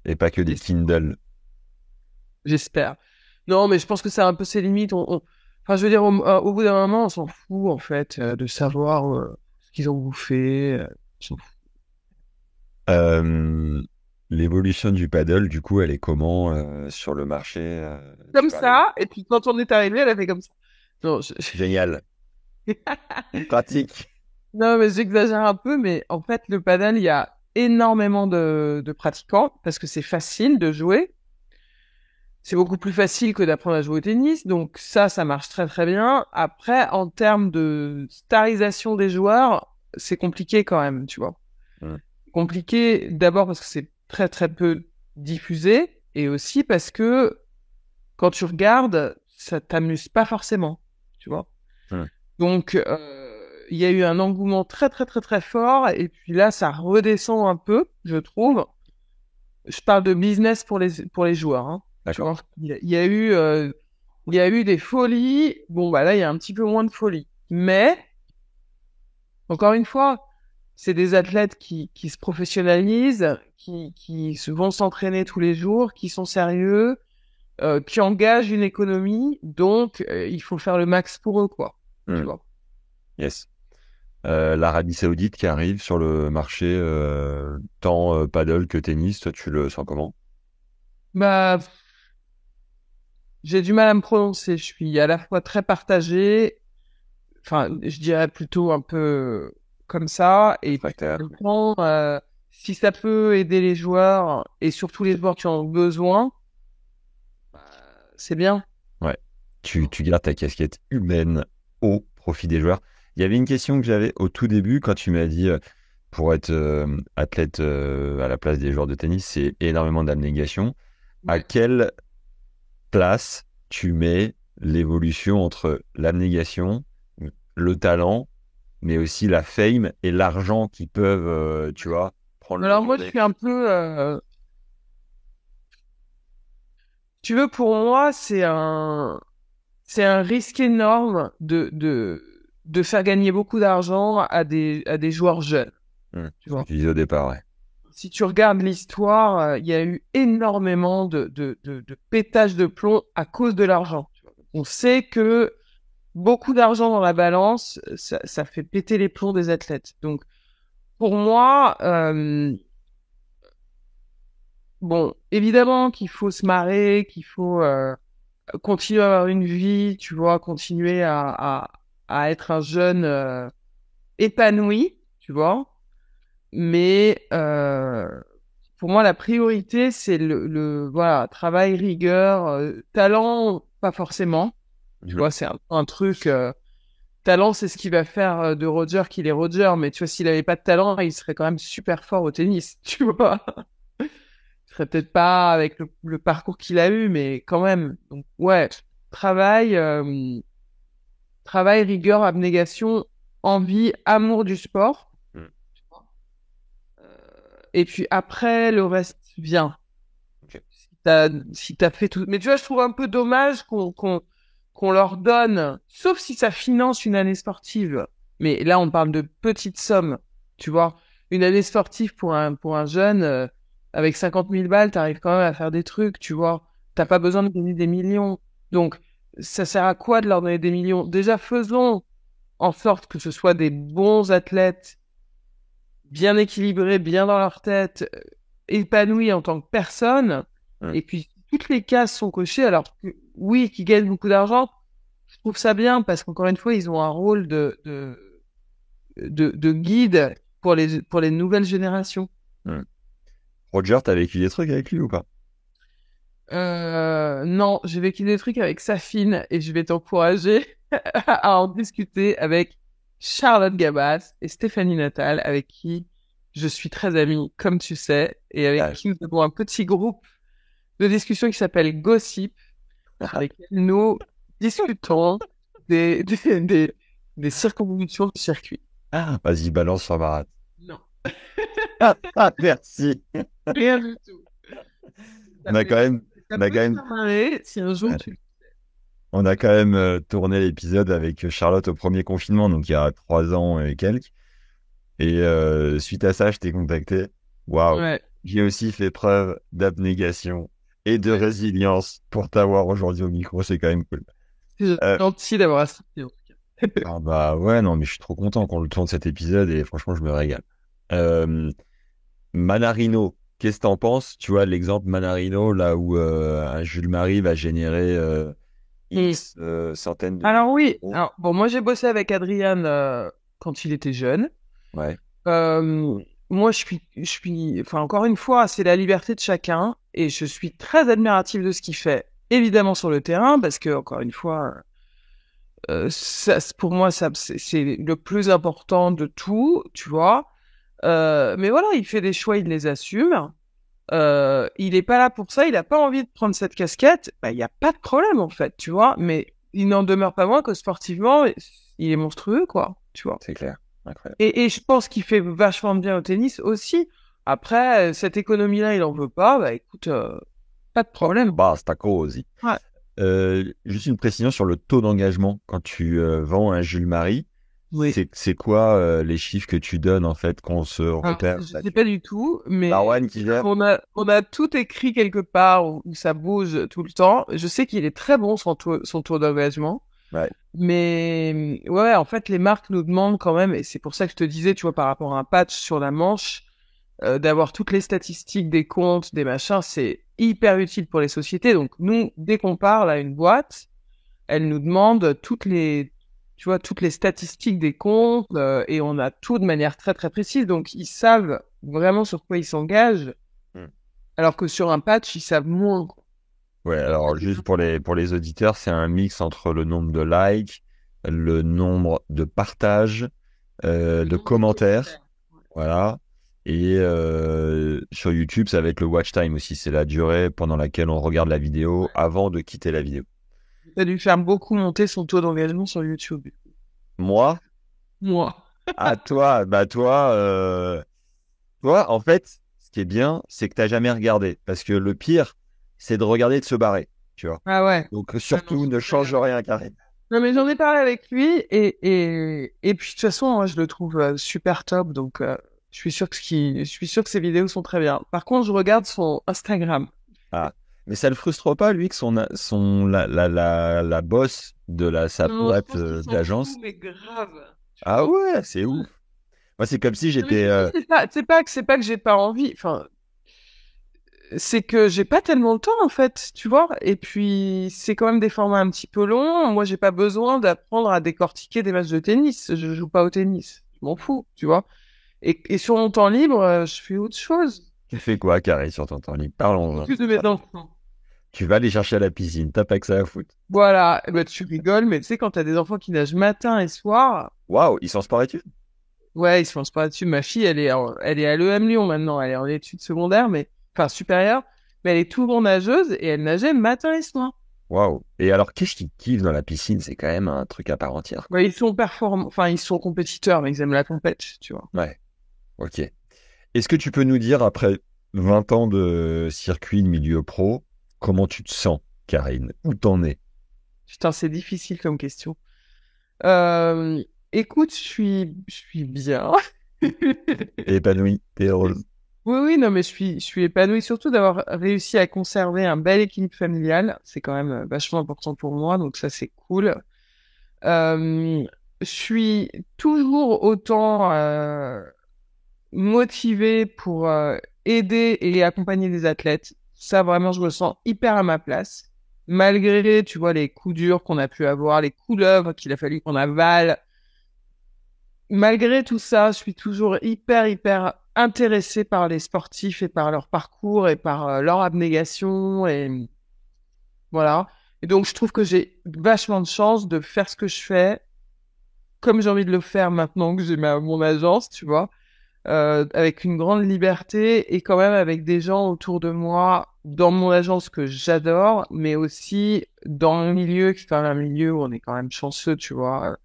S1: Et pas que des
S2: J'es-
S1: Kindle.
S2: J'espère. Non, mais je pense que ça a un peu ses limites. Enfin, je veux dire, au bout d'un moment, on s'en fout, en fait, de savoir ce qu'ils ont bouffé. On s'en fout.
S1: Euh, l'évolution du paddle, du coup, elle est comment sur le marché tu
S2: Comme
S1: parlais.
S2: ça, et puis quand on est arrivé, elle a fait comme ça. Non,
S1: Génial. Pratique.
S2: non, mais j'exagère un peu, mais en fait, le paddle, il y a énormément de pratiquants parce que c'est facile de jouer. C'est beaucoup plus facile que d'apprendre à jouer au tennis, donc ça marche très très bien. Après, en termes de starisation des joueurs, c'est compliqué quand même, tu vois.
S1: Hmm.
S2: Compliqué d'abord parce que c'est très très peu diffusé et aussi parce que quand tu regardes, ça t'amuse pas forcément. tu vois.
S1: Hmm.
S2: Donc, il y a eu un engouement très, très, très, très fort. Et puis là, ça redescend un peu, je trouve. Je parle de business pour les joueurs, hein. Tu
S1: D'accord.
S2: vois, il y a eu des folies. Bon, bah là, il y a un petit peu moins de folie. Mais, encore une fois, c'est des athlètes qui se professionnalisent, vont s'entraîner tous les jours, qui sont sérieux, qui engagent une économie. Donc, il faut faire le max pour eux, quoi. Tu
S1: Hmm.
S2: vois.
S1: Yes. L'Arabie Saoudite qui arrive sur le marché tant paddle que tennis, toi tu le sens comment?
S2: Bah, j'ai du mal à me prononcer. Je suis à la fois très partagée, enfin, je dirais plutôt un peu comme ça, et puis en
S1: Facteur.
S2: même temps, si ça peut aider les joueurs, et surtout les joueurs qui en ont besoin, c'est bien.
S1: Ouais. Tu gardes ta casquette humaine au profit des joueurs. Il y avait une question que j'avais au tout début quand tu m'as dit pour être athlète à la place des joueurs de tennis, c'est énormément d'abnégation. À
S2: Ouais.
S1: quelle place tu mets l'évolution entre l'abnégation, le talent, mais aussi la fame et l'argent qui peuvent, tu vois, prendre le
S2: Alors moi, je
S1: relais?
S2: suis un peu, tu veux, pour moi, c'est un risque énorme de faire gagner beaucoup d'argent à des joueurs jeunes, tu
S1: Ce que
S2: vois.
S1: tu disais au départ, ouais.
S2: Si tu regardes l'histoire, il y a eu énormément de pétage de plomb à cause de l'argent. Tu vois. On sait que beaucoup d'argent dans la balance, ça fait péter les plombs des athlètes. Donc, pour moi, bon, évidemment qu'il faut se marrer, qu'il faut continuer à avoir une vie, tu vois, continuer à être un jeune épanoui, tu vois. Mais pour moi, la priorité, c'est voilà, travail, rigueur, talent, pas forcément. Tu
S1: Mhm.
S2: vois, c'est un truc. Talent, c'est ce qui va faire de Roger qu'il est Roger. Mais tu vois, s'il avait pas de talent, il serait quand même super fort au tennis. Tu vois, il serait peut-être pas avec le parcours qu'il a eu, mais quand même. Donc ouais, travail, travail, rigueur, abnégation, envie, amour du sport.
S1: Mhm.
S2: Et puis après, le reste vient.
S1: Ok.
S2: Si t'as fait tout. Mais tu vois, je trouve un peu dommage qu'on leur donne, sauf si ça finance une année sportive. Mais là, on parle de petites sommes. Tu vois, une année sportive pour un jeune, avec 50 000 balles, t'arrives quand même à faire des trucs, tu vois. T'as pas besoin de gagner des millions. Donc, ça sert à quoi de leur donner des millions? Déjà, faisons en sorte que ce soit des bons athlètes, bien équilibrés, bien dans leur tête, épanouis en tant que personne.
S1: Mhm.
S2: Et puis, toutes les cases sont cochées. Alors, oui, qui gagnent beaucoup d'argent, je trouve ça bien parce qu'encore une fois, ils ont un rôle de guide pour les nouvelles générations.
S1: Mhm. Roger, t'as vécu des trucs avec lui ou pas?
S2: Non, j'ai vécu des trucs avec Safine et je vais t'encourager à en discuter avec Charlotte Gabas et Stéphanie Natal, avec qui je suis très amie, comme tu sais, et avec
S1: Ah,
S2: qui nous avons un petit groupe de discussion qui s'appelle Gossip, sur lesquels nous discutons des circonvolutions du circuit.
S1: vas-y, balance sur Marat.
S2: Non,
S1: Merci.
S2: rien du tout.
S1: On a quand même,
S2: Ça
S1: on a
S2: peut
S1: quand
S2: te
S1: même,
S2: faire marrer si un jour
S1: ouais.
S2: tu...
S1: On a quand même tourné l'épisode avec Charlotte au premier confinement, donc il y a 3 ans et quelques. Et suite à ça, je t'ai contacté. Waouh.
S2: Ouais,
S1: J'ai aussi fait preuve d'abnégation et de
S2: ouais.
S1: résilience pour t'avoir aujourd'hui au micro. C'est quand même cool.
S2: C'est
S1: Euh,
S2: gentil d'avoir assisté, en tout cas.
S1: ah bah ouais, non, mais je suis trop content qu'on le tourne cet épisode et franchement, je me régale. Euh, Manarino, qu'est-ce que t'en penses? Tu vois, l'exemple Manarino, là où un Jules Marie va générer
S2: Hmm.
S1: X centaines de milliers
S2: Alors oui,
S1: d'euros.
S2: alors, bon, moi j'ai bossé avec Adrien quand il était jeune.
S1: Ouais.
S2: Euh, Moi enfin encore une fois, c'est la liberté de chacun et je suis très admirative de ce qu'il fait. Évidemment sur le terrain, parce que encore une fois, pour moi, c'est le plus important de tout, tu vois. Mais voilà, il fait des choix, il les assume. Il est pas là pour ça, il a pas envie de prendre cette casquette. Bah, il y a pas de problème en fait, tu vois. Mais il n'en demeure pas moins que sportivement, il est monstrueux, quoi, tu vois.
S1: C'est clair. Incroyable.
S2: Et je pense qu'il fait vachement de bien au tennis aussi. Après, cette économie-là, il en veut pas. Bah écoute, pas de problème.
S1: Basta così.
S2: Ouais.
S1: Juste une précision sur le taux d'engagement quand tu vends un Jules Marie.
S2: Oui.
S1: C'est quoi les chiffres que tu donnes en fait qu'on se repère?
S2: Je sais pas du tout, mais
S1: Marwan qui gère.
S2: on a tout écrit quelque part où ça bouge tout le temps. Je sais qu'il est très bon son taux d'engagement.
S1: Ouais.
S2: Mais ouais, en fait, les marques nous demandent quand même, et c'est pour ça que je te disais, tu vois, par rapport à un patch sur la manche, d'avoir toutes les statistiques des comptes, des machins, c'est hyper utile pour les sociétés. Donc nous, dès qu'on parle à une boîte, elle nous demande tu vois, toutes les statistiques des comptes, et on a tout de manière très très précise. Donc ils savent vraiment sur quoi ils s'engagent, alors que sur un patch, ils savent moins.
S1: Ouais, alors juste pour les auditeurs, c'est un mix entre le nombre de likes, le nombre de partages, de commentaires, voilà. Et sur YouTube, ça va être le watch time aussi, c'est la durée pendant laquelle on regarde la vidéo avant de quitter la vidéo.
S2: Ça a dû faire beaucoup monter son taux d'engagement sur YouTube.
S1: Moi?
S2: Moi.
S1: Ah toi, toi, en fait, ce qui est bien, c'est que t'as jamais regardé. Parce que le pire, c'est de regarder et de se barrer, tu vois.
S2: Ah ouais.
S1: Donc surtout, ne change rien, Karine.
S2: Non, mais j'en ai parlé avec lui et puis de toute façon, moi, je le trouve super top. Donc, je suis sûr que ses vidéos sont très bien. Par contre, je regarde son Instagram.
S1: Ah. Mais ça le frustre pas, lui, que la boss de sa
S2: Non, je
S1: boîte
S2: pense qu'il s'en
S1: d'agence.
S2: fout, mais grave.
S1: Ah ouais, c'est ouf. Moi, c'est comme si
S2: Non, mais
S1: j'étais.
S2: tu sais, c'est pas que j'ai pas envie. Enfin, c'est que j'ai pas tellement le temps, en fait, tu vois. Et puis, c'est quand même des formats un petit peu longs. Moi, j'ai pas besoin d'apprendre à décortiquer des matchs de tennis. Je joue pas au tennis. Je m'en fous, tu vois. Et sur mon temps libre, je fais autre chose.
S1: Tu fais quoi, Karine, sur ton temps libre? Parlons.
S2: Plus de mes enfants.
S1: Tu vas aller chercher à la piscine, t'as pas que ça à foutre.
S2: Voilà. Eh ben, tu rigoles, mais tu sais, quand t'as des enfants qui nagent matin et soir,
S1: Waouh, ils sont en sport-études?
S2: ouais, ils se lancent pas là-dessus. Ma fille, elle est à l'EM Lyon maintenant. Elle est en études secondaires, enfin, supérieures. Mais elle est toujours nageuse et elle nageait matin et soir.
S1: Waouh. Et alors, qu'est-ce qu'ils kiffent dans la piscine? C'est quand même un truc à part entière.
S2: Ouais, ils sont performants, enfin, ils sont compétiteurs, mais ils aiment la compète, tu vois.
S1: Ouais, ok. Est-ce que tu peux nous dire, après 20 ans de circuit de milieu pro, comment tu te sens, Karine? Où t'en es?
S2: Putain, c'est difficile comme question. Euh, écoute, je suis bien.
S1: T'es épanouie? T'es heureuse?
S2: Oui, oui, non, mais je suis épanouie surtout d'avoir réussi à conserver un bel équilibre familial. C'est quand même vachement important pour moi, donc ça, c'est cool. Je suis toujours autant motivée pour aider et accompagner des athlètes. Ça, vraiment, je me sens hyper à ma place. Malgré, tu vois, les coups durs qu'on a pu avoir, les couleuvres qu'il a fallu qu'on avale. Malgré tout ça, je suis toujours hyper intéressée par les sportifs et par leur parcours et par leur abnégation et voilà. Et donc, je trouve que j'ai vachement de chance de faire ce que je fais comme j'ai envie de le faire maintenant que j'ai mon agence, tu vois, avec une grande liberté et quand même avec des gens autour de moi dans mon agence que j'adore, mais aussi dans un milieu qui est quand même un milieu où on est quand même chanceux, tu vois.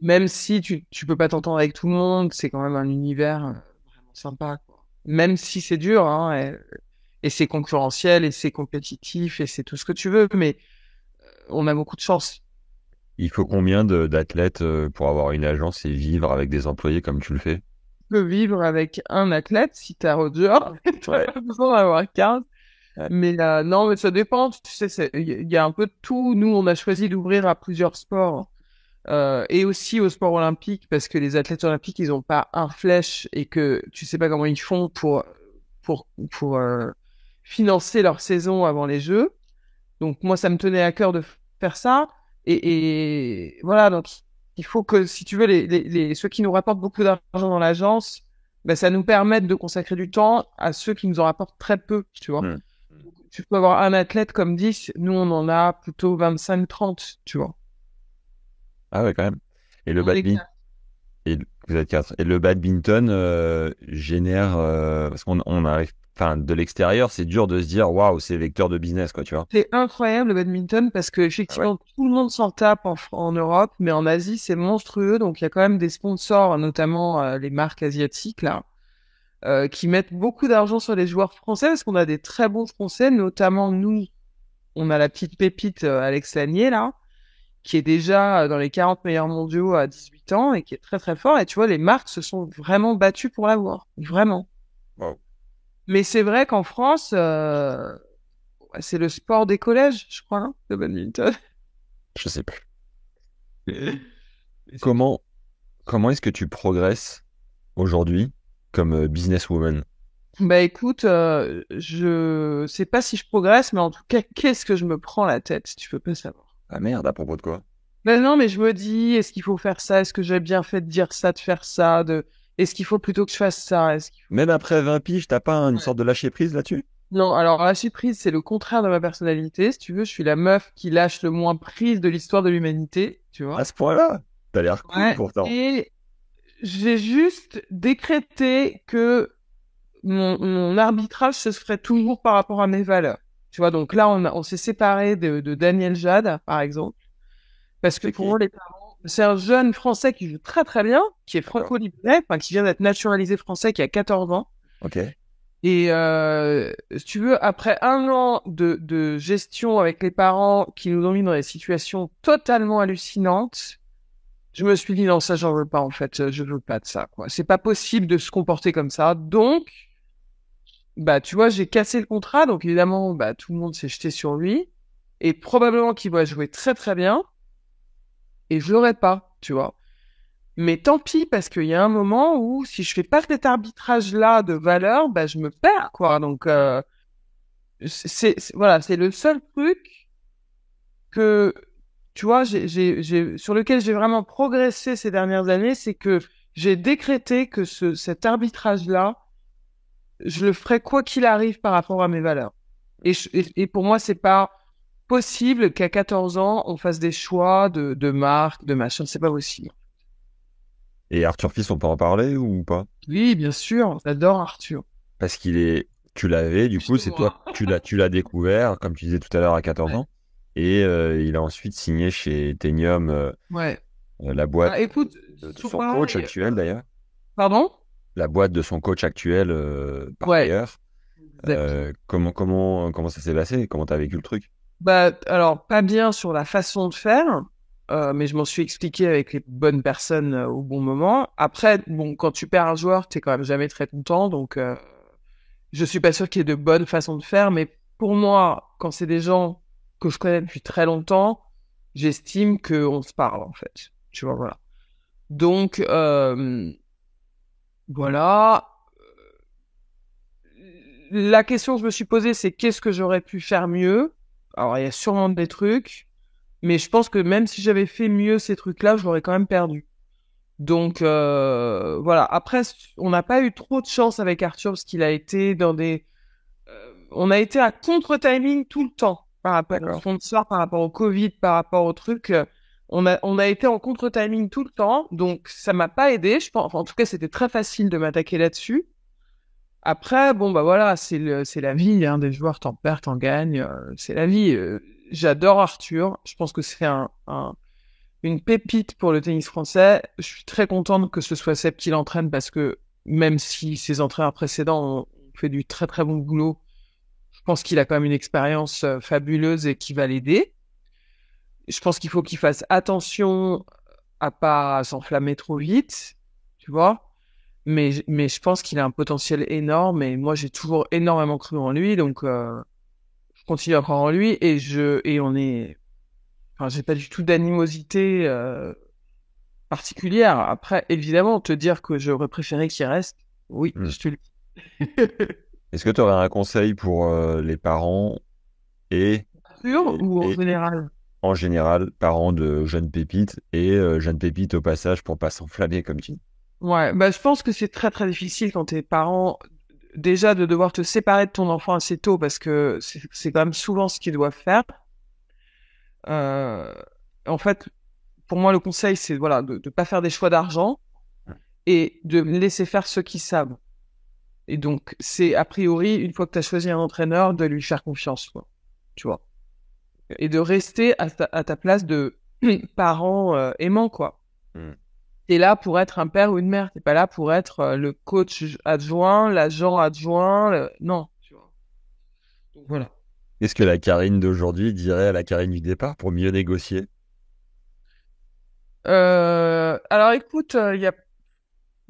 S2: Même si tu peux pas t'entendre avec tout le monde, c'est quand même un univers vraiment sympa, quoi. Même si c'est dur, hein, et c'est concurrentiel, et c'est compétitif, et c'est tout ce que tu veux, mais on a beaucoup de chance.
S1: Il faut combien d'athlètes pour avoir une agence et vivre avec des employés comme tu le fais?
S2: Tu peux vivre avec un athlète si t'as Roger, tu n'as pas besoin d'en avoir 15.
S1: Ouais.
S2: Mais non, mais ça dépend, tu sais, il y a un peu de tout. Nous, on a choisi d'ouvrir à plusieurs sports. Et aussi au sport olympique, parce que les athlètes olympiques, ils ont pas un flèche et que tu sais pas comment ils font pour financer leur saison avant les Jeux. Donc moi, ça me tenait à cœur de faire ça. Et voilà, donc il faut que, si tu veux, ceux qui nous rapportent beaucoup d'argent dans l'agence, ben, ça nous permette de consacrer du temps à ceux qui nous en rapportent très peu, tu vois.
S1: Mmh.
S2: Tu peux avoir un athlète comme 10, nous on en a plutôt 25-30, tu vois.
S1: Ah ouais, quand même. Et le
S2: On est
S1: badminton, vous êtes quatre. Et le badminton génère, parce qu'on arrive enfin, de l'extérieur, c'est dur de se dire, waouh, c'est vecteur de business, quoi, tu vois.
S2: C'est incroyable le badminton parce que
S1: Ah ouais.
S2: effectivement tout le monde s'en tape en Europe, mais en Asie c'est monstrueux. Donc il y a quand même des sponsors, notamment les marques asiatiques là, qui mettent beaucoup d'argent sur les joueurs français parce qu'on a des très bons Français, notamment nous. On a la petite pépite Alex Lanier là, qui est déjà dans les 40 meilleurs mondiaux à 18 ans et qui est très très fort. Et tu vois, les marques se sont vraiment battues pour l'avoir, vraiment.
S1: Wow.
S2: Mais c'est vrai qu'en France, c'est le sport des collèges, je crois, hein, le badminton.
S1: Je sais plus.
S2: Mais c'est tout.
S1: Comment, comment est-ce que tu progresses aujourd'hui comme businesswoman?
S2: Bah écoute, je sais pas si je progresse, mais en tout cas, qu'est-ce que je me prends la tête, si tu veux pas savoir.
S1: Ah merde, à propos de quoi?
S2: Ben non, mais je me dis, est-ce qu'il faut faire ça? Est-ce que j'ai bien fait de dire ça, de faire ça? Est-ce qu'il faut plutôt que je fasse ça? Est-ce qu'il faut...
S1: Même après 20 piges, t'as pas une
S2: Ouais.
S1: sorte de lâcher prise là-dessus?
S2: Non, alors la surprise, c'est le contraire de ma personnalité. Si tu veux, je suis la meuf qui lâche le moins prise de l'histoire de l'humanité, tu
S1: À
S2: vois.
S1: ce point-là? T'as l'air cool
S2: Ouais.
S1: pourtant.
S2: Et j'ai juste décrété que mon arbitrage se ferait toujours par rapport à mes valeurs. Tu vois, donc là, on s'est séparé de Daniel Jade, par exemple, parce que
S1: C'est
S2: pour
S1: qui?
S2: moi, les parents, c'est un jeune Français qui joue très très bien, qui est
S1: D'accord.
S2: franco-libanais, enfin, qui vient d'être naturalisé français, qui a 14 ans.
S1: Ok.
S2: Et si tu veux, après un an de gestion avec les parents qui nous ont mis dans des situations totalement hallucinantes, je me suis dit non, ça j'en veux pas en fait, je veux pas de ça quoi. C'est pas possible de se comporter comme ça. Donc bah tu vois, j'ai cassé le contrat, donc évidemment bah tout le monde s'est jeté sur lui et probablement qu'il va jouer très très bien et je l'aurais pas, tu vois. Mais tant pis parce qu'il y a un moment où si je fais pas cet arbitrage là de valeur, bah je me perds quoi. Donc voilà, c'est le seul truc que tu vois, sur lequel j'ai vraiment progressé ces dernières années, c'est que j'ai décrété que cet arbitrage-là, je le ferai quoi qu'il arrive par rapport à mes valeurs. Et pour moi, c'est pas possible qu'à 14 ans, on fasse des choix de marque, de machin, c'est pas possible.
S1: Et Arthur Fils, on peut en parler ou pas?
S2: Oui, bien sûr, j'adore Arthur.
S1: Parce qu'il est, tu l'avais, du coup, c'est toi,
S2: Excuse-moi.
S1: tu l'as découvert, comme tu disais tout à l'heure, à 14
S2: Ouais.
S1: ans. Et il a ensuite signé chez Tenium,
S2: Ouais.
S1: la boîte
S2: Bah, écoute,
S1: de
S2: toujours
S1: son coach
S2: pareil.
S1: actuel d'ailleurs.
S2: Pardon?
S1: La boîte de son coach actuel par
S2: Ouais.
S1: ailleurs.
S2: Exact.
S1: Comment ça s'est passé? Comment t'as vécu le truc?
S2: Bah, alors, pas bien sur la façon de faire, mais je m'en suis expliqué avec les bonnes personnes au bon moment. Après, bon, quand tu perds un joueur, t'es quand même jamais très content, donc je suis pas sûr qu'il y ait de bonnes façons de faire, mais pour moi, quand c'est des gens que je connais depuis très longtemps, j'estime qu'on se parle, en fait. Tu vois, voilà. Donc, voilà. La question que je me suis posée, c'est qu'est-ce que j'aurais pu faire mieux? Alors, il y a sûrement des trucs. Mais je pense que même si j'avais fait mieux ces trucs-là, je l'aurais quand même perdu. Donc voilà. Après, on n'a pas eu trop de chance avec Arthur parce qu'il a été dans des... on a été à contre-timing tout le temps par rapport aux
S1: D'accord.
S2: sponsors, par rapport au Covid, par rapport au truc. On a été en contre-timing tout le temps, donc ça m'a pas aidé. Je pense, enfin, en tout cas, c'était très facile de m'attaquer là-dessus. Après, bon bah voilà, c'est la vie, hein, des joueurs, t'en perds, t'en gagnes, c'est la vie. J'adore Arthur. Je pense que c'est une pépite pour le tennis français. Je suis très contente que ce soit Seb qui l'entraîne parce que même si ses entraîneurs précédents ont fait du très très bon boulot, je pense qu'il a quand même une expérience fabuleuse et qui va l'aider. Je pense qu'il faut qu'il fasse attention à pas s'enflammer trop vite, tu vois. Mais je pense qu'il a un potentiel énorme et moi j'ai toujours énormément cru en lui, donc je continue à croire en lui et on est, enfin j'ai pas du tout d'animosité particulière. Après, évidemment, te dire que j'aurais préféré qu'il reste, oui,
S1: Hmm.
S2: je te le dis.
S1: Est-ce que tu aurais un conseil pour les parents et,
S2: Sûr ou en
S1: et
S2: général?
S1: en général, parents de jeunes pépites et jeunes pépites au passage pour pas s'enflammer comme tu dis?
S2: Ouais, bah je pense que c'est très très difficile quand t'es parent déjà de devoir te séparer de ton enfant assez tôt parce que c'est quand même souvent ce qu'ils doivent faire. Euh, En fait, pour moi, le conseil, c'est voilà, de pas faire des choix d'argent et de laisser faire ceux qui savent. Et donc, c'est a priori, une fois que tu as choisi un entraîneur, de lui faire confiance, quoi. Tu vois. Et de rester à ta place de parent aimant, quoi.
S1: Hmm.
S2: T'es là pour être un père ou une mère. T'es pas là pour être le coach adjoint, l'agent adjoint. Non. Tu vois. Donc voilà.
S1: Qu'est-ce que la Karine d'aujourd'hui dirait à la Karine du départ pour mieux négocier?
S2: Alors écoute,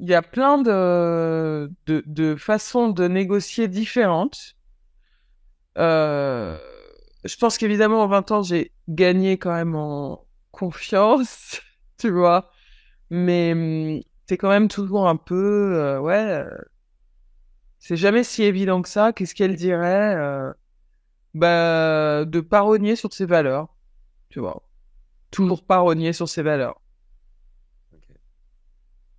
S2: il y a plein de façons de négocier différentes. Je pense qu'évidemment, en 20 ans, j'ai gagné quand même en confiance, tu vois. Mais t'es quand même toujours un peu, c'est jamais si évident que ça. Qu'est-ce qu'elle dirait bah, de pas rogner sur ses valeurs, tu vois. Toujours pas rogner sur ses valeurs.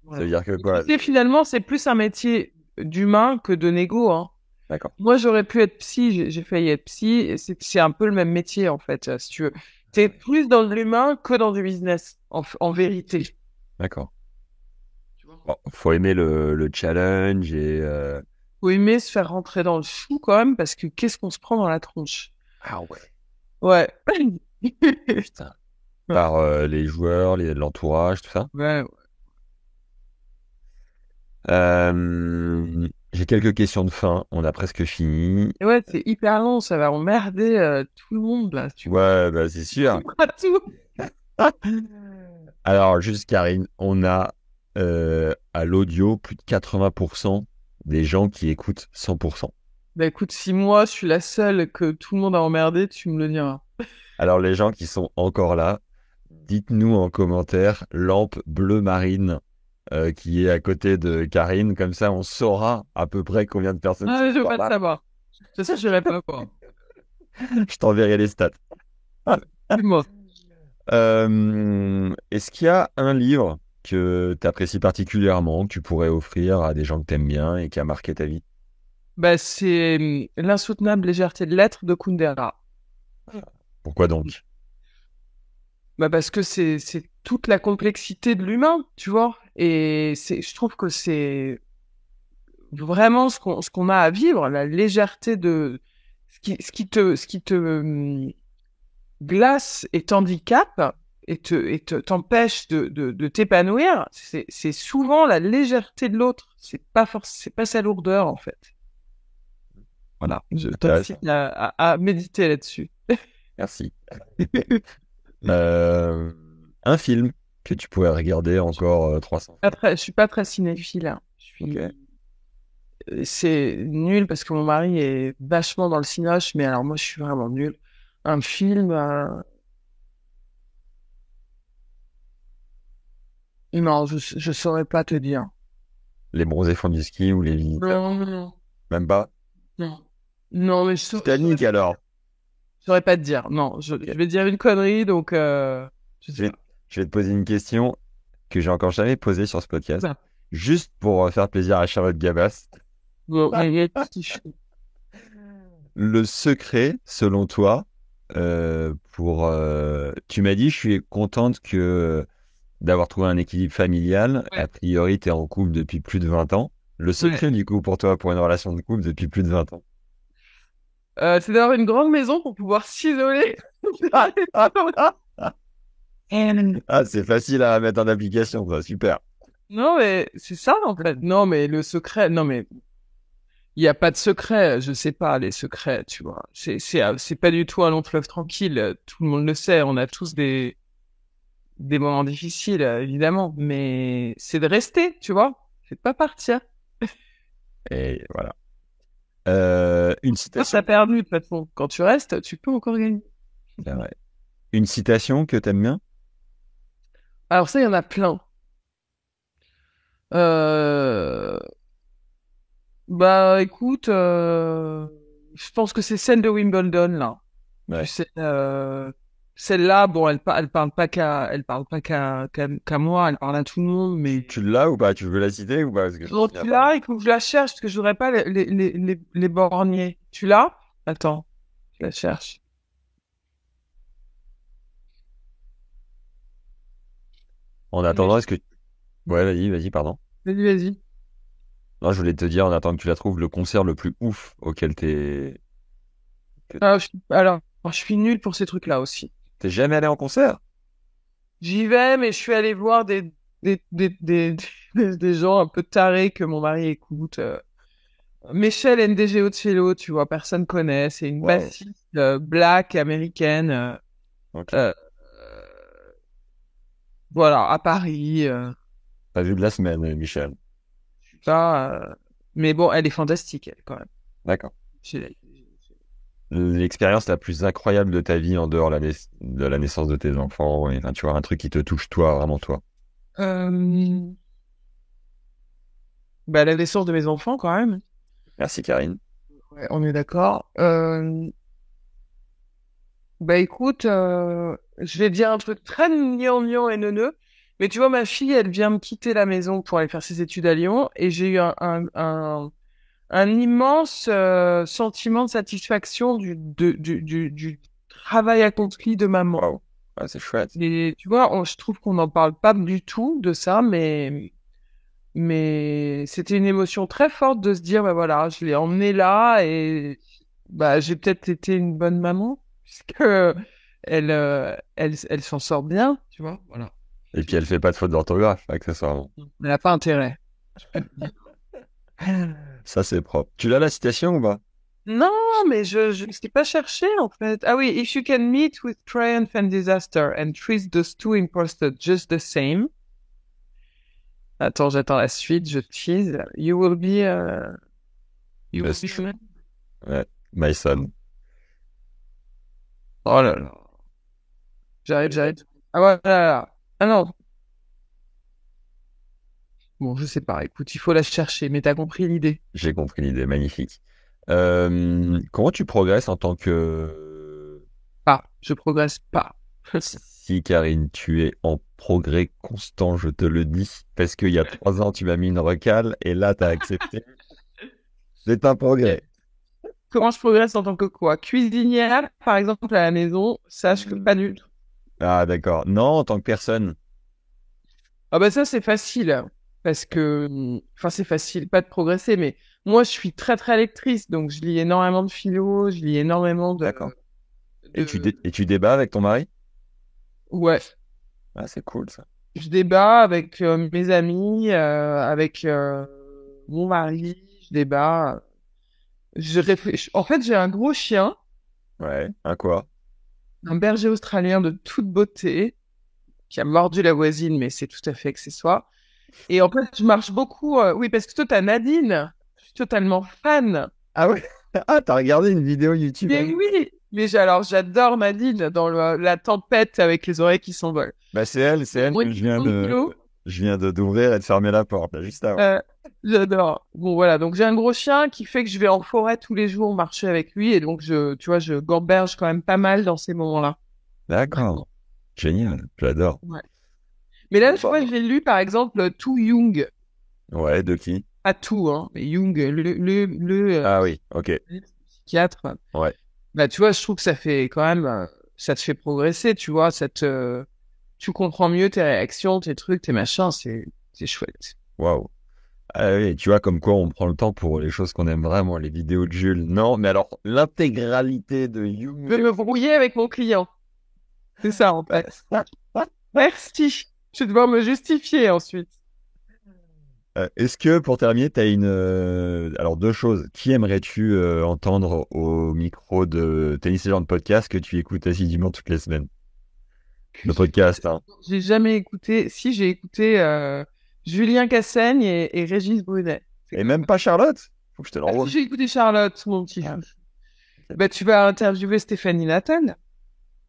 S1: Ça veut
S2: Voilà.
S1: dire que
S2: Tu
S1: quoi?
S2: sais, finalement, c'est plus un métier d'humain que de négo, hein.
S1: D'accord.
S2: Moi, j'aurais pu être psy, j'ai failli être psy, et c'est un peu le même métier, en fait, si tu veux. T'es plus dans l'humain que dans du business, en vérité.
S1: D'accord.
S2: Tu vois.
S1: Bon, faut aimer le challenge et
S2: Faut aimer se faire rentrer dans le chou, quand même, parce que qu'est-ce qu'on se prend dans la tronche?
S1: ah ouais.
S2: Ouais.
S1: Putain. Par les joueurs, l'entourage, tout ça.
S2: Ouais,
S1: J'ai quelques questions de fin. On a presque fini.
S2: et ouais, c'est hyper long, ça va emmerder tout le monde, là, tu vois.
S1: Ouais, bah c'est sûr.
S2: Pas tout.
S1: Alors, juste Karine, on a à l'audio plus de 80% des gens qui écoutent 100%.
S2: Bah écoute, si moi, je suis la seule que tout le monde a emmerdé, tu me le diras.
S1: Alors, les gens qui sont encore là, dites-nous en commentaire lampe bleu marine qui est à côté de Karine. Comme ça, on saura à peu près combien de personnes
S2: Ah,
S1: sont
S2: mais je veux
S1: encore
S2: pas le
S1: là.
S2: savoir. Ça, je dirais pas, quoi.
S1: Je t'enverrai les stats.
S2: Dis-moi.
S1: Est-ce qu'il y a un livre que tu apprécies particulièrement, que tu pourrais offrir à des gens que tu aimes bien et qui a marqué ta vie?
S2: Bah, c'est L'insoutenable légèreté de l'être de Kundera.
S1: Pourquoi donc?
S2: Bah, parce que c'est toute la complexité de l'humain, tu vois. Et je trouve que c'est vraiment ce qu'on a à vivre, la légèreté de ce qui te glace et t'handicape t'empêche de t'épanouir. C'est souvent la légèreté de l'autre. C'est pas sa lourdeur, en fait. Voilà. Je
S1: Intéressant.
S2: t'incite à méditer là-dessus.
S1: Merci. Euh, un film que tu pourrais regarder encore 300 fois.
S2: Je suis pas très cinéphile, hein.
S1: Ok.
S2: C'est nul parce que mon mari est vachement dans le cinoche, mais alors moi, je suis vraiment nul. Un film, non, je saurais pas te dire.
S1: Les bronzés font du ski ou les visiteurs.
S2: Non, non,
S1: Même pas.
S2: non. Non, mais
S1: Titanic alors.
S2: je saurais pas te dire. Non, je vais dire une connerie, donc je
S1: Je
S2: sais
S1: vais, je vais te poser une question que j'ai encore jamais posée sur ce podcast.
S2: pas.
S1: Juste pour faire plaisir à Charlotte Gabas.
S2: Bon,
S1: Le secret, selon toi, tu m'as dit, je suis contente d'avoir trouvé un équilibre familial.
S2: ouais,
S1: A priori, tu es en couple depuis plus de 20 ans. Le
S2: ouais.
S1: secret, du coup, pour toi, pour une relation de couple depuis plus de 20 ans.
S2: C'est d'avoir une grande maison pour pouvoir s'isoler.
S1: Ah, c'est facile à mettre en application, ça, super.
S2: Non, mais c'est ça, en fait. Non, mais le secret, non, mais il n'y a pas de secret. Je sais pas, les secrets, tu vois. C'est pas du tout un long fleuve tranquille. Tout le monde le sait. On a tous des moments difficiles, évidemment. Mais c'est de rester, tu vois. C'est de pas partir.
S1: Et voilà. Une
S2: Toi,
S1: citation.
S2: t'as perdu, de toute façon. Quand tu restes, tu peux encore gagner.
S1: C'est vrai. Une citation que t'aimes bien?
S2: Alors ça, il y en a plein. Euh... Bah, écoute, je pense que c'est celle de Wimbledon, là. Tu
S1: Ouais.
S2: sais, celle-là, bon, elle parle pas qu'à moi, elle parle à tout le monde, mais
S1: Tu l'as ou pas? Tu veux la citer ou pas? Parce que je me
S2: bon,
S1: souviens
S2: tu
S1: pas.
S2: l'as, il faut que je la cherche parce que je voudrais pas les borgner. Tu l'as? Attends, je la cherche.
S1: En
S2: Mais
S1: attendant, est-ce que... Ouais, vas-y, pardon.
S2: vas-y, vas-y.
S1: Non, je voulais te dire, en attendant que tu la trouves, le concert le plus ouf auquel t'es...
S2: Alors, je suis nulle pour ces trucs-là aussi.
S1: T'es jamais allé en concert?
S2: J'y vais, mais je suis allée voir des gens un peu tarés que mon mari écoute. Michelle NDGO de Cello, tu vois, personne connaît. C'est une
S1: Wow.
S2: bassiste black américaine.
S1: Ok.
S2: Euh, voilà, à Paris.
S1: Pas vu de la semaine, Michel.
S2: Je suis pas, mais bon, elle est fantastique, elle, quand même.
S1: D'accord.
S2: J'ai-
S1: L'expérience la plus incroyable de ta vie en dehors de la naissance de tes enfants, et, enfin, tu vois, un truc qui te touche toi, vraiment toi.
S2: Euh, Bah, la naissance de mes enfants, quand même.
S1: Merci, Karine.
S2: Ouais, on est d'accord. Bah écoute, je vais dire un truc très gnangnan et neuneux, mais tu vois, ma fille, elle vient me quitter la maison pour aller faire ses études à Lyon, et j'ai eu un immense sentiment de satisfaction du travail accompli de maman.
S1: Waouh. Ouais, c'est chouette.
S2: Et tu vois, je trouve qu'on n'en parle pas du tout de ça, mais c'était une émotion très forte de se dire, bah voilà, je l'ai emmenée là et bah j'ai peut-être été une bonne maman puisque elle s'en sort bien, tu vois, voilà.
S1: Et puis elle fait pas de faute d'orthographe, accessoirement.
S2: Elle n'a pas intérêt.
S1: Ça, c'est propre. Tu l'as la citation ou pas?
S2: Non, mais je ne sais pas chercher en fait. Ah oui, if you can meet with triumph and disaster and treat those two impostors just the same. Attends, j'attends la suite, je tease. You will be
S1: Best.
S2: man.
S1: Ouais. My son.
S2: Oh là là. J'arrête. Ah ouais, là, là. Ah non. Bon, je sais pas. Écoute, il faut la chercher, mais t'as compris l'idée.
S1: J'ai compris l'idée, magnifique. Comment tu progresses en tant que...
S2: Pas. Je progresse pas.
S1: Si, Karine, tu es en progrès constant, je te le dis, parce qu'il y a 3 ans, tu m'as mis une recale, et là, t'as accepté. C'est un progrès.
S2: Comment je progresse en tant que quoi? Cuisinière, par exemple, à la maison, sache que pas du tout.
S1: Ah, d'accord. Non, en tant que personne.
S2: Ah bah ça, c'est facile. Parce que, enfin, c'est facile, pas de progresser, mais moi, je suis très, très lectrice, donc je lis énormément de philo, je lis énormément
S1: D'accord.
S2: de...
S1: Et tu débats avec ton mari?
S2: Ouais.
S1: Ah, c'est cool, ça.
S2: Je débat avec mes amis, avec mon mari, je débat. Je réfléchis. En fait, j'ai un gros chien,
S1: Ouais. Un quoi?
S2: un berger australien de toute beauté, qui a mordu la voisine, mais c'est tout à fait accessoire. Et en fait, je marche beaucoup. Oui, parce que toi, t'as Nadine. Je suis totalement fan.
S1: Ah ouais? Ah, t'as regardé une vidéo YouTube
S2: Mais
S1: avec...
S2: oui, mais alors j'adore Nadine dans la tempête avec les oreilles qui s'envolent.
S1: Bah, c'est elle que
S2: Oui, Kilo.
S1: je viens de d'ouvrir et de fermer la porte, là, juste avant.
S2: J'adore. Bon, voilà. Donc, j'ai un gros chien qui fait que je vais en forêt tous les jours marcher avec lui. Et donc, tu vois, je gamberge quand même pas mal dans ces moments-là.
S1: D'accord. Génial. J'adore.
S2: Ouais. Mais là, je crois que j'ai lu, par exemple, To Jung.
S1: Ouais, de qui?
S2: Pas tout, hein, mais Jung,
S1: Ah oui, ok.
S2: psychiatre.
S1: Ouais.
S2: Bah, tu vois, je trouve que ça fait quand même, ça te fait progresser, tu vois, tu comprends mieux tes réactions, tes trucs, tes machins, c'est chouette.
S1: Waouh. Ah oui, tu vois comme quoi on prend le temps pour les choses qu'on aime vraiment, les vidéos de Jules. Non, mais alors l'intégralité de
S2: Je vais
S1: Jung.
S2: me brouiller avec mon client. C'est ça, en fait. Merci. Je vais devoir me justifier ensuite.
S1: Est-ce que pour terminer, tu as une alors deux choses. Qui aimerais-tu entendre au micro de Tennis et Genre de podcast que tu écoutes assidûment toutes les semaines? Le podcast, hein.
S2: J'ai jamais écouté. Si, j'ai écouté Julien Cassaigne et Régis Brunet. C'est
S1: Et
S2: cool.
S1: même pas Charlotte? Faut que je te
S2: Ah,
S1: l'envoie.
S2: si, j'ai écouté Charlotte, mon petit chouchou. Bah, tu vas interviewer Stéphanie Nathan.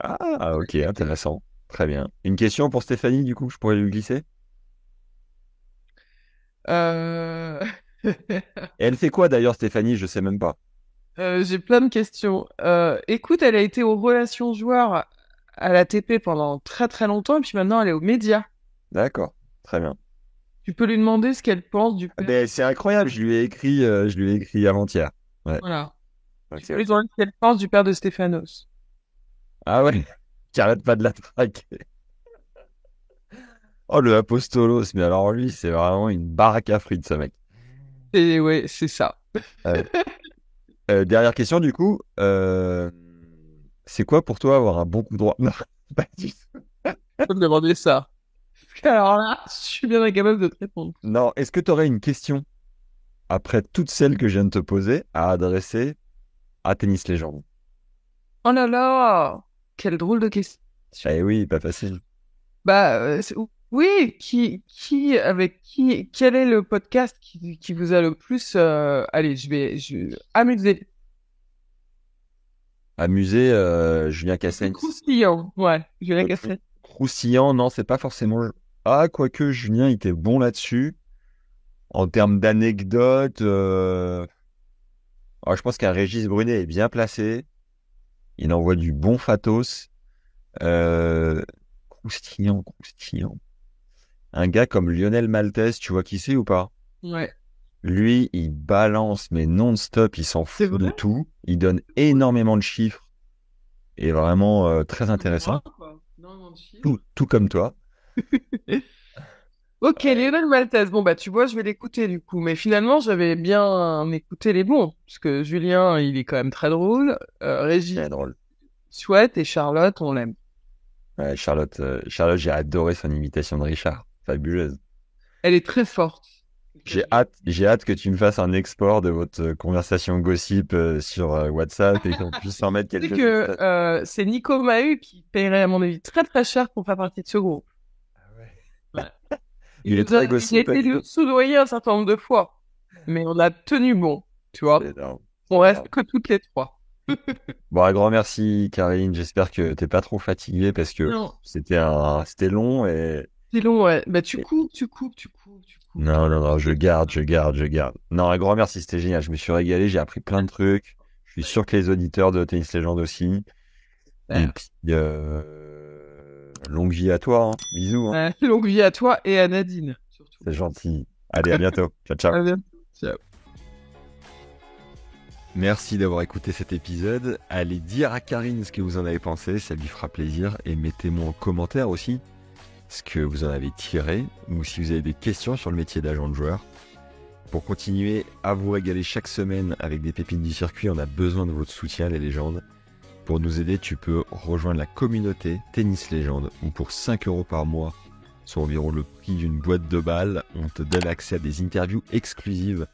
S1: Ah, ok, intéressant. Très bien. Une question pour Stéphanie, du coup, je pourrais lui glisser?
S2: Euh...
S1: Et elle fait quoi d'ailleurs, Stéphanie? Je sais même pas.
S2: j'ai plein de questions. Écoute, elle a été aux relations joueurs à la TP pendant très très longtemps, et puis maintenant elle est aux médias.
S1: D'accord, très bien.
S2: Tu peux lui demander ce qu'elle pense du
S1: Ah
S2: père.
S1: ben, c'est incroyable, je lui ai écrit avant-hier. Ouais.
S2: Voilà.
S1: Ok,
S2: Tu peux lui
S1: ok.
S2: demander ce qu'elle pense du père de Stéphanos.
S1: Ah ouais, j'arrête pas de la traquer. Oh, le Apostolos, mais alors lui, c'est vraiment une baraque à frites, ce mec.
S2: Et ouais, c'est ça.
S1: Euh, Dernière question, du coup. C'est quoi pour toi avoir un bon coup droit? Non, pas du tout.
S2: Faut me demander ça. Alors là, je suis bien incapable de te répondre.
S1: Non, est-ce que tu aurais une question, après toutes celles que je viens de te poser, à adresser à Tennis Légende?
S2: Oh là là, quelle drôle de question.
S1: Eh oui, pas facile.
S2: Bah, oui, avec qui, quel est le podcast qui vous a le plus, allez, amusé.
S1: Amusé, Julien Cassens.
S2: Croustillant, ouais, je l'ai cassé.
S1: Croustillant, non, c'est pas forcément. Ah, quoique Julien il était bon là-dessus. En termes d'anecdotes, je pense qu'un Régis Brunet est bien placé. Il envoie du bon fatos. Croustillant, croustillant. Un gars comme Lionel Maltese, tu vois qui c'est ou pas?
S2: Ouais.
S1: Lui, il balance, mais non-stop, il s'en
S2: C'est
S1: fout de
S2: vrai?
S1: tout. Il donne énormément de chiffres et vraiment très
S2: Comme
S1: intéressant.
S2: moi, quoi. Non, de chiffres.
S1: Tout comme toi.
S2: Ok, Lionel Maltese. Bon, bah, tu vois, je vais l'écouter du coup. Mais finalement, j'avais bien écouté les bons. Parce que Julien, il est quand même très drôle. Régis,
S1: Très drôle.
S2: chouette. Et Charlotte, on l'aime.
S1: Ouais, Charlotte, j'ai adoré son imitation de Richard. Fabuleuse.
S2: Elle est très forte.
S1: J'ai hâte que tu me fasses un export de votre conversation gossip sur WhatsApp et qu'on puisse en mettre
S2: Tu sais
S1: quelques
S2: que
S1: extraits.
S2: c'est Nico Mahut qui paierait, à mon avis, très très cher pour faire partie de ce groupe. Ouais.
S1: Il est très
S2: Il a
S1: gossip.
S2: été soudoyé un certain nombre de fois. Mais on a tenu bon, tu vois.
S1: C'est énorme.
S2: On reste que toutes les trois.
S1: Bon, un grand merci, Karine. J'espère que t'es pas trop fatiguée parce que
S2: Non,
S1: c'était long et
S2: c'est long, ouais. Bah, tu coupes, tu coupes, tu coupes, tu coupes.
S1: non, non, non, je garde. Non, un grand merci, c'était génial. Je me suis régalé, j'ai appris plein de trucs. Je suis sûr que les auditeurs de Tennis Legend aussi. Et
S2: Ouais.
S1: puis, longue vie à toi, hein. Bisous, hein.
S2: Ouais. Longue vie à toi et à Nadine, surtout.
S1: C'est gentil. Allez, à bientôt. Ciao, ciao.
S2: À bientôt. Ciao.
S1: Merci d'avoir écouté cet épisode. Allez dire à Karine ce que vous en avez pensé, ça lui fera plaisir. Et mettez-moi en commentaire aussi ce que vous en avez tiré ou si vous avez des questions sur le métier d'agent de joueur. Pour continuer à vous régaler chaque semaine avec des pépites du circuit, on a besoin de votre soutien, les légendes. Pour nous aider, tu peux rejoindre la communauté Tennis Légende où pour 5 € par mois, soit environ le prix d'une boîte de balles, on te donne accès à des interviews exclusives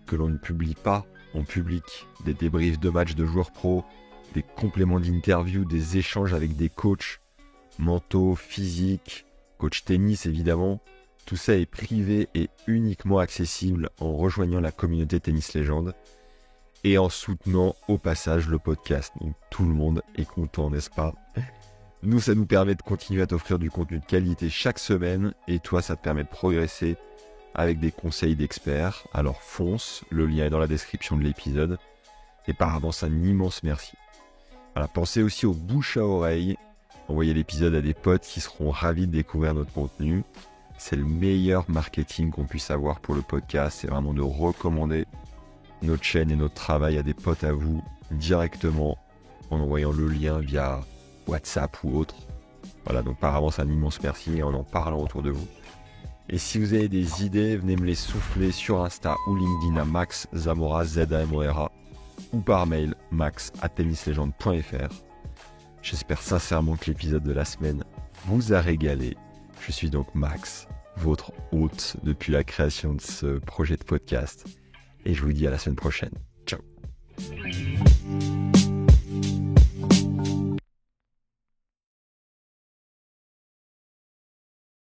S1: que l'on ne publie pas en public, des débriefs de matchs de joueurs pro, des compléments d'interviews, des échanges avec des coachs mentaux, physiques, coach tennis évidemment. Tout ça est privé et uniquement accessible en rejoignant la communauté Tennis Légende et en soutenant au passage le podcast. Donc tout le monde est content, n'est-ce pas? Nous, ça nous permet de continuer à t'offrir du contenu de qualité chaque semaine et toi, ça te permet de progresser avec des conseils d'experts. Alors fonce, le lien est dans la description de l'épisode. Et par avance, un immense merci. Voilà, pensez aussi aux bouches à oreille. Envoyez l'épisode à des potes qui seront ravis de découvrir notre contenu. C'est le meilleur marketing qu'on puisse avoir pour le podcast. C'est vraiment de recommander notre chaîne et notre travail à des potes à vous directement en envoyant le lien via WhatsApp ou autre. Voilà, donc par avance, un immense merci et en parlant autour de vous. Et si vous avez des idées, venez me les souffler sur Insta ou LinkedIn à Max Zamora, Z-A-M-O-R-A, ou par mail max@tennislegende.fr. J'espère sincèrement que l'épisode de la semaine vous a régalé. Je suis donc Max, votre hôte depuis la création de ce projet de podcast. Et je vous dis à la semaine prochaine.